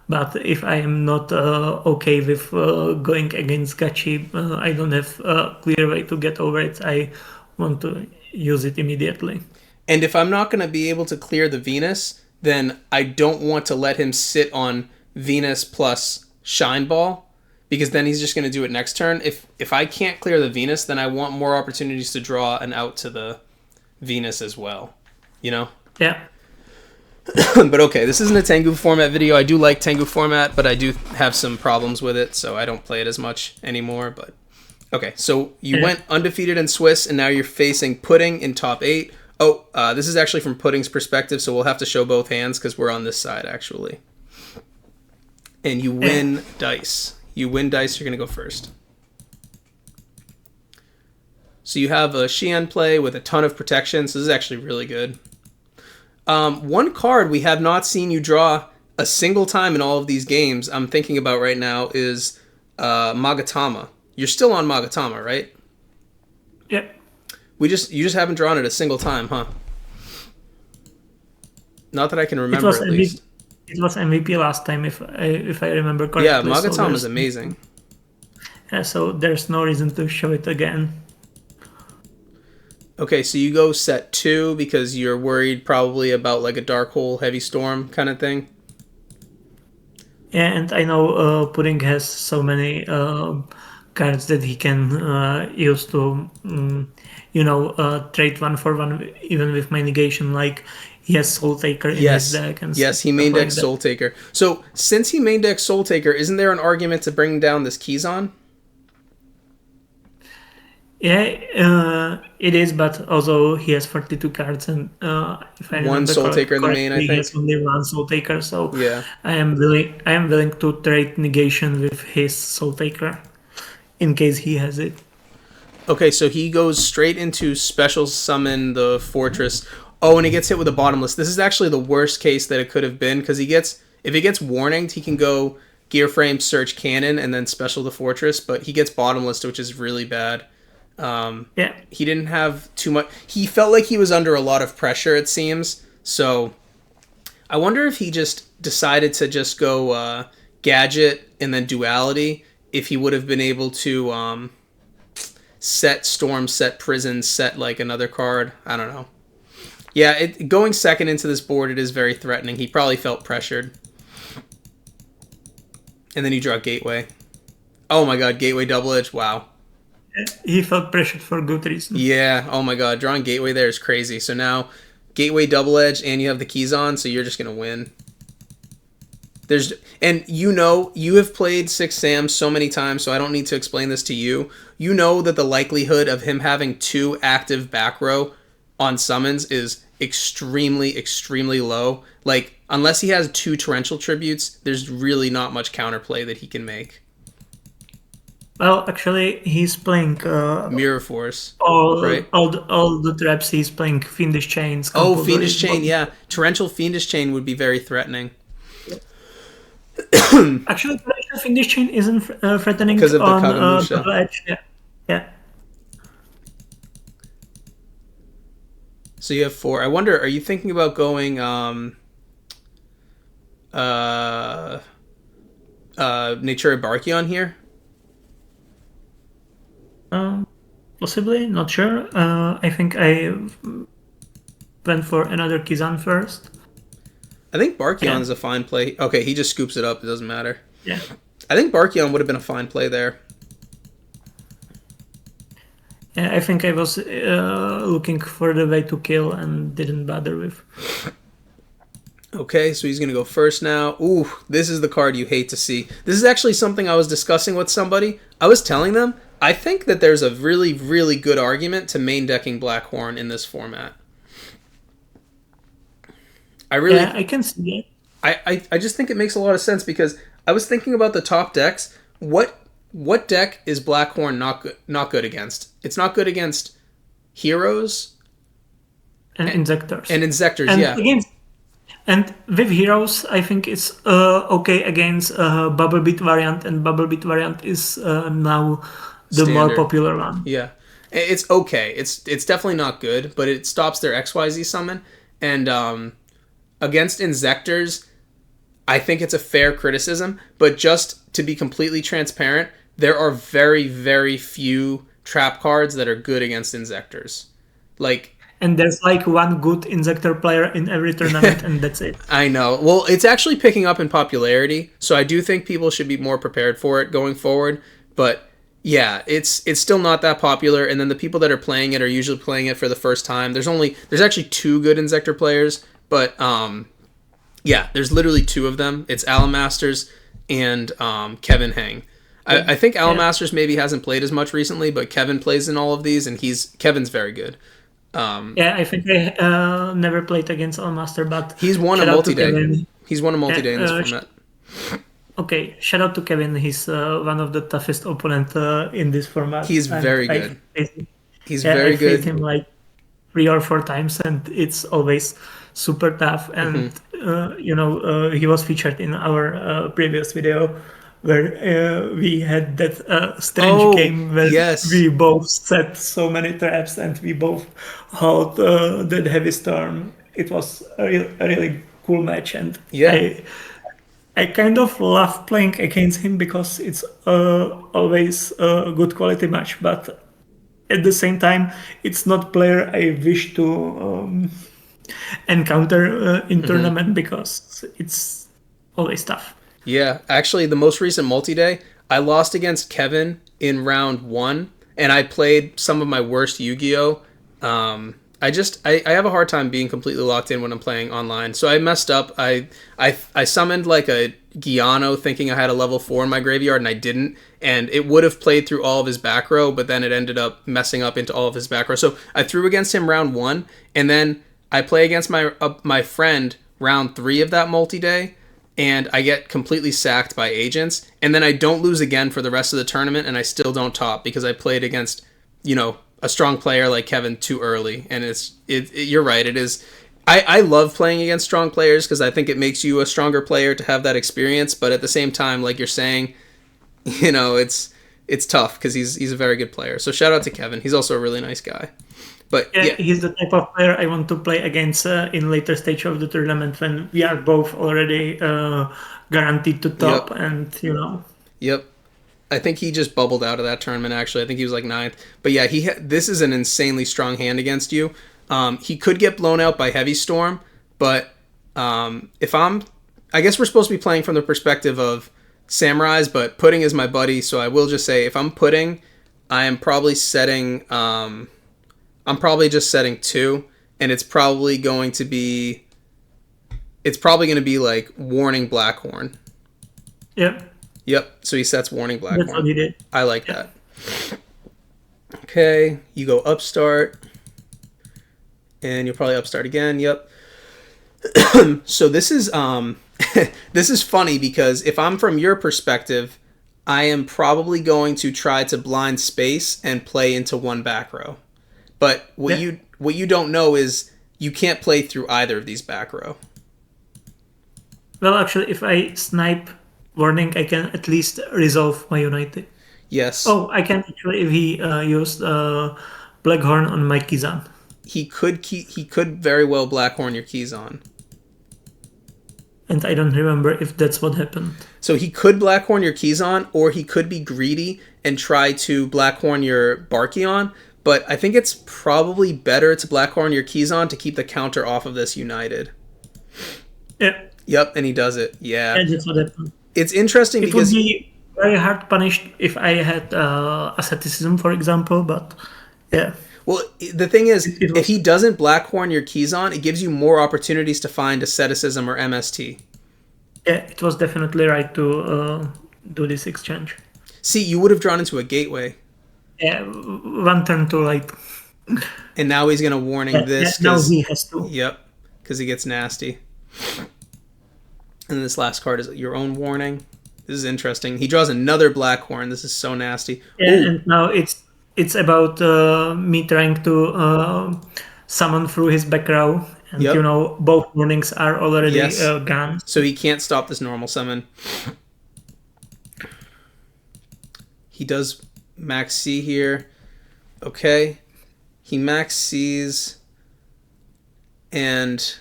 But if I am not okay with going against Gachi, I don't have a clear way to get over it. I want to use it immediately. And if I'm not going to be able to clear the Venus, then I don't want to let him sit on Venus plus Shine Ball, because then he's just going to do it next turn. If I can't clear the Venus, then I want more opportunities to draw an out to the Venus as well. You know? Yeah. But okay, this isn't a Tengu format video. I do like Tengu format, but I do have some problems with it, so I don't play it as much anymore. But okay, so you went undefeated in Swiss, and now you're facing Pudding in top 8. Oh, this is actually from Pudding's perspective, so we'll have to show both hands because we're on this side, actually. And you win dice. You win dice, you're going to go first. So you have a Xian play with a ton of protection, so this is actually really good. One card we have not seen you draw a single time in all of these games I'm thinking about right now is Magatama. You're still on Magatama, right? Yeah. You just haven't drawn it a single time, huh? Not that I can remember, at least. It was MVP last time, if I remember correctly. Yeah, Magatama is amazing. Yeah, so there's no reason to show it again. Okay, so you go set 2 because you're worried probably about like a Dark Hole Heavy Storm kind of thing. Yeah, and I know Pudding has so many cards that he can use to, trade 1 for 1 even with my negation. Like he has Soul Taker in his deck. And yes, he main decks Soul Taker. So since he main decks Soul Taker, isn't there an argument to bring down this Kizan? Yeah, it is, but also he has 42 cards, and if I one Soul Taker in the main, I think he has only 1 Soul Taker. So yeah, I am willing to trade negation with his Soul Taker in case he has it. Okay, so he goes straight into special summon the Fortress. Oh, and he gets hit with a bottomless. This is actually the worst case that it could have been because if he gets warninged, he can go Gear Frame, Search Cannon, and then special the Fortress. But he gets bottomless, which is really bad. He didn't have too much. He felt like he was under a lot of pressure, it seems. So I wonder if he just decided to just go Gadget and then Duality, if he would have been able to set Storm, set Prison, set like another card. I don't know. Yeah, going second into this board, it is very threatening. He probably felt pressured. And then you draw Gateway. Oh my god, Gateway Double Edge, wow. He felt pressured for good reason. Yeah, oh my god, drawing Gateway there is crazy. So now, Gateway Double Edge, and you have the keys on, so you're just going to win. You have played 6 Sam so many times, so I don't need to explain this to you. You know that the likelihood of him having 2 active back row on summons is extremely, extremely low. Like, unless he has 2 Torrential Tributes, there's really not much counterplay that he can make. Well, actually, he's playing Mirror Force, all right? all the traps. He's playing Fiendish Chains, Oh, Compulsories, Fiendish but Chain, yeah. Torrential Fiendish Chain would be very threatening actually, Torrential Fiendish Chain isn't threatening because of the on Kagamusha. double edge. Yeah, yeah. So you have 4. I wonder, are you thinking about going uh Nature Barkion here? Possibly, not sure. I think I went for another Kizan first. I think Barkion Yeah, is a fine play. Okay, he just scoops it up. It doesn't matter. yeah. I think Barkion would have been a fine play there. Yeah, I think I was looking for the way to kill and didn't bother with. Okay, so he's going to go first now. Ooh, this is the card you hate to see. This is actually something I was discussing with somebody. I was telling them, I think that there's a really, really good argument to main decking Blackhorn in this format. I Yeah, really, I can see it. I just think it makes a lot of sense because I was thinking about the top decks. What deck is Blackhorn not good against? It's not good against heroes And Insectors. and Insectors, And yeah. against and with heroes, I think it's okay against Bubble Beat variant, and Bubble Beat variant is now the more Standard. popular one. Yeah. It's okay. It's definitely not good, but it stops their XYZ summon. And against Insectors, I think it's a fair criticism, but just to be completely transparent, there are very, very few trap cards that are good against Insectors. Like, And there's like one good Insector player in every tournament, and that's it. I know. Well, it's actually picking up in popularity, so I do think people should be more prepared for it going forward. But yeah, it's still not that popular, and then the people that are playing it are usually playing it for the first time. There's actually 2 good Insector players, but yeah, there's literally 2 of them. It's Alamasters and Kevin Hang. I think Yeah, Alamasters maybe hasn't played as much recently, but Kevin plays in all of these, and Kevin's very good. yeah. I think I never played against Allmaster, but He's won a shout out to multi-day. Kevin. He's won a Yeah, multi-day in this format. okay, shout out to Kevin. He's one of the toughest opponent in this format, He's and very good. He's yeah, I very faced good. him like 3 or 4 times, and it's always super tough. And he was featured in our previous video where we had that strange Oh, game where yes. we both set so many traps and we both held that heavy storm. It was a really cool match, and Yeah. I kind of love playing against him because it's always a good quality match, but at the same time, it's not player I wish to encounter in tournament because it's always tough. Yeah. Actually, the most recent multi-day, I lost against Kevin in round 1, and I played some of my worst Yu-Gi-Oh! I have a hard time being completely locked in when I'm playing online. So I messed up. I summoned like a Giano thinking I had a level 4 in my graveyard, and I didn't. And it would have played through all of his back row, but then it ended up messing up into all of his back row. So I threw against him round 1, and then I play against my friend round 3 of that multi-day, and I get completely sacked by agents, and then I don't lose again for the rest of the tournament, and I still don't top because I played against, a strong player like Kevin too early. And you're right, it is. I love playing against strong players because I think it makes you a stronger player to have that experience, but at the same time, like you're saying, it's tough because he's a very good player. So shout out to Kevin. He's also a really nice guy. But Yeah, yeah, he's the type of player I want to play against in later stage of the tournament when we are both already guaranteed to top, yep, and yep. I think he just bubbled out of that tournament. Actually, I think he was like ninth. But yeah, this is an insanely strong hand against you. He could get blown out by Heavy Storm, but I guess we're supposed to be playing from the perspective of samurais, but Pudding is my buddy, so I will just say if I'm Pudding, I am probably setting. I'm probably just setting 2, and it's probably going to be. It's probably going to be like Warning Blackhorn. yeah, Yep. So he sets Warning that's what Blackhorn. he did. I like Yeah, that. Okay, you go upstart, and you'll probably upstart again. Yep. So this is this is funny because if I'm from your perspective, I am probably going to try to blind space and play into one back row. But what you don't know is you can't play through either of these back row. Well, actually, if I snipe warning, I can at least resolve my United. Yes. Oh, I can actually if he used Blackhorn on my Kizan. He could very well Blackhorn your Kizan. And I don't remember if that's what happened. So he could Blackhorn your Kizan, or he could be greedy and try to Blackhorn your Barkion. But I think it's probably better to Blackhorn your Kizan to keep the counter off of this United. Yeah. Yep, and he does it. Yeah. And that's what happened. It's interesting it because... It would be very hard punished if I had asceticism, for example, but yeah. Well, the thing is, if he doesn't Blackhorn your Kizan, it gives you more opportunities to find asceticism or MST. Yeah, it was definitely right to do this exchange. See, you would have drawn into a gateway. Yeah, one turn too late. And now he's going to warning this. Now he has to. Yep, because he gets nasty. And this last card is your own warning. This is interesting. He draws another Blackhorn. This is so nasty. Yeah, and now it's about me trying to summon through his back row. And you know, both warnings are already gone. So he can't stop this normal summon. He does max C here. Okay. He max C's. And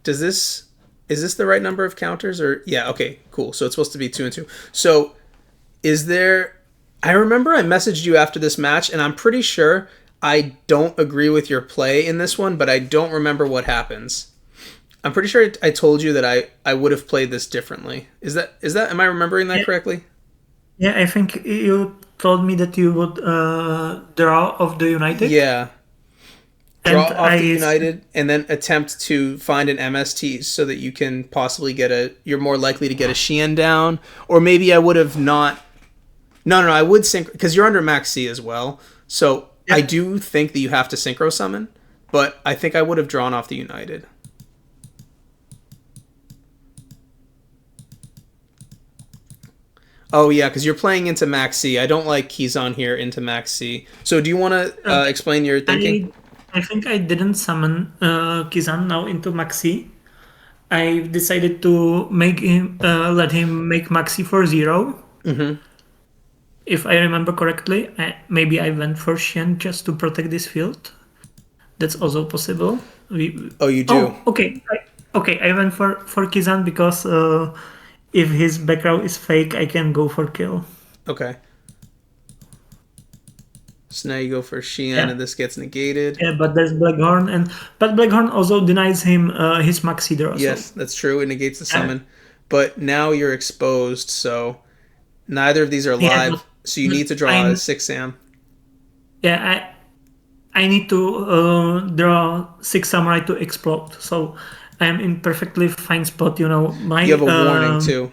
does this... Is this the right number of counters? Or yeah, okay, cool. So it's supposed to be 2 and 2. So is there... I remember I messaged you after this match, and I'm pretty sure I don't agree with your play in this one, but I don't remember what happens. I'm pretty sure I told you that I would have played this differently. Is that am I remembering that correctly? Yeah, I think you told me that you would draw off the United. Yeah. Draw off the United and then attempt to find an MST so that you can possibly you're more likely to get a Xian down. Or maybe I would have not... No, I would sync... Because you're under max C as well. So I do think that you have to synchro summon. But I think I would have drawn off the United. Oh, yeah, because you're playing into max C. I don't like Kizan here into max C. So do you want to explain your thinking? I think I didn't summon Kizan now into Maxi. I decided to make him let him make Maxi for 0. Mm-hmm. If I remember correctly, maybe I went for Xian just to protect this field. That's also possible. You do? Oh, okay. I went for Kizan because if his back row is fake, I can go for kill. Okay. So now you go for Xian, and this gets negated. Yeah, but there's Blackhorn, but Blackhorn also denies him his Maxi draw. Yes, that's true. It negates the summon. But now you're exposed, so neither of these are live. So you need to draw a 6 Sam. Yeah, I need to draw 6 Samurai to explode. So I'm in perfectly fine spot. You know, you have a warning too.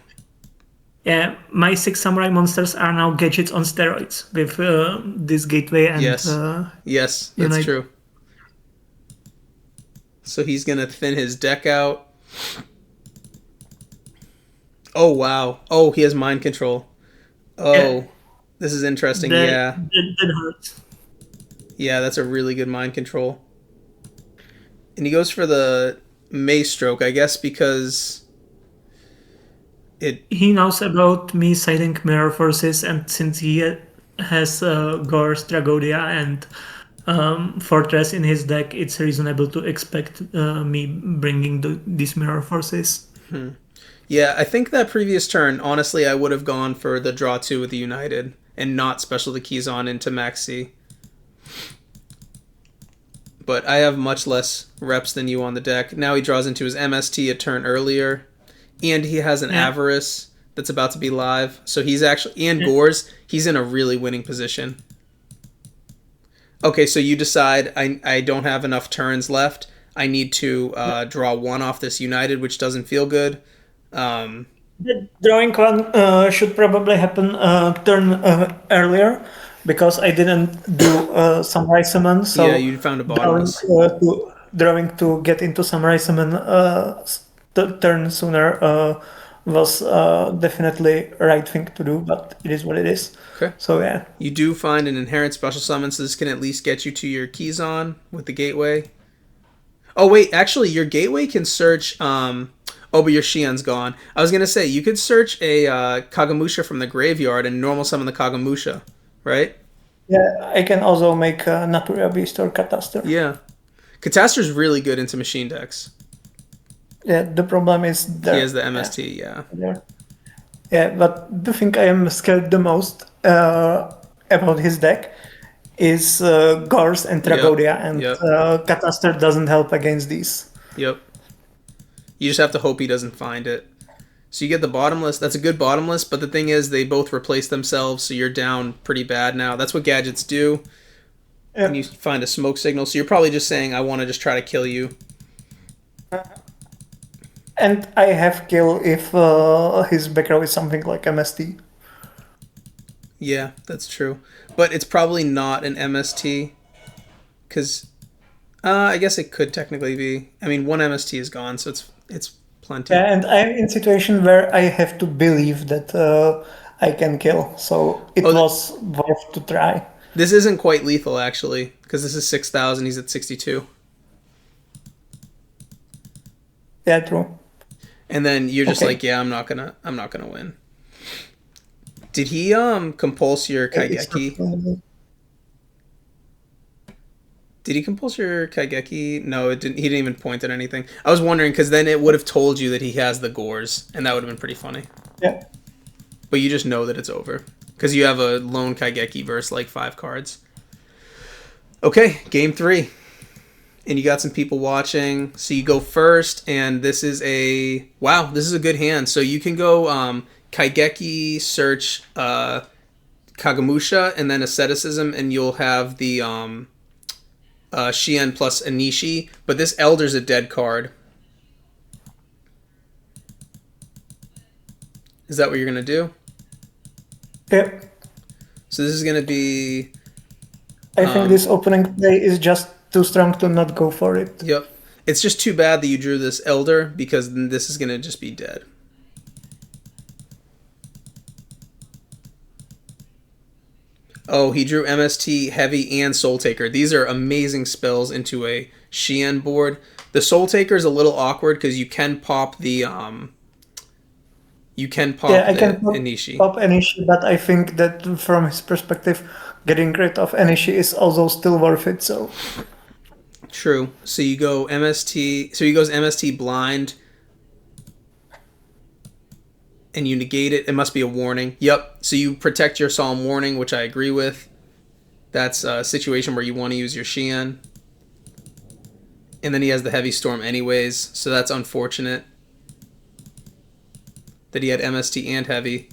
Yeah, my 6 Samurai monsters are now gadgets on steroids with this gateway and yes, that's true. So he's gonna thin his deck out. Oh wow! Oh, he has mind control. Oh, this is interesting. That hurts. Yeah, that's a really good mind control. And he goes for the Mace Stroke, I guess, because he knows about me citing Mirror Forces, and since he has Gore's Dragodia and Fortress in his deck, it's reasonable to expect me bringing these Mirror Forces. Yeah, I think that previous turn, honestly, I would have gone for the draw 2 with the United and not special the Kizan into Maxi. But I have much less reps than you on the deck. Now he draws into his MST a turn earlier. And he has an Avarice that's about to be live. So he's actually... And Gore's, he's in a really winning position. Okay, so you decide I don't have enough turns left. I need to draw 1 off this United, which doesn't feel good. The drawing 1 should probably happen turn earlier, because I didn't do Samurai Summon. So yeah, you found a bottomless. Drawing to get into Samurai Summon turn sooner was definitely a right thing to do, but it is what it is. Okay. So yeah. You do find an inherent special summon, so this can at least get you to your Keyzon with the gateway. Oh wait, actually your gateway can search oh, but your Shien's gone. I was gonna say you could search a Kagamusha from the graveyard and normal summon the Kagamusha, right? Yeah, I can also make a Natura Beast or Catastor. Yeah. Catastor's really good into machine decks. Yeah, the problem is He has the yeah, MST, yeah. there. Yeah, but the thing I am scared the most about his deck is Gors and Tragoria, and Yep. Catastor doesn't help against these. Yep. You just have to hope he doesn't find it. So you get the bottomless. That's a good bottomless, but the thing is they both replace themselves, so you're down pretty bad now. That's what gadgets do. Yeah. And you find a smoke signal, so you're probably just saying, I want to just try to kill you. And I have kill if his back row is something like MST. Yeah, that's true. But it's probably not an MST, because I guess it could technically be. I mean, one MST is gone, so it's plenty. Yeah, and I'm in situation where I have to believe that I can kill, so it was worth to try. This isn't quite lethal, actually, because this is 6,000, he's at 62. Yeah, true. And then you're just Okay. like, yeah, I'm not gonna win. Did he compulse your It's Kaigeki? not- Did he compulse your Kaigeki? No, it didn't. He didn't even point at anything. I was wondering because then it would have told you that he has the gores, and that would have been pretty funny. Yeah. But you just know that it's over because you have a lone Kaigeki versus like 5 cards. Okay, game 3, and you got some people watching. So you go first, and this is a good hand. So you can go Kaigeki, search Kagamusha, and then Asceticism, and you'll have the Shien plus Anishi, but this Elder's a dead card. Is that what you're going to do? Yeah. So this is going to be... I think this opening play is just too strong to not go for it. Yep. It's just too bad that you drew this Elder, because then this is going to just be dead. Oh, he drew MST, Heavy, and Soul Taker. These are amazing spells into a Shien board. The Soul Taker is a little awkward because you can pop the Anishi. Pop Anishi, but I think that from his perspective, getting rid of Anishi is also still worth it. So True. So you go MST. So he goes MST blind, and you negate it. It must be a warning. Yep. So you protect your Solemn Warning, which I agree with. That's a situation where you want to use your Shien. And then he has the Heavy Storm anyways, so that's unfortunate that he had MST and Heavy.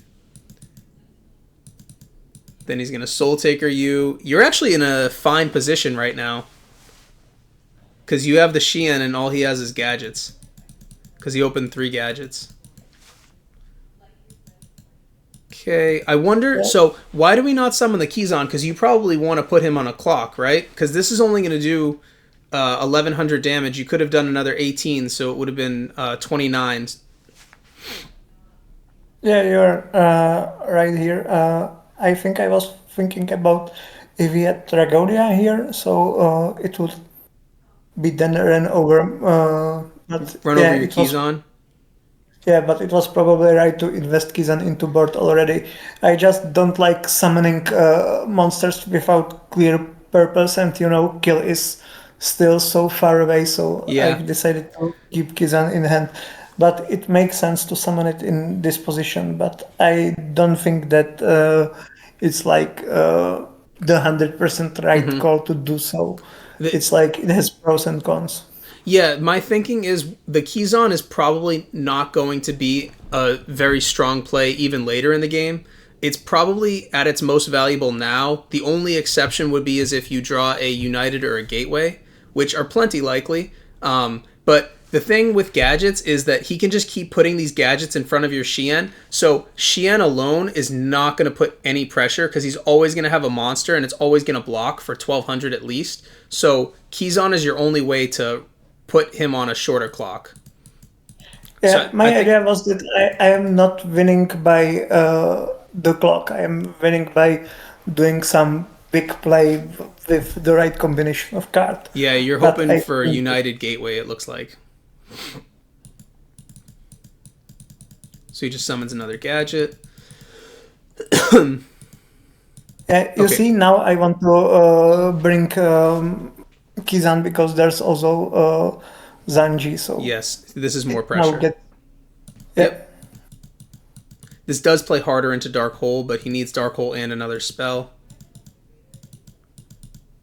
Then he's going to Soul Taker you. You're actually in a fine position right now, because you have the Shien and all he has is gadgets, because he opened 3 gadgets. Okay, I wonder, so why do we not summon the Keyzon? Because you probably want to put him on a clock, right? Because this is only going to do 1,100 damage. You could have done another 18, so it would have been 29. yeah, you're right here. I think I was thinking about if we had Tragodia here, so it would be then ran over. But Run yeah, over your it was- Keyzon. Yeah, but it was probably right to invest Kizan into board already. I just don't like summoning monsters without clear purpose, and kill is still so far away, so Yeah. I've decided to keep Kizan in hand. But it makes sense to summon it in this position, but I don't think that it's like the 100% right call to do so. It's like it has pros and cons. Yeah, my thinking is the Keyzon is probably not going to be a very strong play even later in the game. It's probably at its most valuable now. The only exception would be as if you draw a United or a Gateway, which are plenty likely. But the thing with gadgets is that he can just keep putting these gadgets in front of your Shien. So Shien alone is not going to put any pressure because he's always going to have a monster and it's always going to block for 1,200 at least. So Keyzon is your only way to put him on a shorter clock. Yeah, So I my think idea was that I am not winning by the clock. I am winning by doing some big play with the right combination of card. yeah, you're But hoping I for think United Gateway. It looks like. So he just summons another gadget. you Okay. see now I want to bring Kizan because there's also Zanji. So Yes, this is more now pressure. get yeah. Yep. This does play harder into Dark Hole, but he needs Dark Hole and another spell.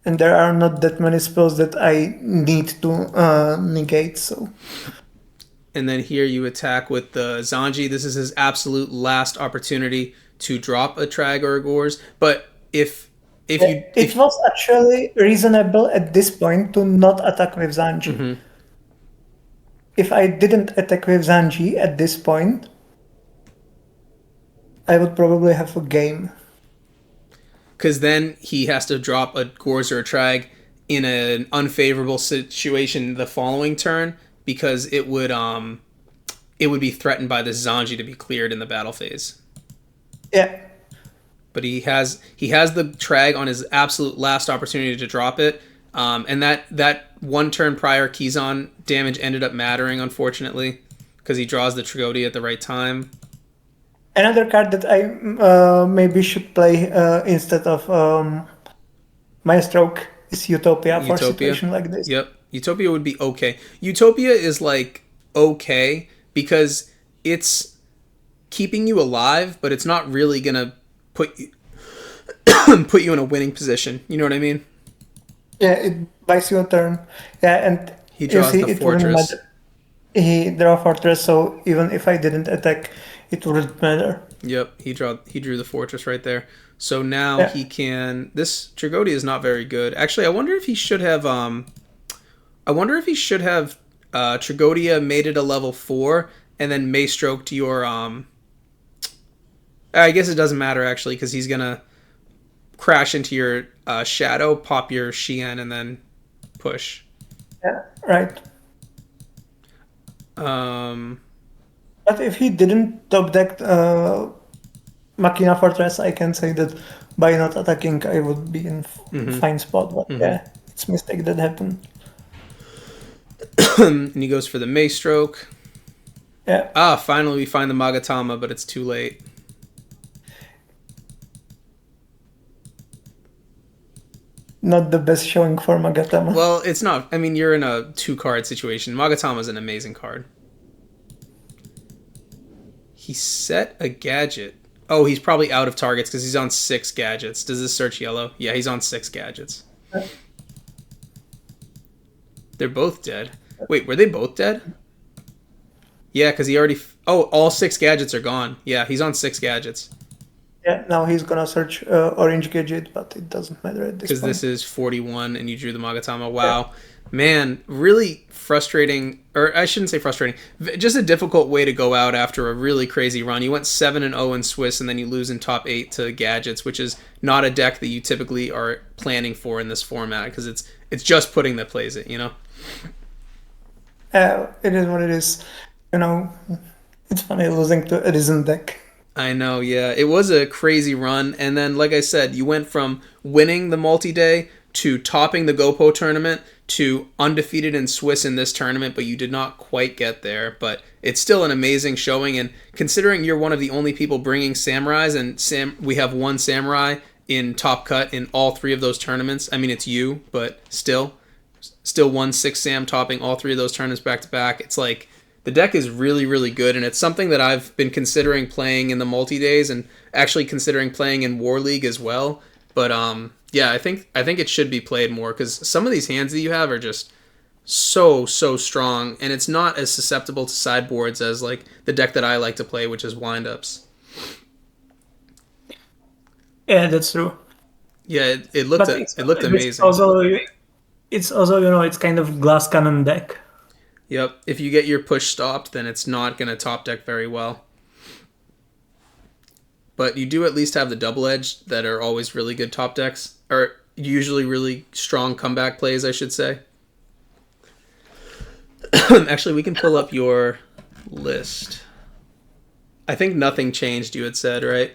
And there are not that many spells that I need to negate. So And then here you attack with the Zanji. This is his absolute last opportunity to drop a Trag or a Gors. But if yeah, you it if was actually reasonable at this point to not attack with Zanji. mm-hmm. If I didn't attack with Zanji at this point, I would probably have a game. Because then he has to drop a Gors or a Trag in an unfavorable situation the following turn because it would be threatened by this Zanji to be cleared in the battle phase. Yeah. But he has the Trag on his absolute last opportunity to drop it, and that one turn prior Kizan damage ended up mattering unfortunately because he draws the Tragodia at the right time. Another card that I maybe should play instead of Maestroke is Utopia for a Utopia. situation like this. Yep. Utopia would be okay. Utopia is like okay because it's keeping you alive, but it's not really gonna put you put you in a winning position. You know what I mean? Yeah, it buys you a turn. Yeah, and He you draws see, the it wouldn't fortress. matter. He draw Fortress, so even if I didn't attack, it wouldn't matter. Yep, he drew the fortress right there. So now Yeah. he can. This Tragodia is not very good. Actually, I wonder if he should have. I wonder if he should have Tragodia made it a level 4 and then Maystroked your. I guess it doesn't matter actually because he's gonna crash into your shadow, pop your Shien, and then push. Yeah, right. Um, But if he didn't top deck Machina Fortress, I can say that by not attacking, I would be in fine spot. But yeah, it's a mistake that happened. and he goes for the Maystroke. Yeah. Ah, finally we find the Magatama, but it's too late. Not the best showing for Magatama. Well, it's not. I mean, you're in a 2-card situation. Magatama's an amazing card. He set a gadget. Oh, he's probably out of targets because he's on 6 gadgets. Does this search yellow? Yeah, he's on 6 gadgets. They're both dead. Wait, were they both dead? Yeah, because he already... Oh, all 6 gadgets are gone. Yeah, he's on 6 gadgets. Yeah, now he's gonna search orange gadget, but it doesn't matter at this Because point. this is 41 and you drew the Magatama. Wow. Yeah. Man, really frustrating, or I shouldn't say frustrating, just a difficult way to go out after a really crazy run. You went 7-0 in Swiss and then you lose in top 8 to gadgets, which is not a deck that you typically are planning for in this format because it's just putting that plays it, you know? It is what it is. You know, it's funny losing to a Risen deck. I know, yeah. It was a crazy run. And then, like I said, you went from winning the multi-day to topping the GoPo tournament to undefeated in Swiss in this tournament, but you did not quite get there. But it's still an amazing showing. And considering you're one of the only people bringing Samurais, and we have one Samurai in top cut in all 3 of those tournaments. I mean, it's you, but still won 6 Sam topping all 3 of those tournaments back to back. It's like... The deck is really, really good, and it's something that I've been considering playing in the multi-days and actually considering playing in War League as well. But yeah, I think it should be played more because some of these hands that you have are just so strong, and it's not as susceptible to sideboards as like the deck that I like to play, which is windups. Yeah, that's true. Yeah, it looked amazing. It's also you know it's kind of glass cannon deck. Yep. If you get your push stopped, then it's not going to top deck very well. But you do at least have the double edge that are always really good top decks. Or usually really strong comeback plays, I should say. Actually, we can pull up your list. I think nothing changed, you had said, right?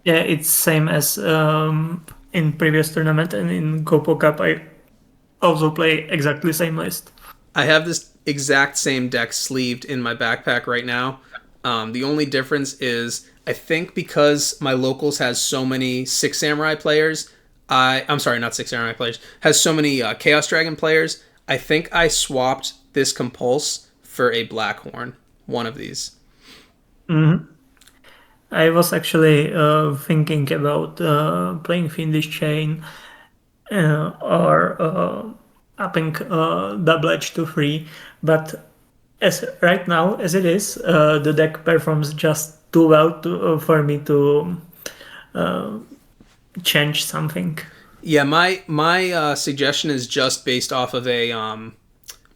Yeah, it's same as in previous tournament, and in Gopo Cup I also play exactly same list. I have this exact same deck sleeved in my backpack right now. The only difference is I think because my locals has so many Six Samurai players, I'm sorry, not Six Samurai players, has so many Chaos Dragon players. I think I swapped this Compulse for a Blackhorn, one of these. I was actually thinking about playing Fiendish Chain or upping Double Edge to 3, but as right now as it is, the deck performs just too well for me to change something. Yeah, my suggestion is just based off of a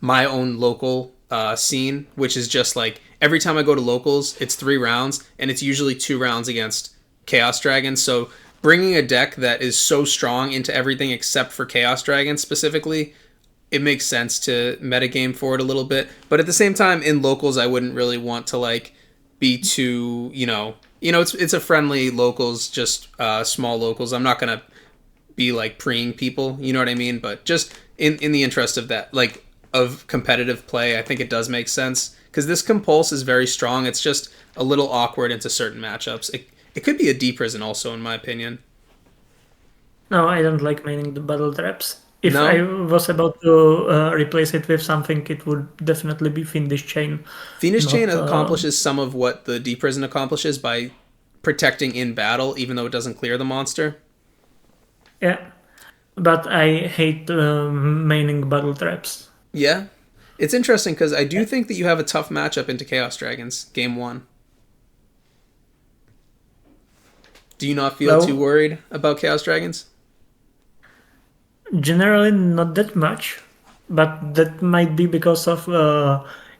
my own local scene, which is just like every time I go to locals, it's 3 rounds, and it's usually 2 rounds against Chaos Dragons. So bringing a deck that is so strong into everything except for Chaos Dragons specifically, it makes sense to metagame for it a little bit. But at the same time, in locals, I wouldn't really want to like be too, it's a friendly locals, just small locals. I'm not gonna be like preeing people, you know what I mean? But just in the interest of that, like of competitive play, I think it does make sense because this compulse is very strong. It's just a little awkward into certain matchups. It could be a D prison also, in my opinion. No, I don't like maining the battle traps. If I No, was about to replace it with something, it would definitely be Fiendish Chain. Fiendish Chain Not accomplishes some of what the D prison accomplishes by protecting in battle, even though it doesn't clear the monster. yeah, but I hate maining battle traps. Yeah, it's interesting because I do think that you have a tough matchup into Chaos Dragons game one. Do you not feel too Well, worried about Chaos Dragons? generally not that much, but that might be because of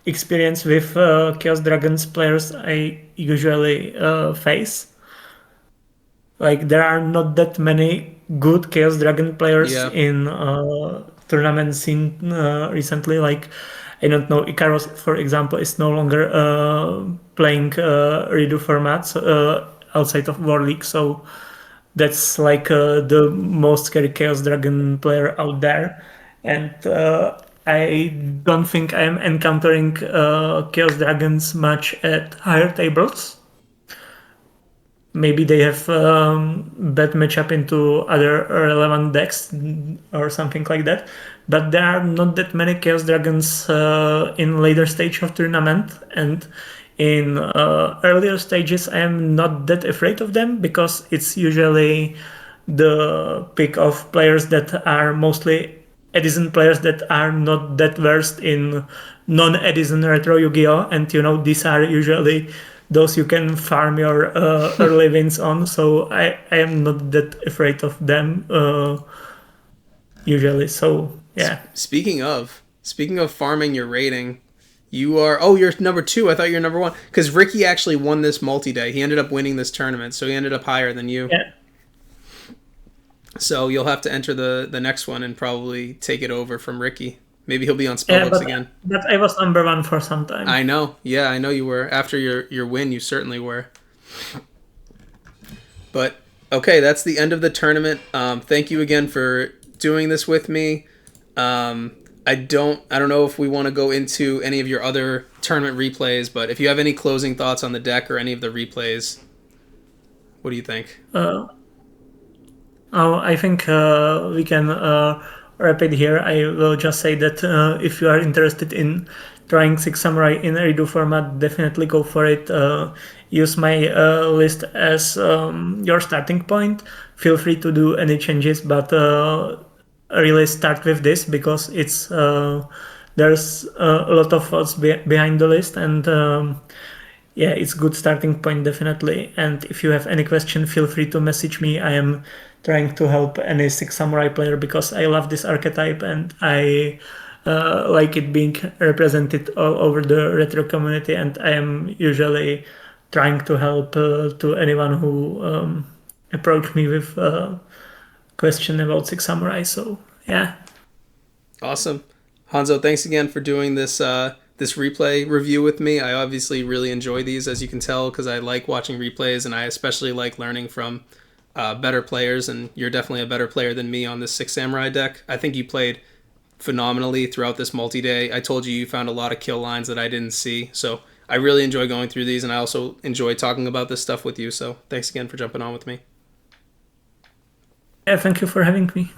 experience with Chaos Dragons players I usually face. Like there are not that many good Chaos Dragon players Yeah. in tournament scene recently. Like I don't know, Icaros, for example, is no longer playing REDU formats outside of War League, so that's like the most scary Chaos Dragon player out there. And I don't think I'm encountering Chaos Dragons much at higher tables. Maybe they have bad matchup into other relevant decks or something like that. But there are not that many Chaos Dragons in later stage of tournament, and in earlier stages I am not that afraid of them because it's usually the pick of players that are mostly Edison players that are not that versed in non-Edison retro Yu-Gi-Oh! And these are usually those you can farm your early wins on. So I am not that afraid of them usually. So yeah. Speaking of farming your rating, you are you're number two. I thought you were number one because Ricky actually won this multi-day. He ended up winning this tournament, so he ended up higher than you. Yeah. So you'll have to enter the next one and probably take it over from Ricky. Maybe he'll be on Yeah, spellbooks again. but I was number one for some time. I know. Yeah, I know you were. After your win, you certainly were. But okay, that's the end of the tournament. Thank you again for doing this with me. I don't know if we want to go into any of your other tournament replays, but if you have any closing thoughts on the deck or any of the replays, what do you think? I think we can wrap it here. I will just say that if you are interested in trying Six Samurai in REDU format, definitely go for it. Use my list as your starting point. Feel free to do any changes, but really start with this because it's there's a lot of thoughts behind the list, and yeah, it's good starting point definitely. And if you have any question, feel free to message me. I am trying to help any Six Samurai player because I love this archetype and I like it being represented all over the retro community, and I am usually trying to help to anyone who approach me with a question about Six Samurai. So yeah. Awesome. Hanzo, thanks again for doing this this replay review with me. I obviously really enjoy these, as you can tell, because I like watching replays, and I especially like learning from better players, and you're definitely a better player than me on this Six Samurai deck. I think you played phenomenally throughout this multi-day. I told you found a lot of kill lines that I didn't see, so I really enjoy going through these, and I also enjoy talking about this stuff with you, so thanks again for jumping on with me. Yeah, thank you for having me.